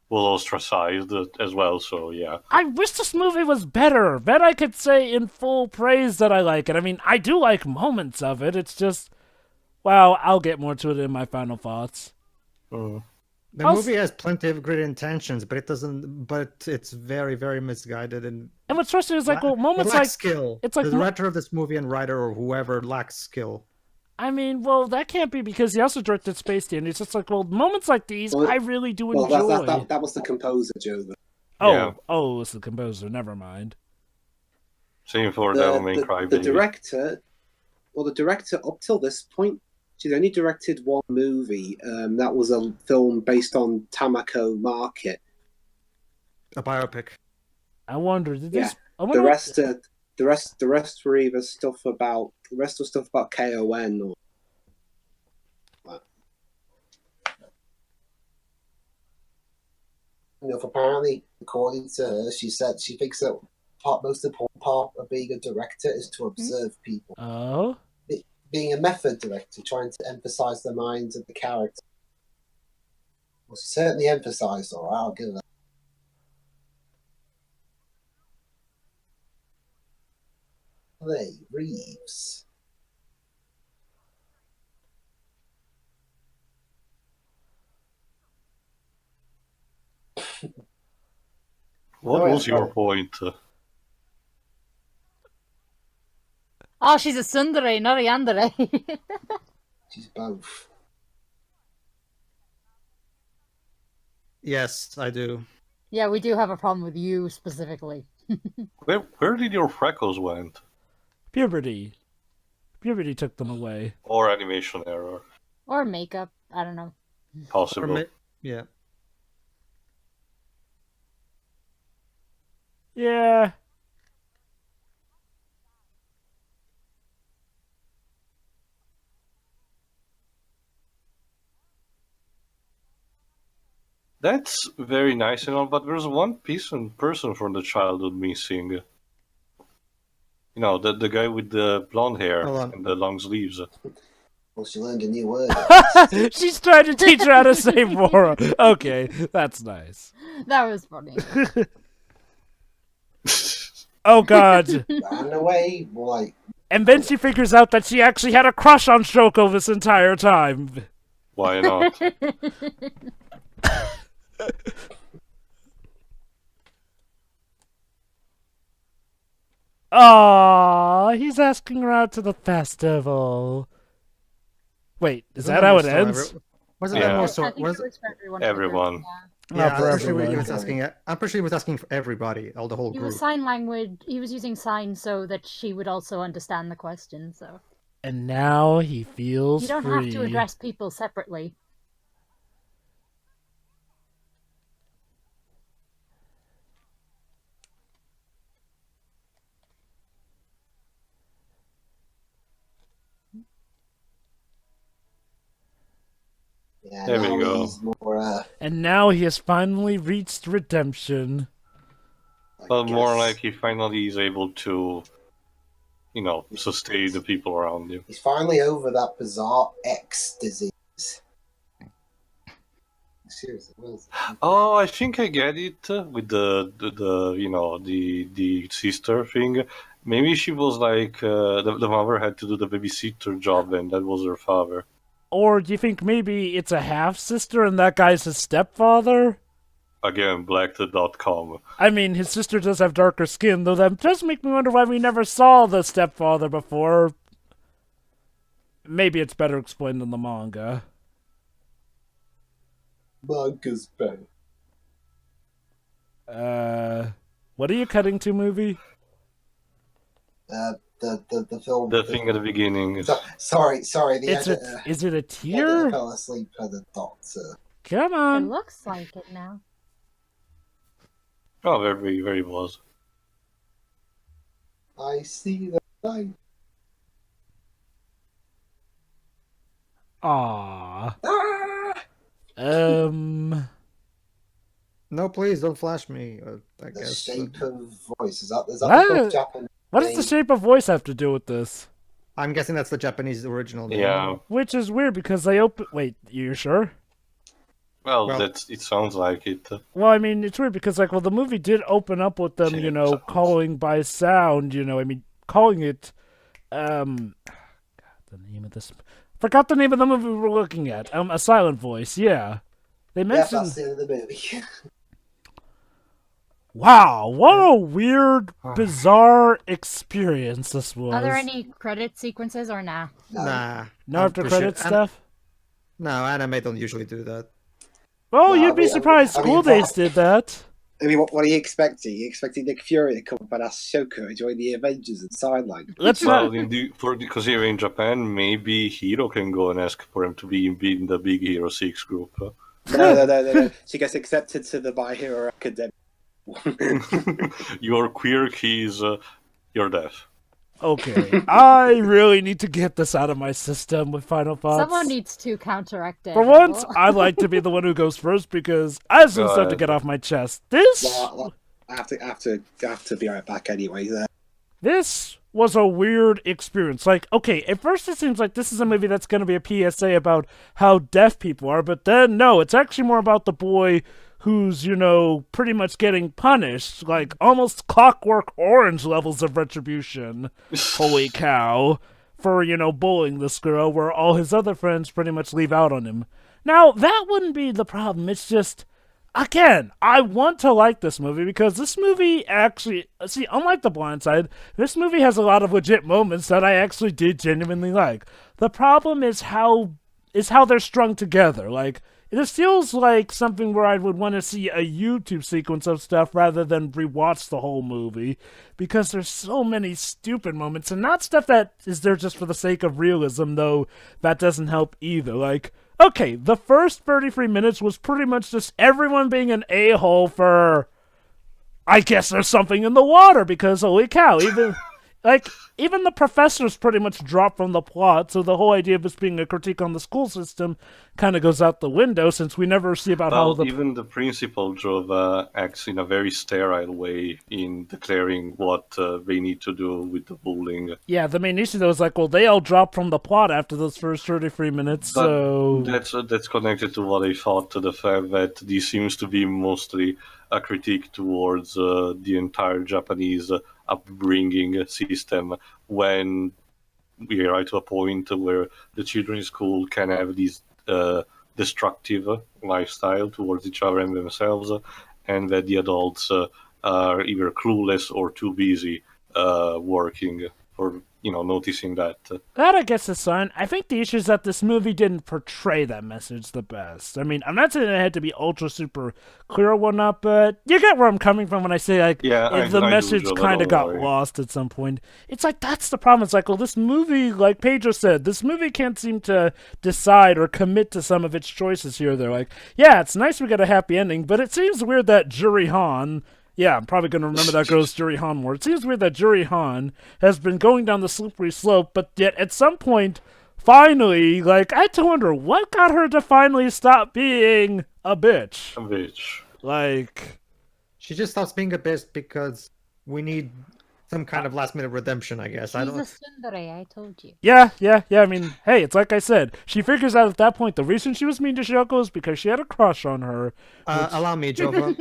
will ostracize as well, so yeah. I wish this movie was better. Then I could say in full praise that I like it. I mean, I do like moments of it. It's just, well, I'll get more to it in my final thoughts. Mm. The movie has plenty of great intentions, but it doesn't. But it's very, very misguided and what's frustrating is like, well, moments it lacks like skill. it's like the director of this movie and writer or whoever lacks skill. I mean, well, that can't be because he also directed Space Dandy. It's just like, well, moments like these, I really do enjoy. That was the composer, Joe. Oh, Yeah. oh, it's the composer. Never mind. Same for Devil May Cry The Baby. director, up till this point, she's only directed one movie. That was a film based on Tamako Market. A biopic. I wonder, did this? I The wonder rest were either stuff about KON or. Apparently, according to her, she said she thinks that most important part of being a director is to observe people. Oh. Being a method director, trying to emphasize the minds of the character. Well, she certainly emphasized, all right, I'll give her that. Hey, Reeves. What was your point? Oh, she's a tsundere, not a yandere. She's both. Yes, I do. Yeah, we do have a problem with you specifically. Where did your freckles went? Puberty. Puberty took them away. Or animation error? Or makeup, I don't know. Possible. Yeah. Yeah. That's very nice and all, but there's one person from the childhood missing. You know, the guy with the blonde hair and the long sleeves. Well, she learned a new word. She's trying to teach her how to say more. Okay, that's nice. That was funny. Oh, God. Ran away, like... And then she figures out that she actually had a crush on Shoko this entire time. Why not? Aww, he's asking her out to the festival. Wait, is that how it ends? Wasn't Yeah. that more I so? think Was it was for everyone. Everyone. yeah, for I'm pretty sure he everyone. was asking. I'm pretty sure he was asking for everybody, all the whole He group. was sign language. He was using signs so that she would also understand the question. So And now he feels you don't free. have to address people separately. Yeah, There we now go. he's more, And now he has finally reached redemption. Well, more like he finally is able to, you know, sustain the people around him. He's finally over that bizarre X disease. Seriously, what is it? Oh, I think I get it with the you know the sister thing. Maybe she was like the mother had to do the babysitter job, and that was her father. Or do you think maybe it's a half-sister and that guy's his stepfather? Again, black.com. I mean, his sister does have darker skin, though that does make me wonder why we never saw the stepfather before. Maybe it's better explained in the manga. Manga's better. What are you cutting to, movie? The film. The thing at the beginning. Sorry. The Is it a the editor tear? fell asleep at the doctor. Come It on. looks like it now. Oh, very was. I see the light. Aww. Ah! No, please don't flash me. I The guess. shape of voice. Is that What? the Japanese? What does the shape of voice have to do with this? I'm guessing that's the Japanese original name. Yeah. Which is weird because they open. Wait, you're sure? Well, Well- it sounds like it. Well, I mean, it's weird because, like, well, the movie did open up with them, you know, Sounds. calling by sound, you know, I mean, calling it, God, the name of this, forgot the name of the movie we were looking at, A Silent Voice, yeah. They Yeah, mentioned, that's the end of the movie. wow, what a weird, bizarre experience this was. Are there any credit sequences or nah? Nah. No I'm after pretty credit sure- stuff? No, anime don't usually do that. Oh, No, you'd I be mean- surprised, I mean, School Days did that. I mean, what are you expecting? You expecting Nick Fury to come up and ask Shoko to join the Avengers and sign language? Let's Well, not, because here in Japan, maybe Hiro can go and ask for him to be in the Big Hero 6 group. No. She gets accepted to the My Hero Academy. You're queer, you're deaf. okay, I really need to get this out of my system with Final Thoughts. Someone needs to counteract it. For once, I like to be the one who goes first because I have some stuff to get off my chest. Well, I have to be right back anyway. This was a weird experience. Like, okay, at first it seems like this is a movie that's going to be a PSA about how deaf people are, but then no, it's actually more about the boy who's, you know, pretty much getting punished, like almost Clockwork Orange levels of retribution. Holy cow. For, you know, bullying this girl, where all his other friends pretty much leave out on him. Now, that wouldn't be the problem. It's just, again, I want to like this movie because this movie actually, see, unlike The Blind Side, this movie has a lot of legit moments that I actually did genuinely like. The problem is how they're strung together. Like, this feels like something where I would want to see a YouTube sequence of stuff rather than rewatch the whole movie, because there's so many stupid moments, and not stuff that is there just for the sake of realism, though that doesn't help either. Like, okay, the first 33 minutes was pretty much just everyone being an a-hole for, I guess there's something in the water, because holy cow, even... Like, even the professors pretty much drop from the plot, so the whole idea of this being a critique on the school system kind of goes out the window, since we never see about how the... Even the principal Jova acts in a very sterile way in declaring what they need to do with the bullying. Yeah, the main issue though is like, well, they all drop from the plot after those first 33 minutes, But so... That's connected to what I thought, to the fact that this seems to be mostly a critique towards the entire Japanese upbringing system, when we are to a point where the children's school can have this destructive lifestyle towards each other and themselves, and that the adults are either clueless or too busy working for noticing that. That, I guess, is fine. I think the issue is that this movie didn't portray that message the best. I mean, I'm not saying it had to be ultra super clear or whatnot, but you get where I'm coming from when I say, like, the message kind of got lost at some point. It's like, that's the problem. It's like, well, this movie, like Pedro said, this movie can't seem to decide or commit to some of its choices here. They're like, yeah, it's nice we got a happy ending, but it seems weird that Juri Han... Yeah, I'm probably going to remember that girl's Juri Han more. It seems weird that Juri Han has been going down the slippery slope, but yet at some point, finally, like, I had to wonder, what got her to finally stop being a bitch? A bitch. Like... She just stops being a bitch because we need some kind of last-minute redemption, I guess. She's a tsundere, I told you. Yeah, I mean, hey, it's like I said. She figures out at that point the reason she was mean to Shoko is because she had a crush on her. Allow me, Jova.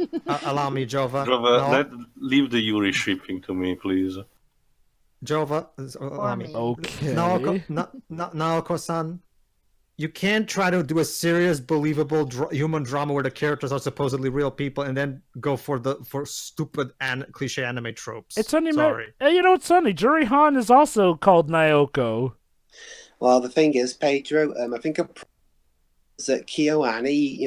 Allow me, Jova. Jova, leave the Yuri shipping to me, please. Jova, allow me. Okay. Naoko-san, you can't try to do a serious, believable human drama where the characters are supposedly real people and then go for stupid and cliche anime tropes. It's funny, Sorry. You know what's funny? Juri Han is also called Naoko. Well, the thing is, Pedro, I think that KyoAni,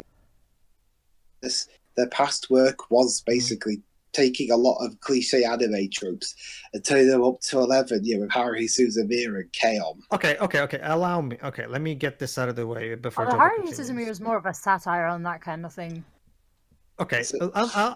their past work was basically taking a lot of cliche anime tropes and turning them up to 11, with Haruhi Suzumiya and K-On. Okay. Allow me. Okay, let me get this out of the way before. Haruhi Suzumiya is more of a satire on that kind of thing. Okay,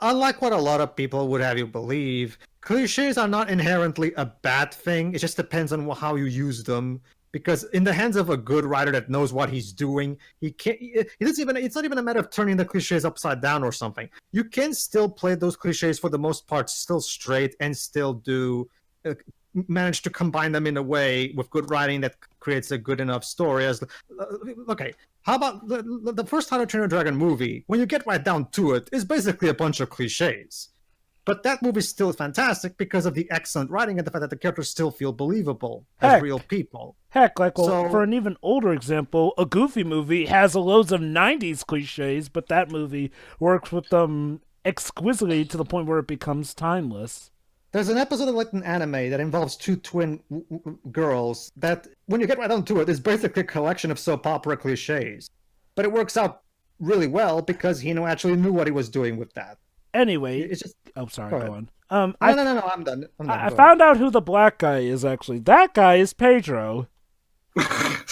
unlike what a lot of people would have you believe, cliches are not inherently a bad thing. It just depends on how you use them. Because in the hands of a good writer that knows what he's doing, it's not even a matter of turning the cliches upside down or something. You can still play those cliches for the most part still straight and still manage to combine them in a way with good writing that creates a good enough story. Okay, how about the first How to Train Your Dragon movie? When you get right down to it, is basically a bunch of cliches. But that movie's still fantastic because of the excellent writing and the fact that the characters still feel believable as real people. Heck, for an even older example, a Goofy movie has loads of 90s cliches, but that movie works with them exquisitely to the point where it becomes timeless. There's an episode of an anime that involves two twin girls that, when you get right down to it, is basically a collection of soap opera cliches. But it works out really well because Hino actually knew what he was doing with that. Anyway, it's just... Oh, sorry, go on. No, I'm done. I found out who the black guy is, actually. That guy is Pedro.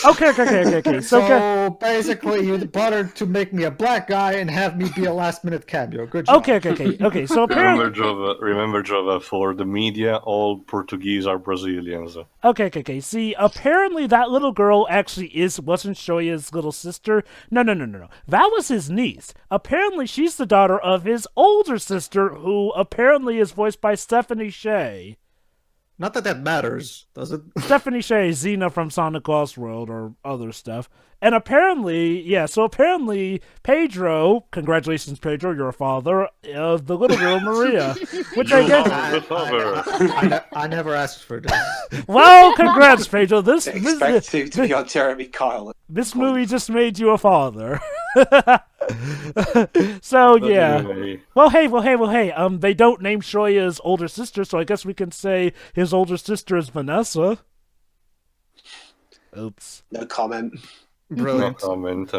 Okay. So basically, you bothered to make me a black guy and have me be a last-minute cameo. Good job. Okay. So apparently, remember, Jova. For the media, all Portuguese are Brazilians. Okay. See, apparently that little girl actually wasn't Shoya's little sister. No. That was his niece. Apparently, she's the daughter of his older sister, who apparently is voiced by Stephanie Sheh. Not that matters, does it? Stephanie Sheh, Xena from Sonic Lost World or other stuff. And apparently, Pedro, congratulations, Pedro, you're a father of the little girl, Maria. Which I guess... I never asked for this. Well, congrats, Pedro. Expect you to be on Jeremy Kyle. This movie just made you a father. So, yeah. Well, hey. They don't name Shoya's older sister, so I guess we can say his older sister is Vanessa. Oops. No comment. Brilliant. No comment.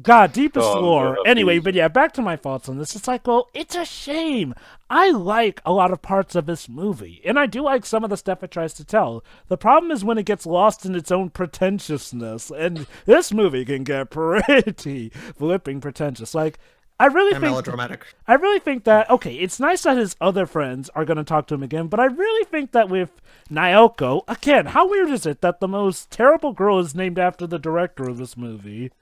God, deepest lore. Anyway, but yeah, back to my thoughts on this. It's like, well, it's a shame. I like a lot of parts of this movie, and I do like some of the stuff it tries to tell. The problem is when it gets lost in its own pretentiousness, and this movie can get pretty flipping pretentious. Like, I really And think melodramatic. I really think that okay, it's nice that his other friends are going to talk to him again, but I really think that with Naoko, again, how weird is it that the most terrible girl is named after the director of this movie?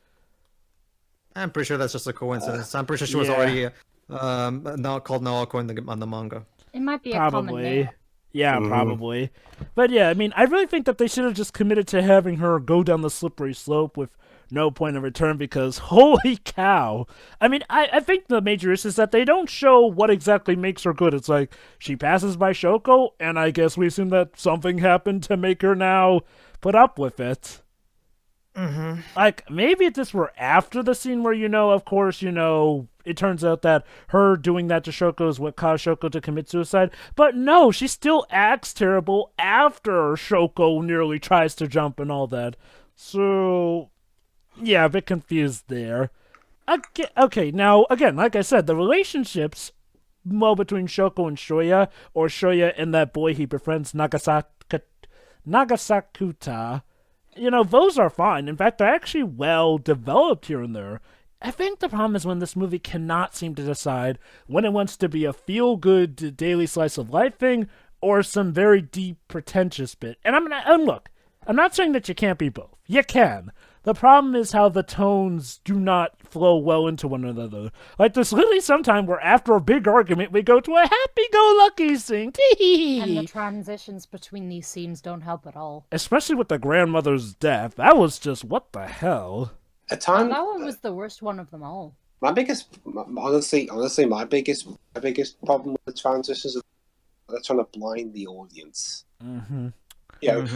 I'm pretty sure that's just a coincidence. I'm pretty sure she was yeah. already now called Naoko on the manga. It might be a common Probably. name. Yeah, probably. But yeah, I mean, I really think that they should have just committed to having her go down the slippery slope with no point of return because holy cow. I mean, I think the major issue is that they don't show what exactly makes her good. It's like she passes by Shoko, and I guess we assume that something happened to make her now put up with it. Mm-hmm. Like, maybe if this were after the scene where, of course, it turns out that her doing that to Shoko is what caused Shoko to commit suicide. But no, she still acts terrible after Shoko nearly tries to jump and all that. So, yeah, a bit confused there. Okay, now, again, like I said, the relationships, between Shoko and Shoya, or Shoya and that boy he befriends, Nagasakuta, those are fine. In fact, they're actually well developed here and there. I think the problem is when this movie cannot seem to decide when it wants to be a feel-good daily slice of life thing or some very deep, pretentious bit. And look, I'm not saying that you can't be both. You can. The problem is how the tones do not flow well into one another. Like, there's literally some time where after a big argument, we go to a happy-go-lucky scene. And the transitions between these scenes don't help at all. Especially with the grandmother's death. That was just, what the hell? At time, that one was the worst one of them all. My biggest problem with the transitions is they're trying to blind the audience. Mm-hmm.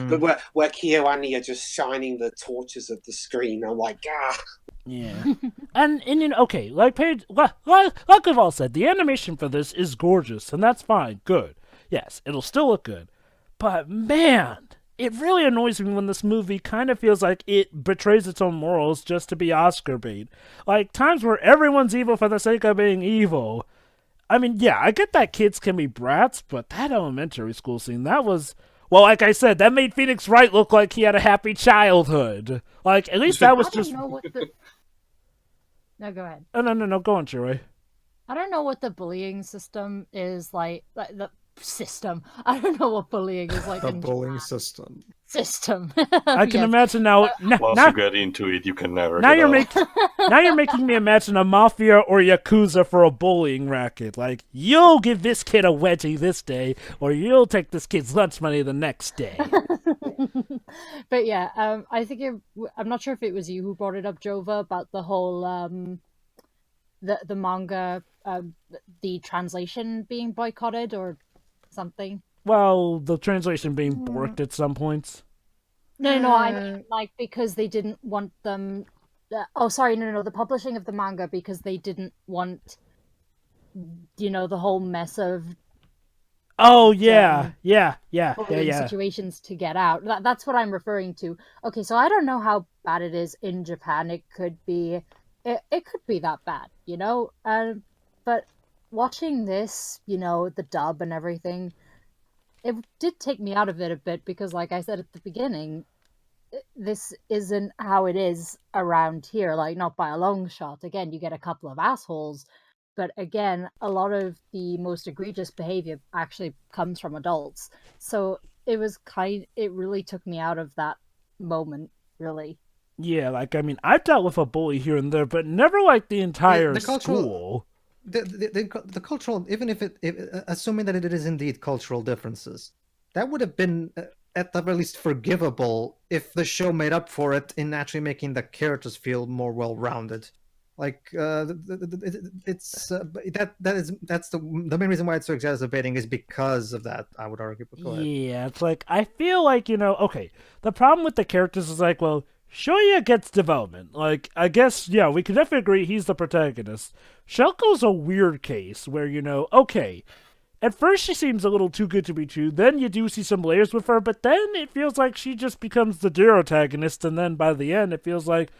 But where KyoAni are just shining the torches at the screen, I'm like, ah. Yeah. and okay, like we've all said, the animation for this is gorgeous, and that's fine, good. Yes, it'll still look good. But man, it really annoys me when this movie kind of feels like it betrays its own morals just to be Oscar bait. Like, times where everyone's evil for the sake of being evil. I mean, yeah, I get that kids can be brats, but that elementary school scene, that was... Well, like I said, that made Phoenix Wright look like he had a happy childhood. Like, at least that was just... No, go ahead. Oh, no, go on, Joey. I don't know what the bullying system is like the system. I don't know what bullying is like. The in bullying Japan. system. I can imagine now. Once you get into it, you can never. Now you're making me imagine a mafia or yakuza for a bullying racket. Like, you'll give this kid a wedgie this day, or you'll take this kid's lunch money the next day. But yeah, I think I'm not sure if it was you who brought it up, Jova, about the whole the manga, the translation being boycotted or something. Well, the translation being borked at some points. No, I mean, like, because they didn't want them... the publishing of the manga, because they didn't want, the whole mess of... Oh, yeah, situations to get out. That's what I'm referring to. Okay, so I don't know how bad it is in Japan. It could be... It could be that bad, but watching this, the dub and everything... It did take me out of it a bit because, like I said at the beginning, this isn't how it is around here, like, not by a long shot. Again, you get a couple of assholes, but again, a lot of the most egregious behavior actually comes from adults. So it really took me out of that moment, really. Yeah, like, I mean, I've dealt with a bully here and there, but never like the entire school. The cultural, even if assuming that it is indeed cultural differences, that would have been at the very least forgivable if the show made up for it in actually making the characters feel more well-rounded. Like, it's that's the main reason why it's so exacerbating is because of that, I would argue. But go ahead. Yeah, it's like, I feel like, okay, the problem with the characters is like, well, Shoya gets development. Like, I guess, yeah, we can definitely agree he's the protagonist. Shelko's a weird case where, okay, at first she seems a little too good to be true, then you do see some layers with her, but then it feels like she just becomes the dear antagonist, and then by the end it feels like,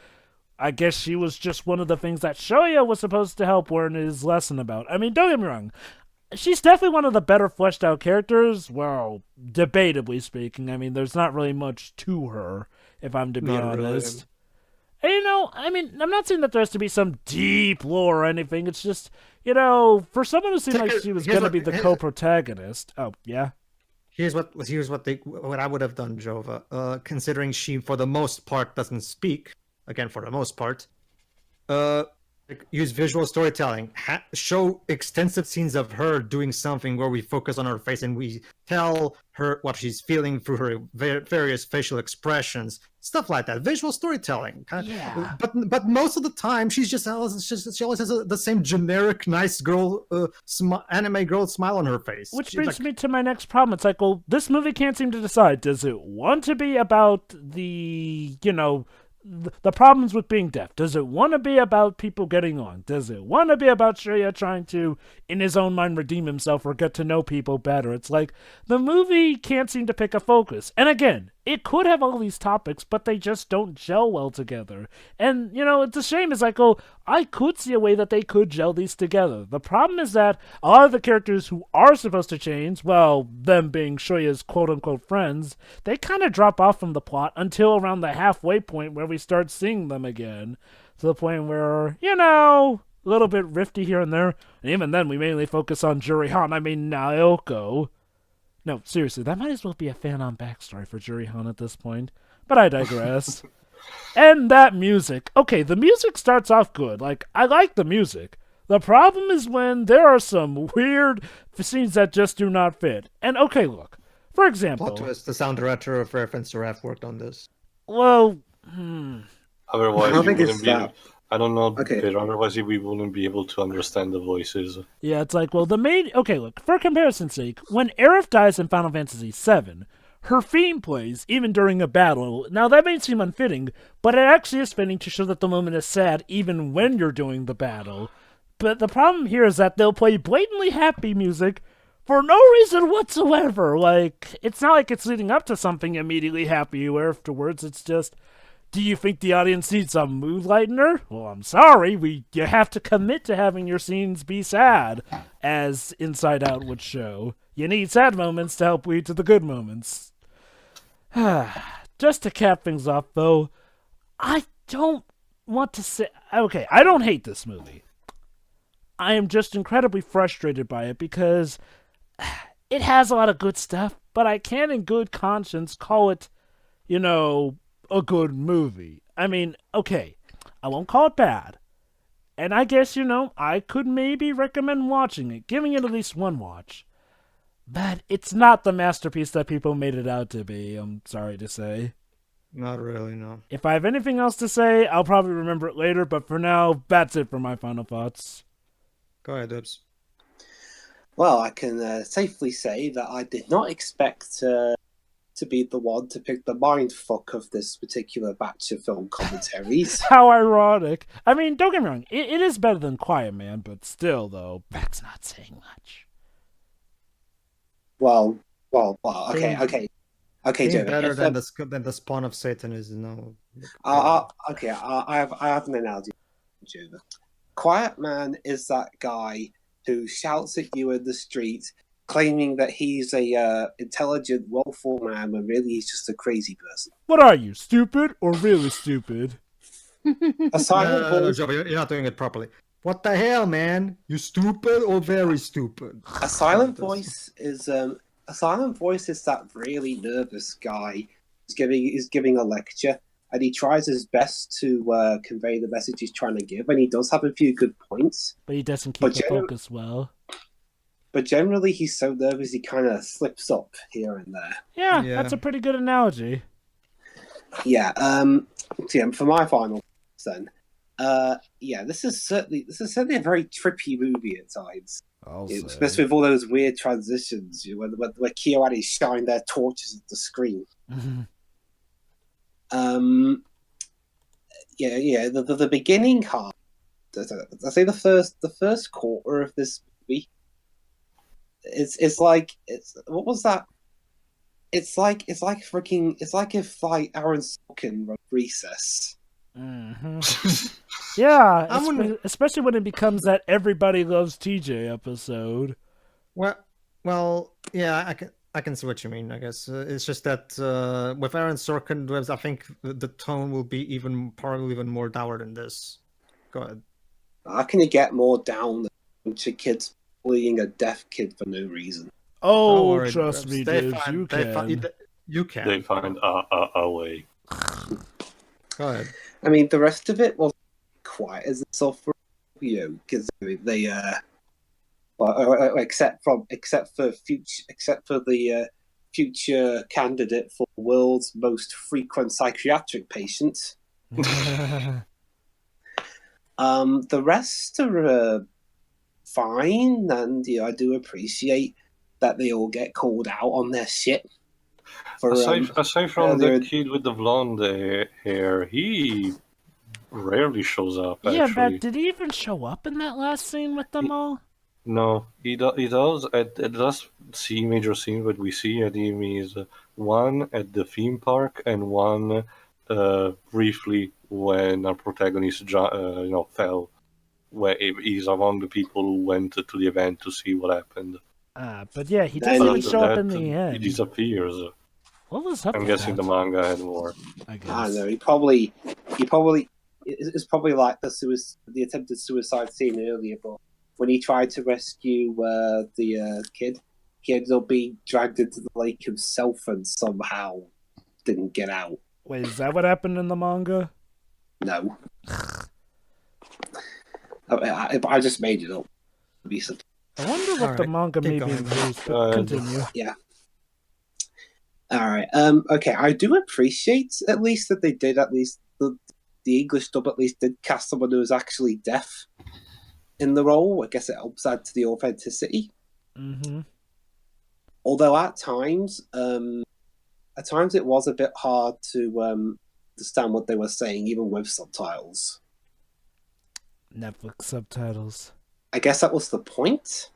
I guess she was just one of the things that Shoya was supposed to help learn his lesson about. I mean, don't get me wrong, she's definitely one of the better fleshed out characters, well, debatably speaking. I mean, there's not really much to her, if I'm to be honest. And, I mean, I'm not saying that there has to be some deep lore or anything. It's just, for someone who seemed like she was going to be the co-protagonist. Oh, yeah? Here's what I would have done, Jova. Considering she, for the most part, doesn't speak. Again, for the most part. Use visual storytelling. Show extensive scenes of her doing something where we focus on her face and we tell her what she's feeling through her various facial expressions, stuff like that. Visual storytelling. Yeah. But most of the time, she always has the same generic nice girl, anime girl smile on her face. Which brings me to my next problem. It's like, well, this movie can't seem to decide. Does it want to be about the problems with being deaf? Does it want to be about people getting on? Does it want to be about Shreya trying to, in his own mind, redeem himself or get to know people better? It's like, the movie can't seem to pick a focus. And again, it could have all these topics, but they just don't gel well together. And, it's a shame. It's like, I could see a way that they could gel these together. The problem is that a lot of the characters who are supposed to change, well, them being Shreya's quote-unquote friends, they kind of drop off from the plot until around the halfway point where we start seeing them again. To the point where, a little bit rifty here and there. And even then, we mainly focus on Naoko. No, seriously, that might as well be a fan-on backstory for Jurihan at this point. But I digress. And that music. Okay, the music starts off good. I like the music. The problem is when there are some weird scenes that just do not fit. And okay, look. For example... Plot twist, the sound director of Reference to Ref worked on this. Well, Otherwise, I think it's that. I don't know, Okay. but otherwise we wouldn't be able to understand the voices. Yeah, it's like, well, the main... Okay, look, for comparison's sake, when Aerith dies in Final Fantasy VII, her theme plays, even during a battle. Now, that may seem unfitting, but it actually is fitting to show that the moment is sad even when you're doing the battle. But the problem here is that they'll play blatantly happy music for no reason whatsoever. It's not like it's leading up to something immediately happy afterwards. It's just... Do you think the audience needs a mood lightener? Well, I'm sorry, you have to commit to having your scenes be sad, as Inside Out would show. You need sad moments to help lead to the good moments. Just to cap things off, though, I don't want to say... Okay, I don't hate this movie. I am just incredibly frustrated by it because it has a lot of good stuff, but I can't in good conscience call it, a good movie. I mean, okay, I won't call it bad. And I guess, I could maybe recommend watching it, giving it at least one watch. But it's not the masterpiece that people made it out to be, I'm sorry to say. Not really, no. If I have anything else to say, I'll probably remember it later, but for now, that's it for my final thoughts. Go ahead, Dibs. Well, I can safely say that I did not expect to be the one to pick the mindfuck of this particular batch of film commentaries. How ironic. I mean, don't get me wrong, it is better than Quiet Man, but still, though, that's not saying much. Well, okay, Being Joe. better than the Spawn of Satan is no... Okay, I have an analogy, Joe. Quiet Man is that guy who shouts at you in the street, claiming that he's a intelligent, well-thought man, when really he's just a crazy person. What are you, stupid or really stupid? A silent voice. Joe, you're not doing it properly. What the hell, man? You stupid or very stupid? A silent voice is that really nervous guy who's giving a lecture, and he tries his best to convey the message he's trying to give, and he does have a few good points. But he doesn't keep the focus well. But generally, he's so nervous he kind of slips up here and there. Yeah, that's a pretty good analogy. Yeah. For my final then, this is certainly a very trippy movie at times. Especially with all those weird transitions, where Kyoani shine their torches at the screen. The beginning half. I say the first quarter of this movie. It's like what was that? It's like if Aaron Sorkin wrote Recess. Yeah, especially when it becomes that Everybody Loves TJ episode. Well, yeah, I can see what you mean. I guess it's just that with Aaron Sorkin, I think the tone will be probably even more dour than this. Go ahead. How can you get more down than a bunch of kids bullying a deaf kid for no reason? Oh, worry, trust me, Dibs, you can. You can. They find a way. Go ahead. I mean, the rest of it was quite as a soft review because they except for the future candidate for the world's most frequent psychiatric patient. The rest are fine, and I do appreciate that they all get called out on their shit. Aside from the kid with the blonde hair, he rarely shows up. Yeah, actually. but did he even show up in that last scene with them all? No, he does at the last major scene that we see at him is one at the theme park and one briefly when our protagonist fell, where he's among the people who went to the event to see what happened. But yeah, he doesn't even show up in the He end. disappears. What was up I'm with guessing that? the manga had more. I guess. I don't know. He probably it's probably like the attempted suicide scene earlier, but when he tried to rescue the kid, he ended up being dragged into the lake himself and somehow didn't get out. Wait, is that what happened in the manga? No. I just made it up. I wonder what the manga keep maybe going. includes, but continue. Yeah. All right. Okay. I do appreciate at least that they did the English dub at least did cast someone who was actually deaf in the role. I guess it helps add to the authenticity. Mm-hmm. Although at times it was a bit hard to understand what they were saying, even with subtitles. Netflix subtitles. I guess that was the point.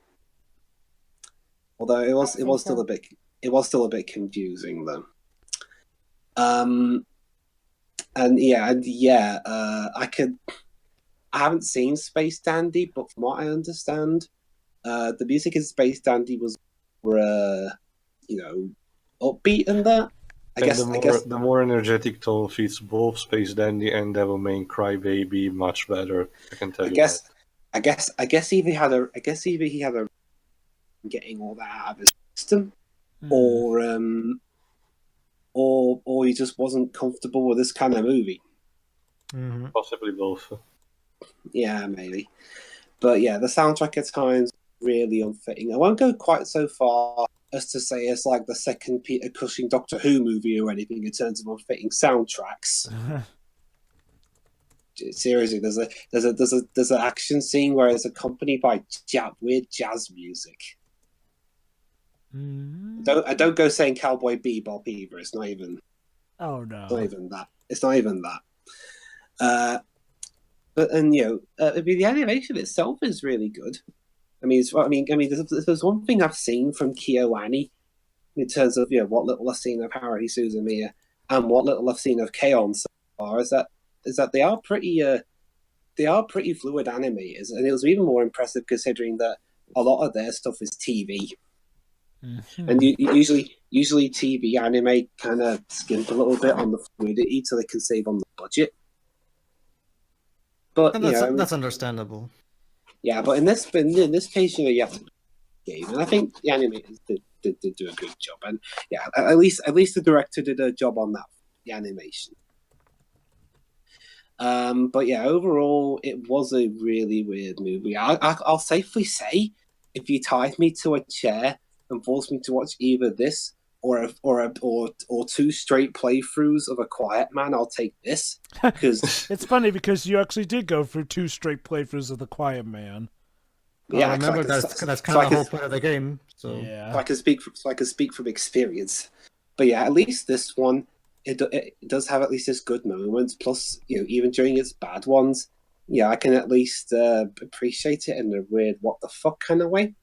Although it was still a bit confusing though. I haven't seen Space Dandy, but from what I understand, the music in Space Dandy was upbeat in that. I guess the more energetic tone fits both Space Dandy and Devil May Cry Baby much better. I can tell you that. I guess either he had a getting all that out of his system, or he just wasn't comfortable with this kind of movie. Mm-hmm. Possibly both. Yeah, maybe. But yeah, the soundtrack at times really unfitting. I won't go quite so far as to say it's like the second Peter Cushing Doctor Who movie or anything in terms of unfitting soundtracks. Seriously, there's an action scene where it's accompanied by weird jazz music. I don't go saying Cowboy Bebop either. It's not even. Oh no! It's not even that. It's not even that. The animation itself is really good. There's one thing I've seen from KyoAni in terms of what little I've seen of Haruhi Suzumiya and what little I've seen of K-On! So far is that they are pretty fluid animators, and it was even more impressive considering that a lot of their stuff is TV. Mm-hmm. And usually TV anime kind of skimp a little bit on the fluidity so they can save on the budget. But that's understandable. Yeah, but in this case, you have to game, and I think the animators did do a good job, and yeah, at least the director did a job on that, the animation. But yeah, overall, it was a really weird movie. I'll safely say, if you tied me to a chair and forced me to watch either this or two straight playthroughs of A Quiet Man, I'll take this. Because it's funny because you actually did go through two straight playthroughs of The Quiet Man. Yeah, remember that's kind of the whole point of the game. So yeah, so I can speak from experience. But yeah, at least this one. It does have at least its good moments. Plus, even during its bad ones, I can at least appreciate it in a weird what the fuck kind of way.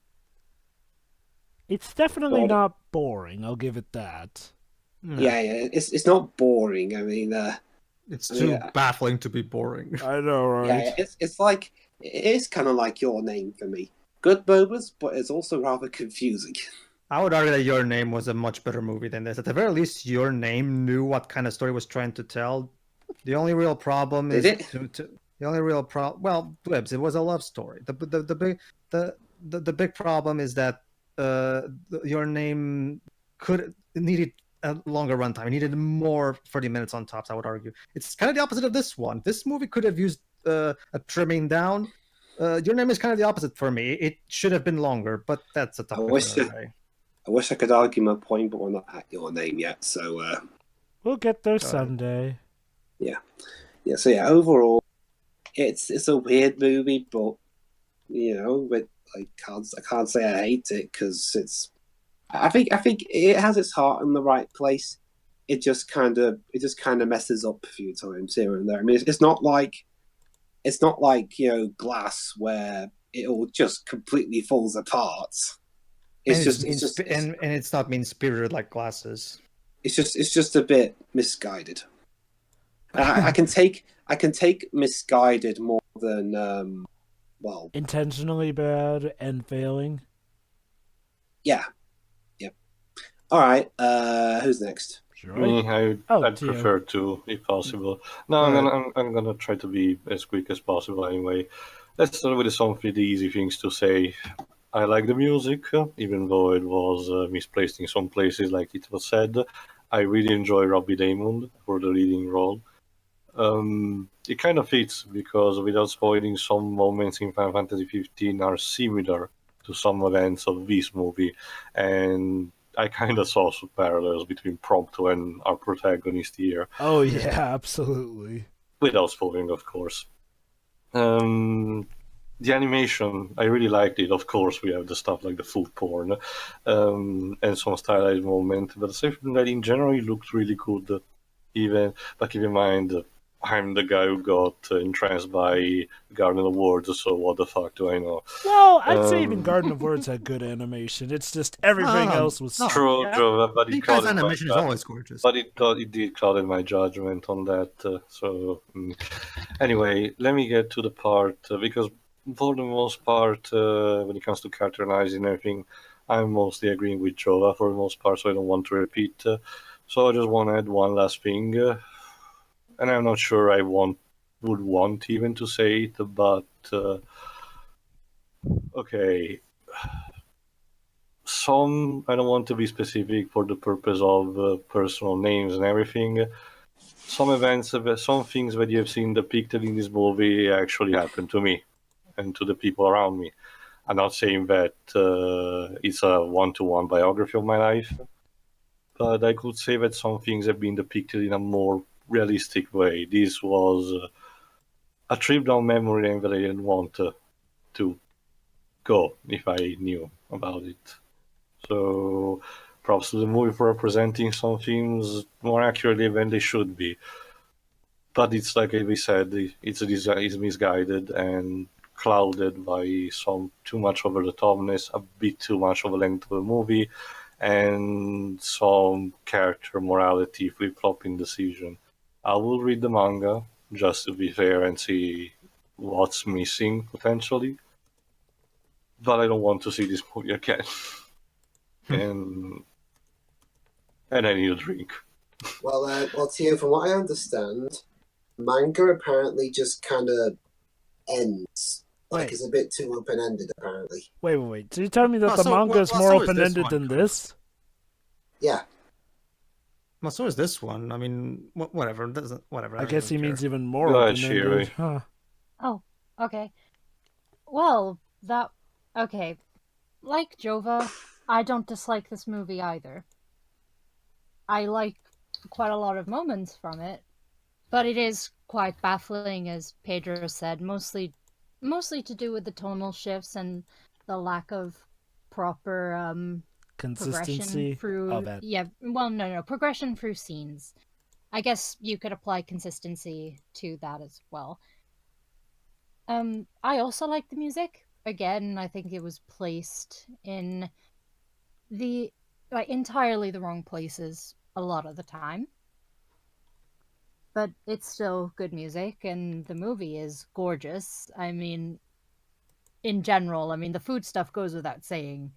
It's not boring. I'll give it that. Yeah, it's not boring. I mean, it's too baffling to be boring. I know, right? Yeah, it is kind of like Your Name for me. Good moments, but it's also rather confusing. I would argue that Your Name was a much better movie than this. At the very least, Your Name knew what kind of story it was trying to tell. The only real problem Did is it? the only real problem. Well, Blibs, it was a love story. The big problem is that Your Name needed a longer runtime. It needed more 30 minutes on tops. I would argue it's kind of the opposite of this one. This movie could have used a trimming down. Your Name is kind of the opposite for me. It should have been longer, but that's a topic for another day. I wish I could argue my point, but we're not at Your Name yet. So we'll get there someday. Yeah. So yeah, overall, it's a weird movie, but I can't say I hate it because it's. I think it has its heart in the right place. It just kind of messes up a few times here and there. I mean, it's not like Glass where it all just completely falls apart. And it's not mean-spirited like Glasses. It's just a bit misguided. I can take misguided more than intentionally bad and failing. Yeah. Yep. All right. Who's next? Sure. I'd prefer to, if possible. No, I'm gonna try to be as quick as possible anyway. Let's start with some pretty easy things to say. I like the music, even though it was misplaced in some places, like it was said. I really enjoy Robbie Daymond for the leading role. It kind of fits because, without spoiling, some moments in Final Fantasy XV are similar to some events of this movie, and I kind of saw some parallels between Prompto and our protagonist here. Oh yeah, absolutely. Without spoiling, of course. The animation, I really liked it. Of course, we have the stuff like the food porn and some stylized moment, but aside from that, in general, it looked really good. But keep in mind, I'm the guy who got entranced by Garden of Words, so what the fuck do I know? Well, I'd say even Garden of Words had good animation. It's just everything else was true, but it because animation is always gorgeous. But it did cloud my judgment on that. Anyway, let me get to the part because for the most part, when it comes to character analysis and everything, I'm mostly agreeing with Jova for the most part, so I don't want to repeat. So I just want to add one last thing, and I'm not sure I would want even to say it, but okay. I don't want to be specific for the purpose of personal names and everything. Some events, some things that you have seen depicted in this movie actually happened to me and to the people around me. I'm not saying that it's a one-to-one biography of my life, but I could say that some things have been depicted in a more realistic way. This was a trip down memory lane that I didn't want to go if I knew about it. So props to the movie for representing some themes more accurately than they should be. But it's like we said, it's misguided and clouded by some too much over the topness, a bit too much of a length of the movie, and some character morality flip-flopping decision. I will read the manga just to be fair and see what's missing potentially, but I don't want to see this movie again. and I need a drink. Well, Tio, from what I understand, manga apparently just kind of ends. Like, it's a bit too open-ended, apparently. Wait. So you tell me that the manga is more open-ended than this? Yeah. Well, so is this one. I mean, whatever. Whatever. I guess he means even more open-ended. Huh. Oh, okay. Well, okay. Like Jova, I don't dislike this movie either. I like quite a lot of moments from it, but it is quite baffling, as Pedro said, mostly to do with the tonal shifts and the lack of proper consistency through progression through scenes. I guess you could apply consistency to that as well. I also like the music. Again, I think it was placed in the entirely the wrong places a lot of the time. But it's still good music, and the movie is gorgeous. I mean, in general, the food stuff goes without saying.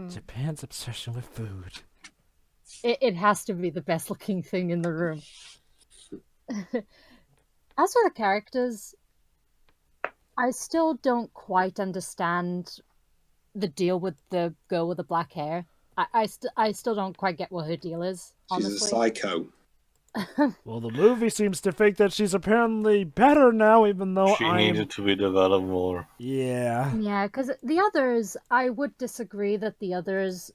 Japan's obsession with food. It has to be the best looking thing in the room. As for the characters, I still don't quite understand the deal with the girl with the black hair. I still don't quite get what her deal is, honestly. She's a psycho. Well, the movie seems to think that she's apparently better now, even though She needed to be developed more. Yeah. Yeah, because the others, I would disagree that the others...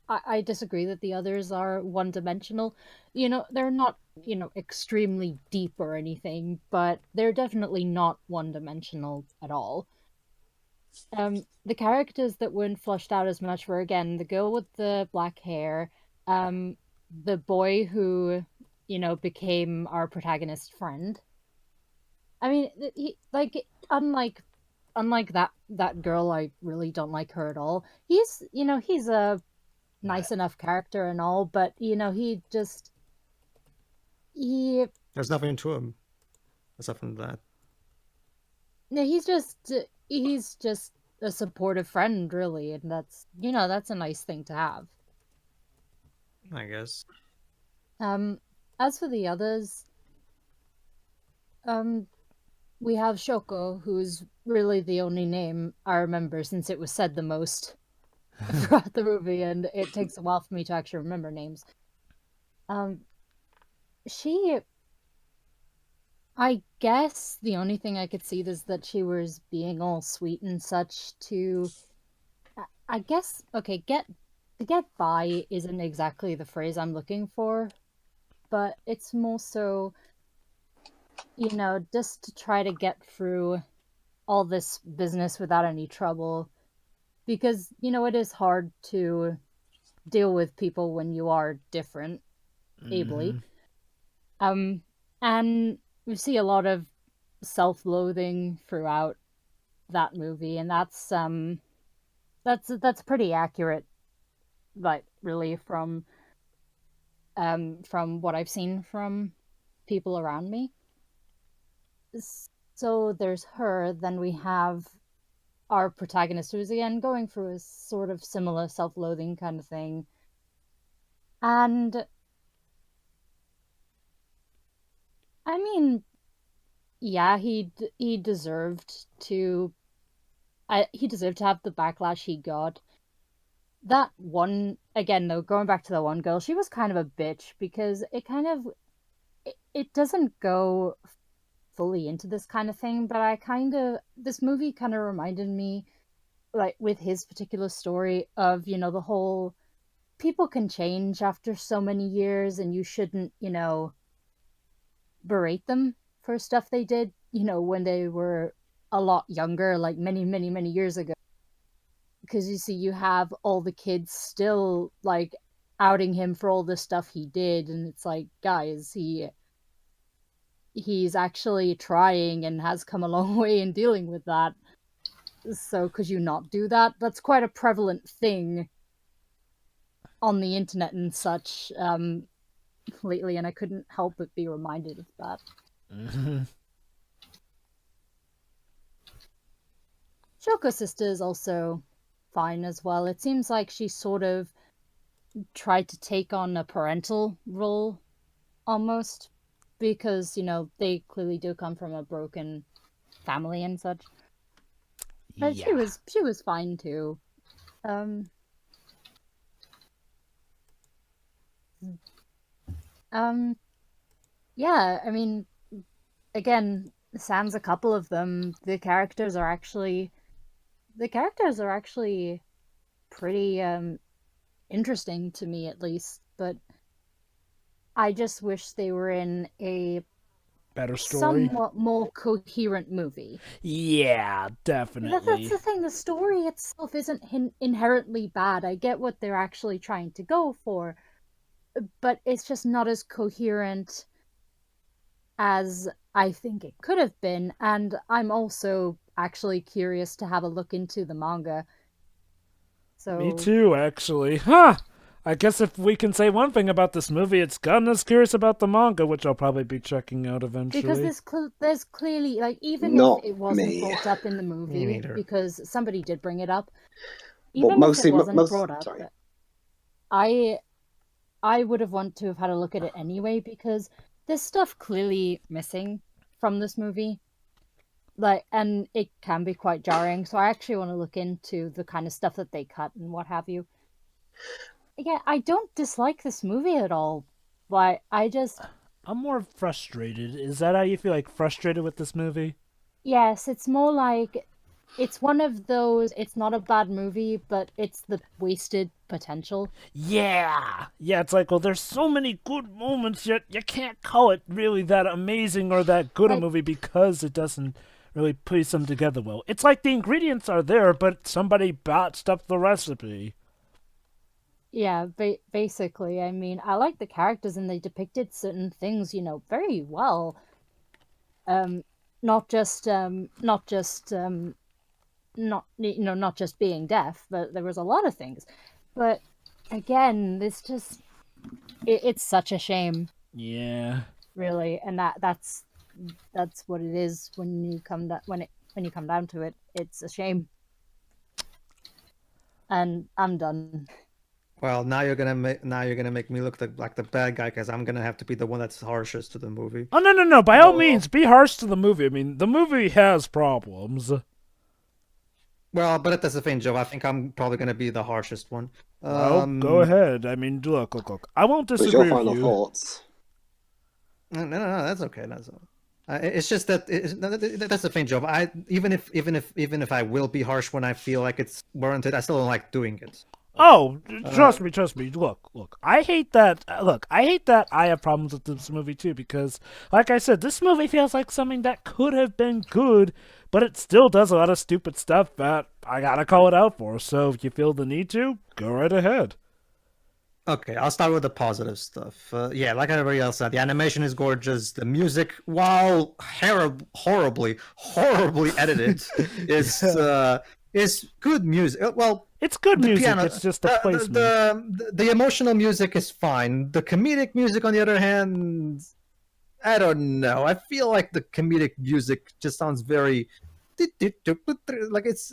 I disagree that the others are one-dimensional. You know, they're not, you know, extremely deep or anything, but they're definitely not one-dimensional at all. The characters that weren't fleshed out as much were, again, the girl with the black hair, the boy who, you know, became our protagonist friend. I mean, he, like, unlike that girl, I really don't like her at all. He's, you know, he's a nice enough character and all, but, you know, there's nothing to him aside from that. No, he's just a supportive friend, really, and that's, you know, that's a nice thing to have. I guess. As for the others, we have Shoko, who's really the only name I remember since it was said the most throughout the movie, and it takes a while for me to actually remember names. I guess the only thing I could see is that she was being all sweet and such to... I guess, okay, to get by isn't exactly the phrase I'm looking for, but it's more so, you know, just to try to get through all this business without any trouble. Because, you know, it is hard to deal with people when you are different, ably. And we see a lot of self-loathing throughout that movie, and that's pretty accurate, like, really, from what I've seen from people around me. So there's her, then we have our protagonist, who's again going through a sort of similar self-loathing kind of thing. And I mean, yeah, he deserved to have the backlash he got. That one, again though, going back to the one girl, she was kind of a bitch because it doesn't go fully into this kind of thing, but this movie kind of reminded me, like, with his particular story of, you know, the whole people can change after so many years and you shouldn't, you know, berate them for stuff they did, you know, when they were a lot younger, like many, many, many years ago. Because you see, you have all the kids still, like, outing him for all the stuff he did, and it's like, guys, he's actually trying and has come a long way in dealing with that. So could you not do that? That's quite a prevalent thing on the internet and such lately, and I couldn't help but be reminded of that. Shoko's sister is also fine as well. It seems like she sort of tried to take on a parental role, almost, because, you know, they clearly do come from a broken family and such. But yeah. she was fine too. Yeah, I mean, again, sans a couple of them, the characters are actually pretty interesting to me, at least, but I just wish they were in a better story, somewhat more coherent movie. Yeah, definitely. That's the thing, the story itself isn't inherently bad. I get what they're actually trying to go for, but it's just not as coherent as I think it could have been, and I'm also actually curious to have a look into the manga. So me too, actually. Huh! I guess if we can say one thing about this movie, it's gotten us curious about the manga, which I'll probably be checking out eventually. Because there's clearly, like, even Not if it wasn't me. brought up in the movie, neither. because somebody did bring it up, Well, even mostly- if it wasn't most- brought up, sorry. I would have wanted to have had a look at it anyway, because there's stuff clearly missing from this movie. Like, and it can be quite jarring, so I actually want to look into the kind of stuff that they cut and what have you. Yeah, I don't dislike this movie at all, but I'm more frustrated. Is that how you feel, like frustrated with this movie? yes, it's more like it's one of those, it's not a bad movie, but it's the wasted potential. Yeah, it's like, well, there's so many good moments, yet you can't call it really that amazing or that good a Like- movie because it doesn't really piece them together well. It's like the ingredients are there, but somebody botched up the recipe. Yeah, basically, I mean, I like the characters and they depicted certain things, very well. Not just being deaf, but there was a lot of things. But again, it's such a shame, Yeah. really, and that's what it is when you come down to it. It's a shame. And I'm done. Well, now you're gonna make me look like the bad guy because I'm gonna have to be the one that's harshest to the movie. Oh, no. By all means, be harsh to the movie. I mean, the movie has problems. Well, but that's the thing, Joe. I think I'm probably gonna be the harshest one. Well, go ahead. I mean, look. I won't What's your disagree with final you. thoughts? No, that's okay. That's all. It's just that that's the thing, Joe. Even if I will be harsh when I feel like it's warranted, I still don't like doing it. Oh, trust me. Look. I hate that. I have problems with this movie too because, like I said, this movie feels like something that could have been good, but it still does a lot of stupid stuff that I gotta call it out for. So if you feel the need to, go right ahead. Okay, I'll start with the positive stuff. Yeah, like everybody else said, the animation is gorgeous. The music, while horribly edited, is good music. Well, It's good the music. piano- It's just the placement. The emotional music is fine. The comedic music, on the other hand, I don't know. I feel like the comedic music just sounds very like it's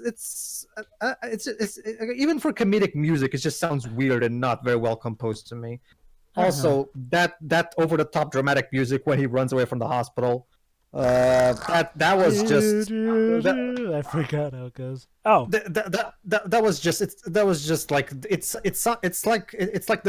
even for comedic music, it just sounds weird and not very well composed to me. Also, that over the top dramatic music when he runs away from the hospital, that was just I forgot how it goes. Oh, that was just like it's like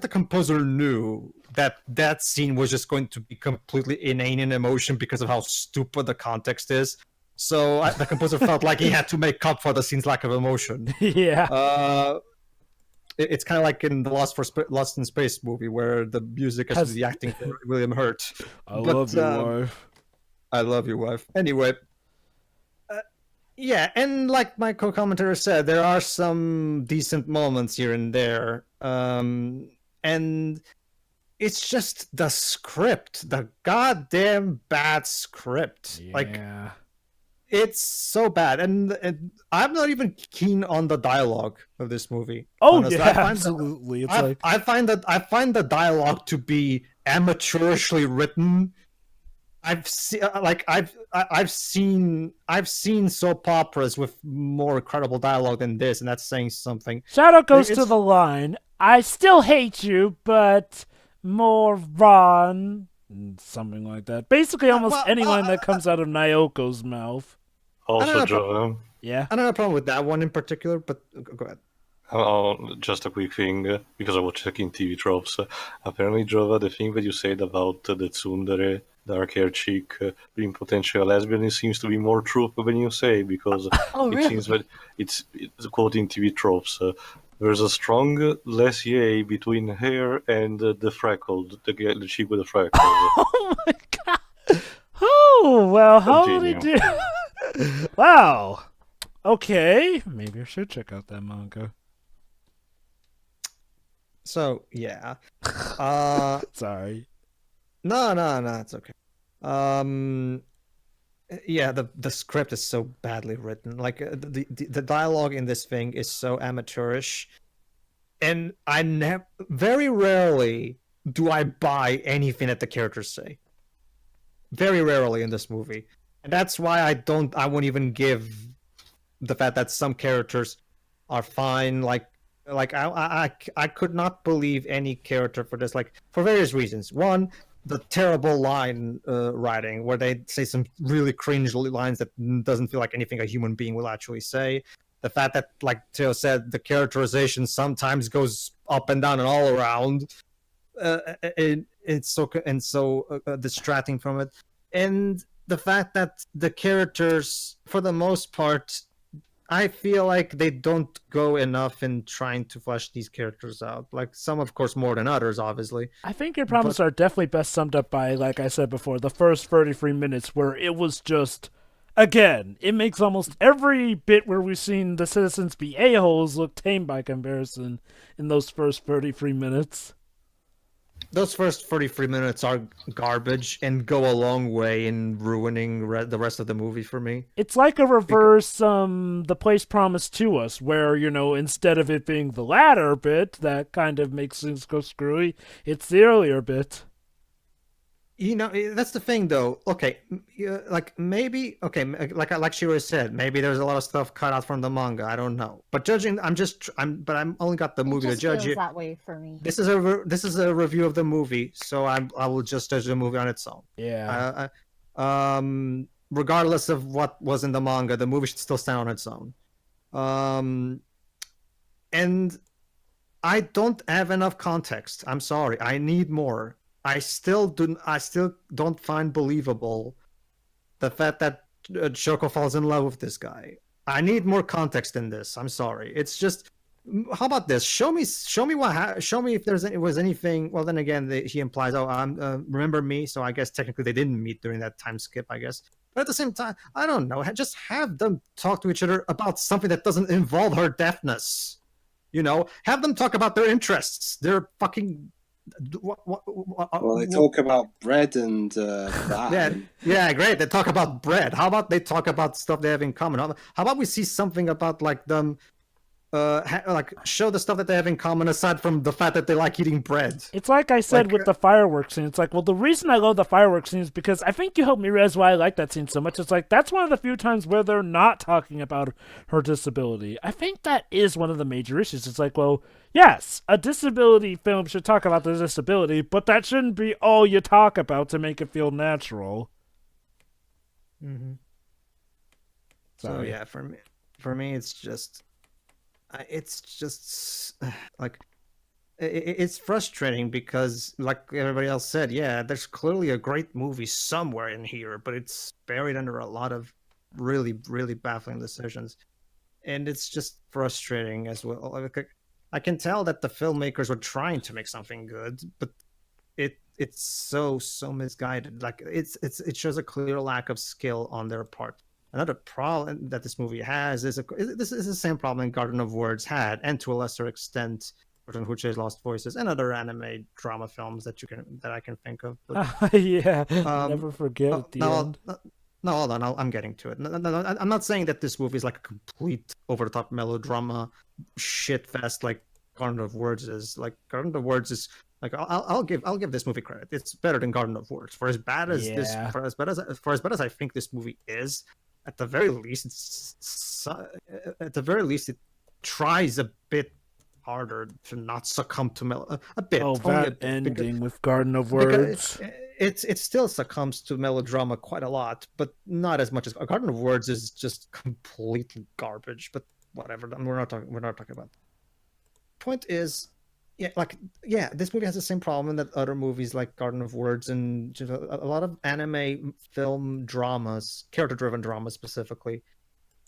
the composer knew that scene was just going to be completely inane in emotion because of how stupid the context is. So the composer felt like he had to make up for the scene's lack of emotion. yeah. It's kind of like in the Lost in Space movie where the music has the acting for William Hurt. I love your wife. I love your wife. Anyway, yeah, and like my co-commentator said, there are some decent moments here and there, and it's just the script, the goddamn bad script. Yeah. Like, it's so bad, and I'm not even keen on the dialogue of this movie. Oh, honestly. yeah, absolutely. I find the dialogue to be amateurishly written. I've seen soap operas with more credible dialogue than this, and that's saying something. Shout out goes to the line, "I still hate you, but more Ron." Something like that. Basically, almost any line that comes out of Nyoko's mouth. Also, Joe. Yeah. I don't have a problem with that one in particular, but go ahead. Just a quick thing, because I was checking TV tropes. Apparently, Jova, the thing that you said about the tsundere, dark-haired chick, being potentially a lesbian, it seems to be more true than you say, because it seems that it's quoting TV tropes. There's a strong lassier between her and the freckled, the chick with the freckles. Oh my god! Oh, well, how did he do? Wow. Okay, maybe I should check out that manga. So yeah, Sorry. no, it's okay. Yeah, the script is so badly written. Like the dialogue in this thing is so amateurish. And very rarely do I buy anything that the characters say. Very rarely in this movie. And that's why I won't even give the fact that some characters are fine. Like I could not believe any character for this, like, for various reasons. One, the terrible line writing where they say some really cringe lines that doesn't feel like anything a human being will actually say. The fact that, like Theo said, the characterization sometimes goes up and down and all around. It's so distracting from it, and the fact that the characters, for the most part, I feel like they don't go enough in trying to flesh these characters out. Like, some, of course, more than others, obviously. I think your problems are definitely best summed up by, like I said before, the first 33 minutes where it was just, again, it makes almost every bit where we've seen the citizens be a-holes look tame by comparison in those first 33 minutes. Those first 33 minutes are garbage and go a long way in ruining the rest of the movie for me. It's like a reverse The Place Promised to Us, where, instead of it being the latter bit that kind of makes things go screwy, it's the earlier bit. That's the thing, though. Okay, like, maybe, okay, like Shiro said, maybe there's a lot of stuff cut out from the manga. I don't know, but judging, but I'm only got the movie to judge it. It That way for me. This is a review of the movie, so I will just judge the movie on its own. Yeah. Regardless of what was in the manga, the movie should still stand on its own. And I don't have enough context. I'm sorry. I need more. I still don't find believable the fact that Shoko falls in love with this guy. I need more context in this. I'm sorry. It's just, how about this? Show me if was anything. Well, then again, he implies, remember me. So I guess technically they didn't meet during that time skip, I guess. But at the same time, I don't know. Just have them talk to each other about something that doesn't involve her deafness. Have them talk about their interests. Their fucking. Well, they talk about bread and that. Yeah, great. They talk about bread. How about they talk about stuff they have in common? How about we see something about, like, them, show the stuff that they have in common aside from the fact that they like eating bread. It's like I said with the fireworks scene. It's like, well, the reason I love the fireworks scene is because I think you helped me realize why I like that scene so much. It's like, that's one of the few times where they're not talking about her disability. I think that is one of the major issues. It's like, well, yes, a disability film should talk about the disability, but that shouldn't be all you talk about to make it feel natural. Mm-hmm. So yeah, for me, it's just like, it's frustrating because, like everybody else said, yeah, there's clearly a great movie somewhere in here, but it's buried under a lot of really, really baffling decisions, and it's just frustrating as well. Like, I can tell that the filmmakers were trying to make something good, but it's so misguided. Like, it shows a clear lack of skill on their part. Another problem that this movie has is this is the same problem Garden of Words had, and to a lesser extent, Huche's Lost Voices and other anime drama films that I can think of. But, yeah, never forget at the end. No, hold on, I'm getting to it. No, I'm not saying that this movie is like a complete over-the-top melodrama shit fest like Garden of Words is. Like, Garden of Words is, like, I'll give this movie credit. It's better than Garden of Words. For as bad as I think this movie is, at the very least, it tries a bit harder to not succumb to a bit. Oh, that ending with Garden of Words. It still succumbs to melodrama quite a lot, but not as much as Garden of Words is just completely garbage. But whatever. We're not talking about that. Point is, this movie has the same problem that other movies like Garden of Words and just a lot of anime film dramas, character-driven dramas specifically,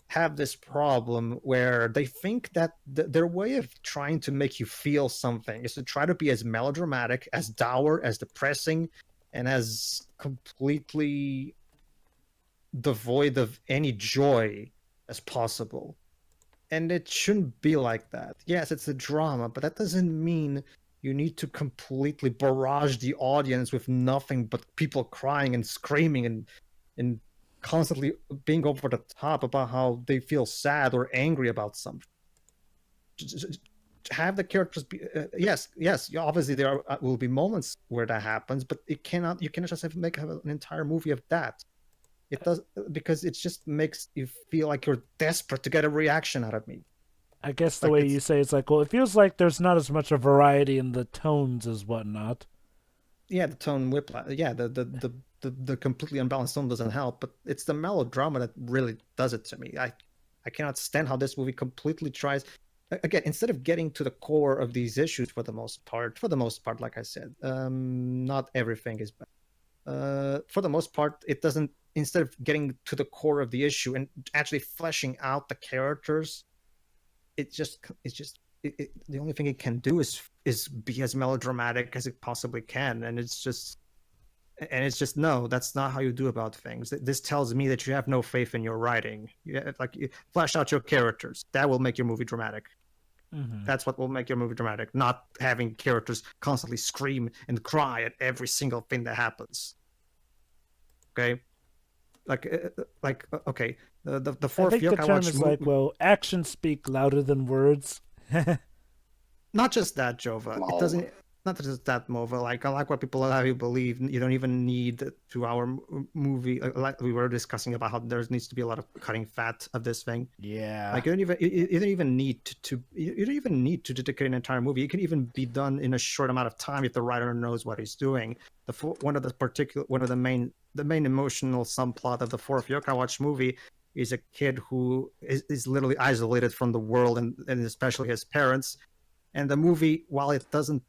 have this problem where they think that their way of trying to make you feel something is to try to be as melodramatic, as dour, as depressing, and as completely devoid of any joy as possible. And it shouldn't be like that. Yes, it's a drama, but that doesn't mean you need to completely barrage the audience with nothing but people crying and screaming and constantly being over the top about how they feel sad or angry about something. have the characters be yes, obviously there will be moments where that happens, but you cannot just make an entire movie of that. It does, because it just makes you feel like you're desperate to get a reaction out of me. I guess the way you say it's like, well, it feels like there's not as much a variety in the tones as whatnot. Yeah, the tone whiplash. Yeah, the completely unbalanced tone doesn't help, but it's the melodrama that really does it to me. I cannot stand how this movie completely tries. Again, instead of getting to the core of these issues for the most part, like I said, not everything is bad. For the most part, it doesn't. Instead of getting to the core of the issue and actually fleshing out the characters, the only thing it can do is be as melodramatic as it possibly can, and it's just no, that's not how you do about things. This tells me that you have no faith in your writing. You flesh out your characters. That will make your movie dramatic. Mm-hmm. That's what will make your movie dramatic, not having characters constantly scream and cry at every single thing that happens. Okay, okay. The fourth I think the term is like, well, actions speak louder than words. Not just that, Jova. It doesn't. Not just that, Mova. Like, I like what people have you believe. You don't even need a 2-hour movie. Like we were discussing about how there needs to be a lot of cutting fat of this thing. Yeah. Like you don't even need to dedicate an entire movie. It can even be done in a short amount of time if the writer knows what he's doing. One of the main emotional subplot of the fourth Yokai Watch movie is a kid who is literally isolated from the world and especially his parents. And the movie, while it doesn't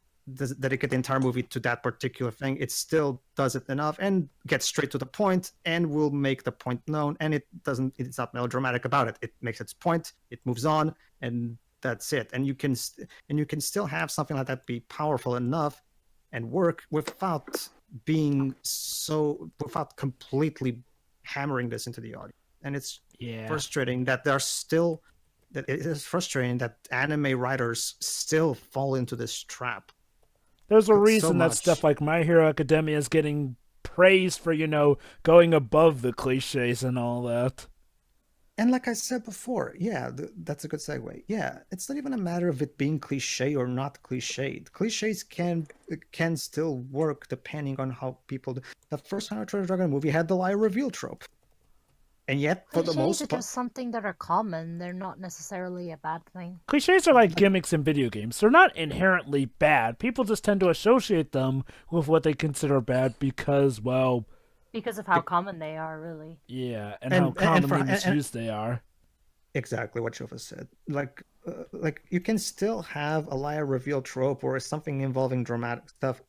dedicate the entire movie to that particular thing, it still does it enough and gets straight to the point and will make the point known. And it's not melodramatic about it. It makes its point, it moves on, and that's it. And you can still have something like that be powerful enough and work without completely hammering this into the audience. And it's frustrating that it is frustrating that anime writers still fall into this trap. There's a reason that stuff like My Hero Academia is getting praised for, going above the cliches and all that. And like I said before, that's a good segue. Yeah, it's not even a matter of it being cliche or not cliched. Cliches can still work depending on how people do. The first How to Train Your Dragon movie had the lie reveal trope. And yet, for the most part, are just something that are common. They're not necessarily a bad thing. Cliches are like gimmicks in video games. They're not inherently bad. People just tend to associate them with what they consider bad because of how common they are, really. Yeah, and how commonly misused they are. Exactly what Shova said. Like you can still have a liar reveal trope or something involving dramatic stuff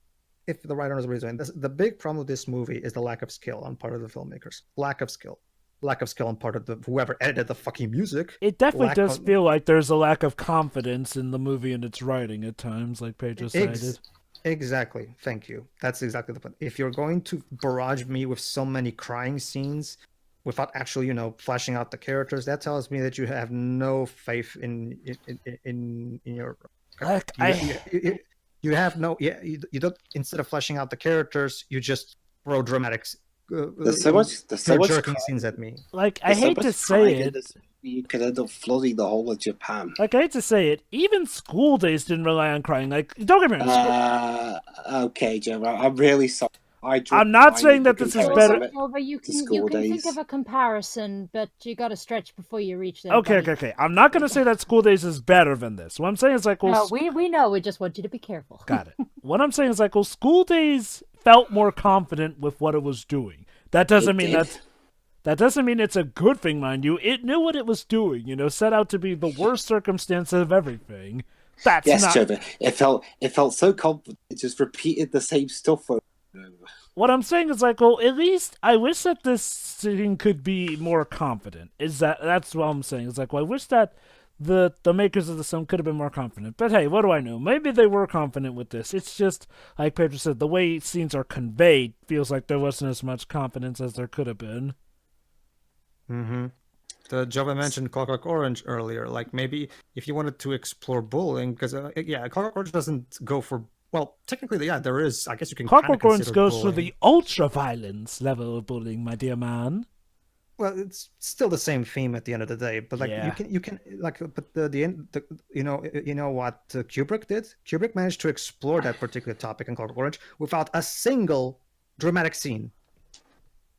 if the writer knows what he's doing. The big problem with this movie is the lack of skill on part of the filmmakers. Lack of skill on part of whoever edited the fucking music. It definitely does feel like there's a lack of confidence in the movie and its writing at times, like Pedro cited. Exactly. Thank you. That's exactly the point. If you're going to barrage me with so many crying scenes without actually, fleshing out the characters, that tells me that you have no faith in your. You have no. Yeah, you don't. Instead of fleshing out the characters, you just throw dramatics. There's so much jerking scenes at me. Like, I hate to say it. You could end up flooding the whole of Japan. Like, I hate to say it, even School Days didn't rely on crying. Like, don't get me wrong. Okay, Joe, I'm really sorry. I'm not saying that this is better. Well, but you can think of a comparison, but you got to stretch before you reach there. Okay. I'm not going to say that School Days is better than this. What I'm saying is like, well, no, we know. We just want you to be careful. Got it. What I'm saying is like, well, School Days felt more confident with what it was doing. That doesn't mean it's a good thing, mind you. It knew what it was doing. Set out to be the worst circumstance of everything. Trevor. It felt so confident. It just repeated the same stuff over and over. What I'm saying is like, well, at least I wish that this thing could be more confident. That's what I'm saying. It's like, well, I wish that the makers of the film could have been more confident. But hey, what do I know? Maybe they were confident with this. It's just, like Pedro said, the way scenes are conveyed feels like there wasn't as much confidence as there could have been. Mm-hmm. The Java mentioned Clockwork Orange earlier. Like, maybe if you wanted to explore bullying, because Clockwork Orange doesn't go for. Well, technically, there is. I guess you can. Clockwork Orange goes for the ultra violence level of bullying, my dear man. Well, it's still the same theme at the end of the day, but like Yeah. you can like, but the end, you know what Kubrick did? Kubrick managed to explore that particular topic in Clockwork Orange without a single dramatic scene.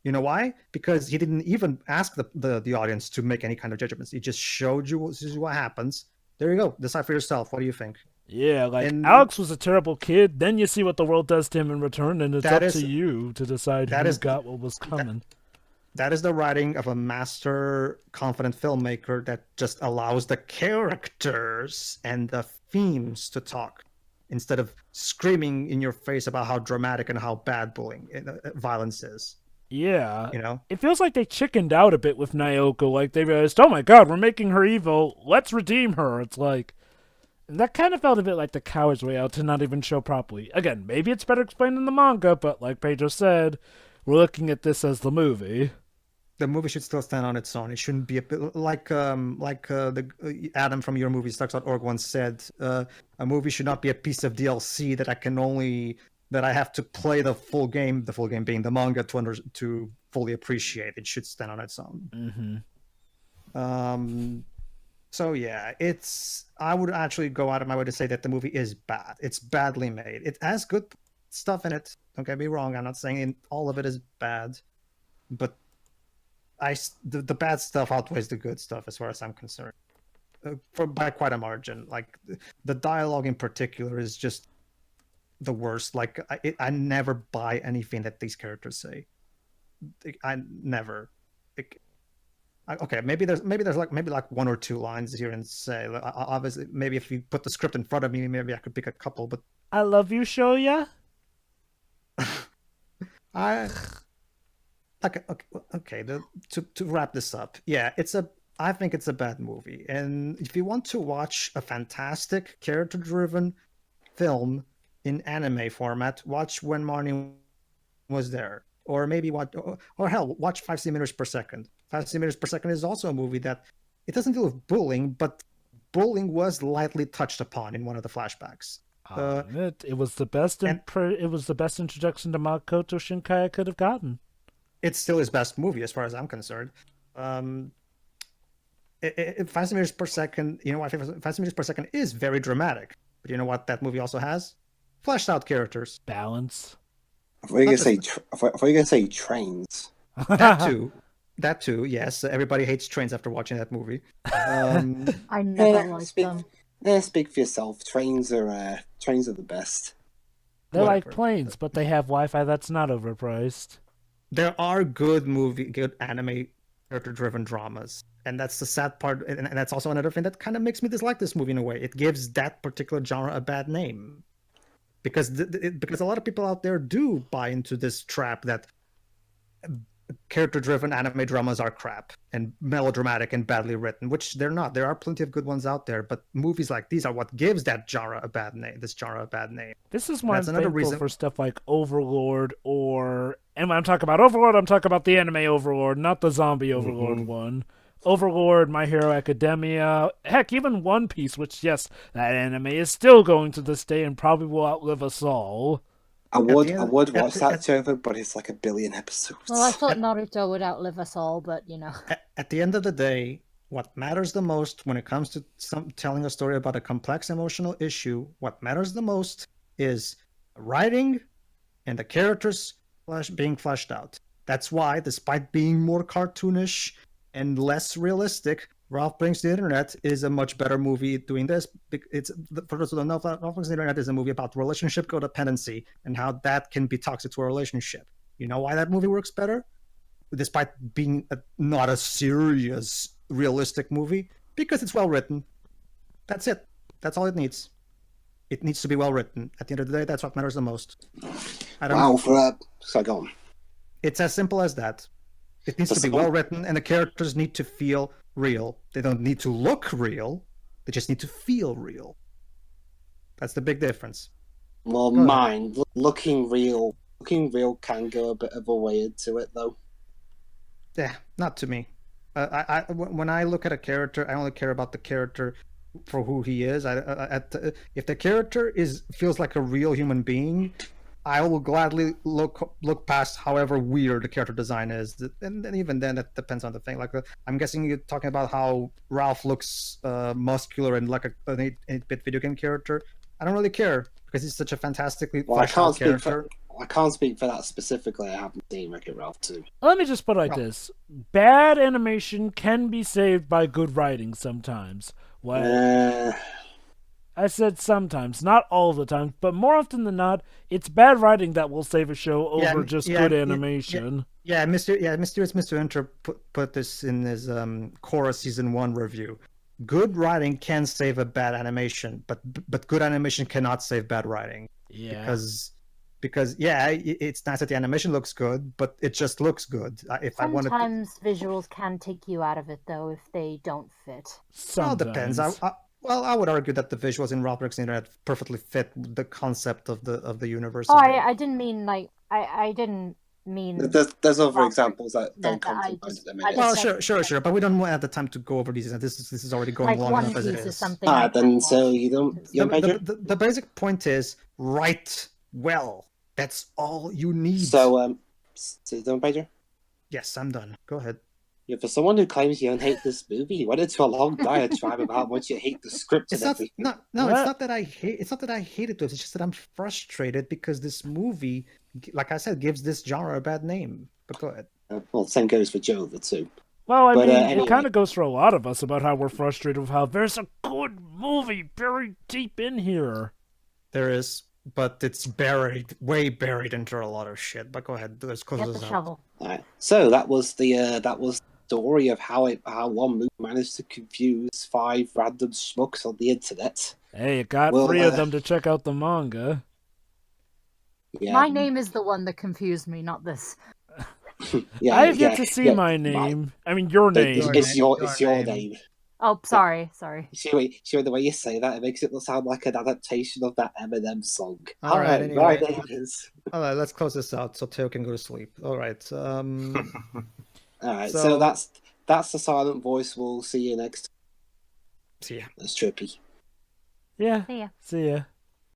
You know why? Because he didn't even ask the audience to make any kind of judgments. He just showed you this is what happens. There you go. Decide for yourself. What do you think? Yeah, like And Alex was a terrible kid. Then you see what the world does to him in return, and it's up That is- to you to decide that who is- got what was coming. That is the writing of a master, confident filmmaker that just allows the characters and the themes to talk instead of screaming in your face about how dramatic and how bad bullying violence is. Yeah. You know, It feels like they chickened out a bit with Nyoko. Like they realized, oh my god, we're making her evil. Let's redeem her. It's like that kind of felt a bit like the coward's way out to not even show properly. Again, maybe it's better explained in the manga, but like Pedro said, we're looking at this as the movie. the movie should still stand on its own. It shouldn't be a bit like the Adam from Your Movie Stocks.org once said. A movie should not be a piece of DLC that I have to play the full game. The full game being the manga to fully appreciate. It should stand on its own. Mm-hmm. So yeah, I would actually go out of my way to say that the movie is bad. It's badly made. It has good stuff in it. Don't get me wrong. I'm not saying all of it is bad, but the bad stuff outweighs the good stuff as far as I'm concerned, by quite a margin. Like the dialogue in particular is just the worst. Like I never buy anything that these characters say. I never. Okay, maybe there's like one or two lines here and say. Obviously, maybe if you put the script in front of me, maybe I could pick a couple. But I love you, Shoya. Okay. To wrap this up, yeah, I think it's a bad movie. And if you want to watch a fantastic character-driven film in anime format, watch When Marnie Was There, or maybe or hell, watch 5 centimeters per second. 5 centimeters per second is also a movie that it doesn't deal with bullying, but bullying was lightly touched upon in one of the flashbacks. It was the best. It was the best introduction to Makoto Shinkai I could have gotten. It's still his best movie as far as I'm concerned. 5 centimeters per second. You know what? 5 centimeters per second is very dramatic. But you know what? That movie also has fleshed out characters. Balance. I thought you were going to say trains. That too. Yes, everybody hates trains after watching that movie. I never liked them. Speak for yourself. Trains are the best. They're like planes, but they have Wi-Fi that's not overpriced. There are good anime character-driven dramas, and that's the sad part. And that's also another thing that kind of makes me dislike this movie in a way. It gives that particular genre a bad name, because because a lot of people out there do buy into this trap that character-driven anime dramas are crap and melodramatic and badly written, which they're not. There are plenty of good ones out there, but movies like these are what gives that genre a bad name. This is why I'm thankful for stuff like Overlord, and when I'm talking about Overlord, I'm talking about the anime Overlord, not the zombie Overlord one. Overlord, My Hero Academia, heck, even One Piece, which, yes, that anime is still going to this day and probably will outlive us all. I would watch that, Jover, but it's like 1 billion episodes. Well, I thought Naruto would outlive us all, but you know. At the end of the day, what matters the most when it comes to telling a story about a complex emotional issue, what matters the most is writing and the characters being fleshed out. That's why, despite being more cartoonish and less realistic, Ralph Brings the Internet is a much better movie doing this. For those who don't know, Ralph Brings the Internet is a movie about relationship codependency and how that can be toxic to a relationship. You know why that movie works better? Despite being not a serious, realistic movie? Because it's well written. That's it. That's all it needs. It needs to be well written. At the end of the day, that's what matters the most. So go on. It's as simple as that. It needs to be well written, and the characters need to feel real. They don't need to look real. They just need to feel real. That's the big difference. Well, looking real can go a bit of a way into it, though. Yeah, not to me. When I look at a character, I only care about the character for who he is. If the character feels like a real human being, I will gladly look past however weird the character design is, and even then, that depends on the thing. Like, I'm guessing you're talking about how Ralph looks muscular and like an 8-bit video game character. I don't really care because he's such a fantastically fleshed out character. I can't speak for that specifically. I haven't seen Wreck-It Ralph 2. Let me just put it like this: bad animation can be saved by good writing sometimes. I said sometimes, not all the time, but more often than not, it's bad writing that will save a show over just good animation. Mysterious Mr. Enter put this in his Korra Season 1 review. Good writing can save a bad animation, but good animation cannot save bad writing. Yeah. Because it's nice that the animation looks good, but it just looks good. Sometimes visuals can take you out of it, though, if they don't fit. Well, it depends. I would argue that the visuals in Ralph Breaks the Internet perfectly fit the concept of the universe. Oh, I didn't mean like I didn't mean. There's other examples that don't come to mind at the minute. Well, sure, but we don't have the time to go over these. This is already going long enough as it is. Then so you don't. The basic point is write well. That's all you need. So you done, Pedro? Yes, I'm done. Go ahead. Yeah, for someone who claims you don't hate this movie, you went into a long diatribe about how much you hate the script and everything. It's not that I hate. It's not that I hate it. It's just that I'm frustrated because this movie, like I said, gives this genre a bad name. But go ahead. Well, same goes for Jova too. Well, I mean, anyway. It kind of goes for a lot of us about how we're frustrated with how there's a good movie buried deep in here. There is, but it's way buried into a lot of shit. But go ahead, let's close this out. Shovel. All right. So that was the story of how one movie managed to confuse 5 random schmucks on the internet. Hey, it got 3 of them to check out the manga. Yeah. My name is the one that confused me, not this. I have yet to see my name. I mean, your name. It's your name. Oh, sorry. See the way you say that, it makes it sound like an adaptation of that Eminem song. All right, anyway. My name is. All right, let's close this out so Theo can go to sleep. All right. All right, so that's the silent voice. We'll see you next time. See ya. That's trippy. Yeah. See ya. See ya.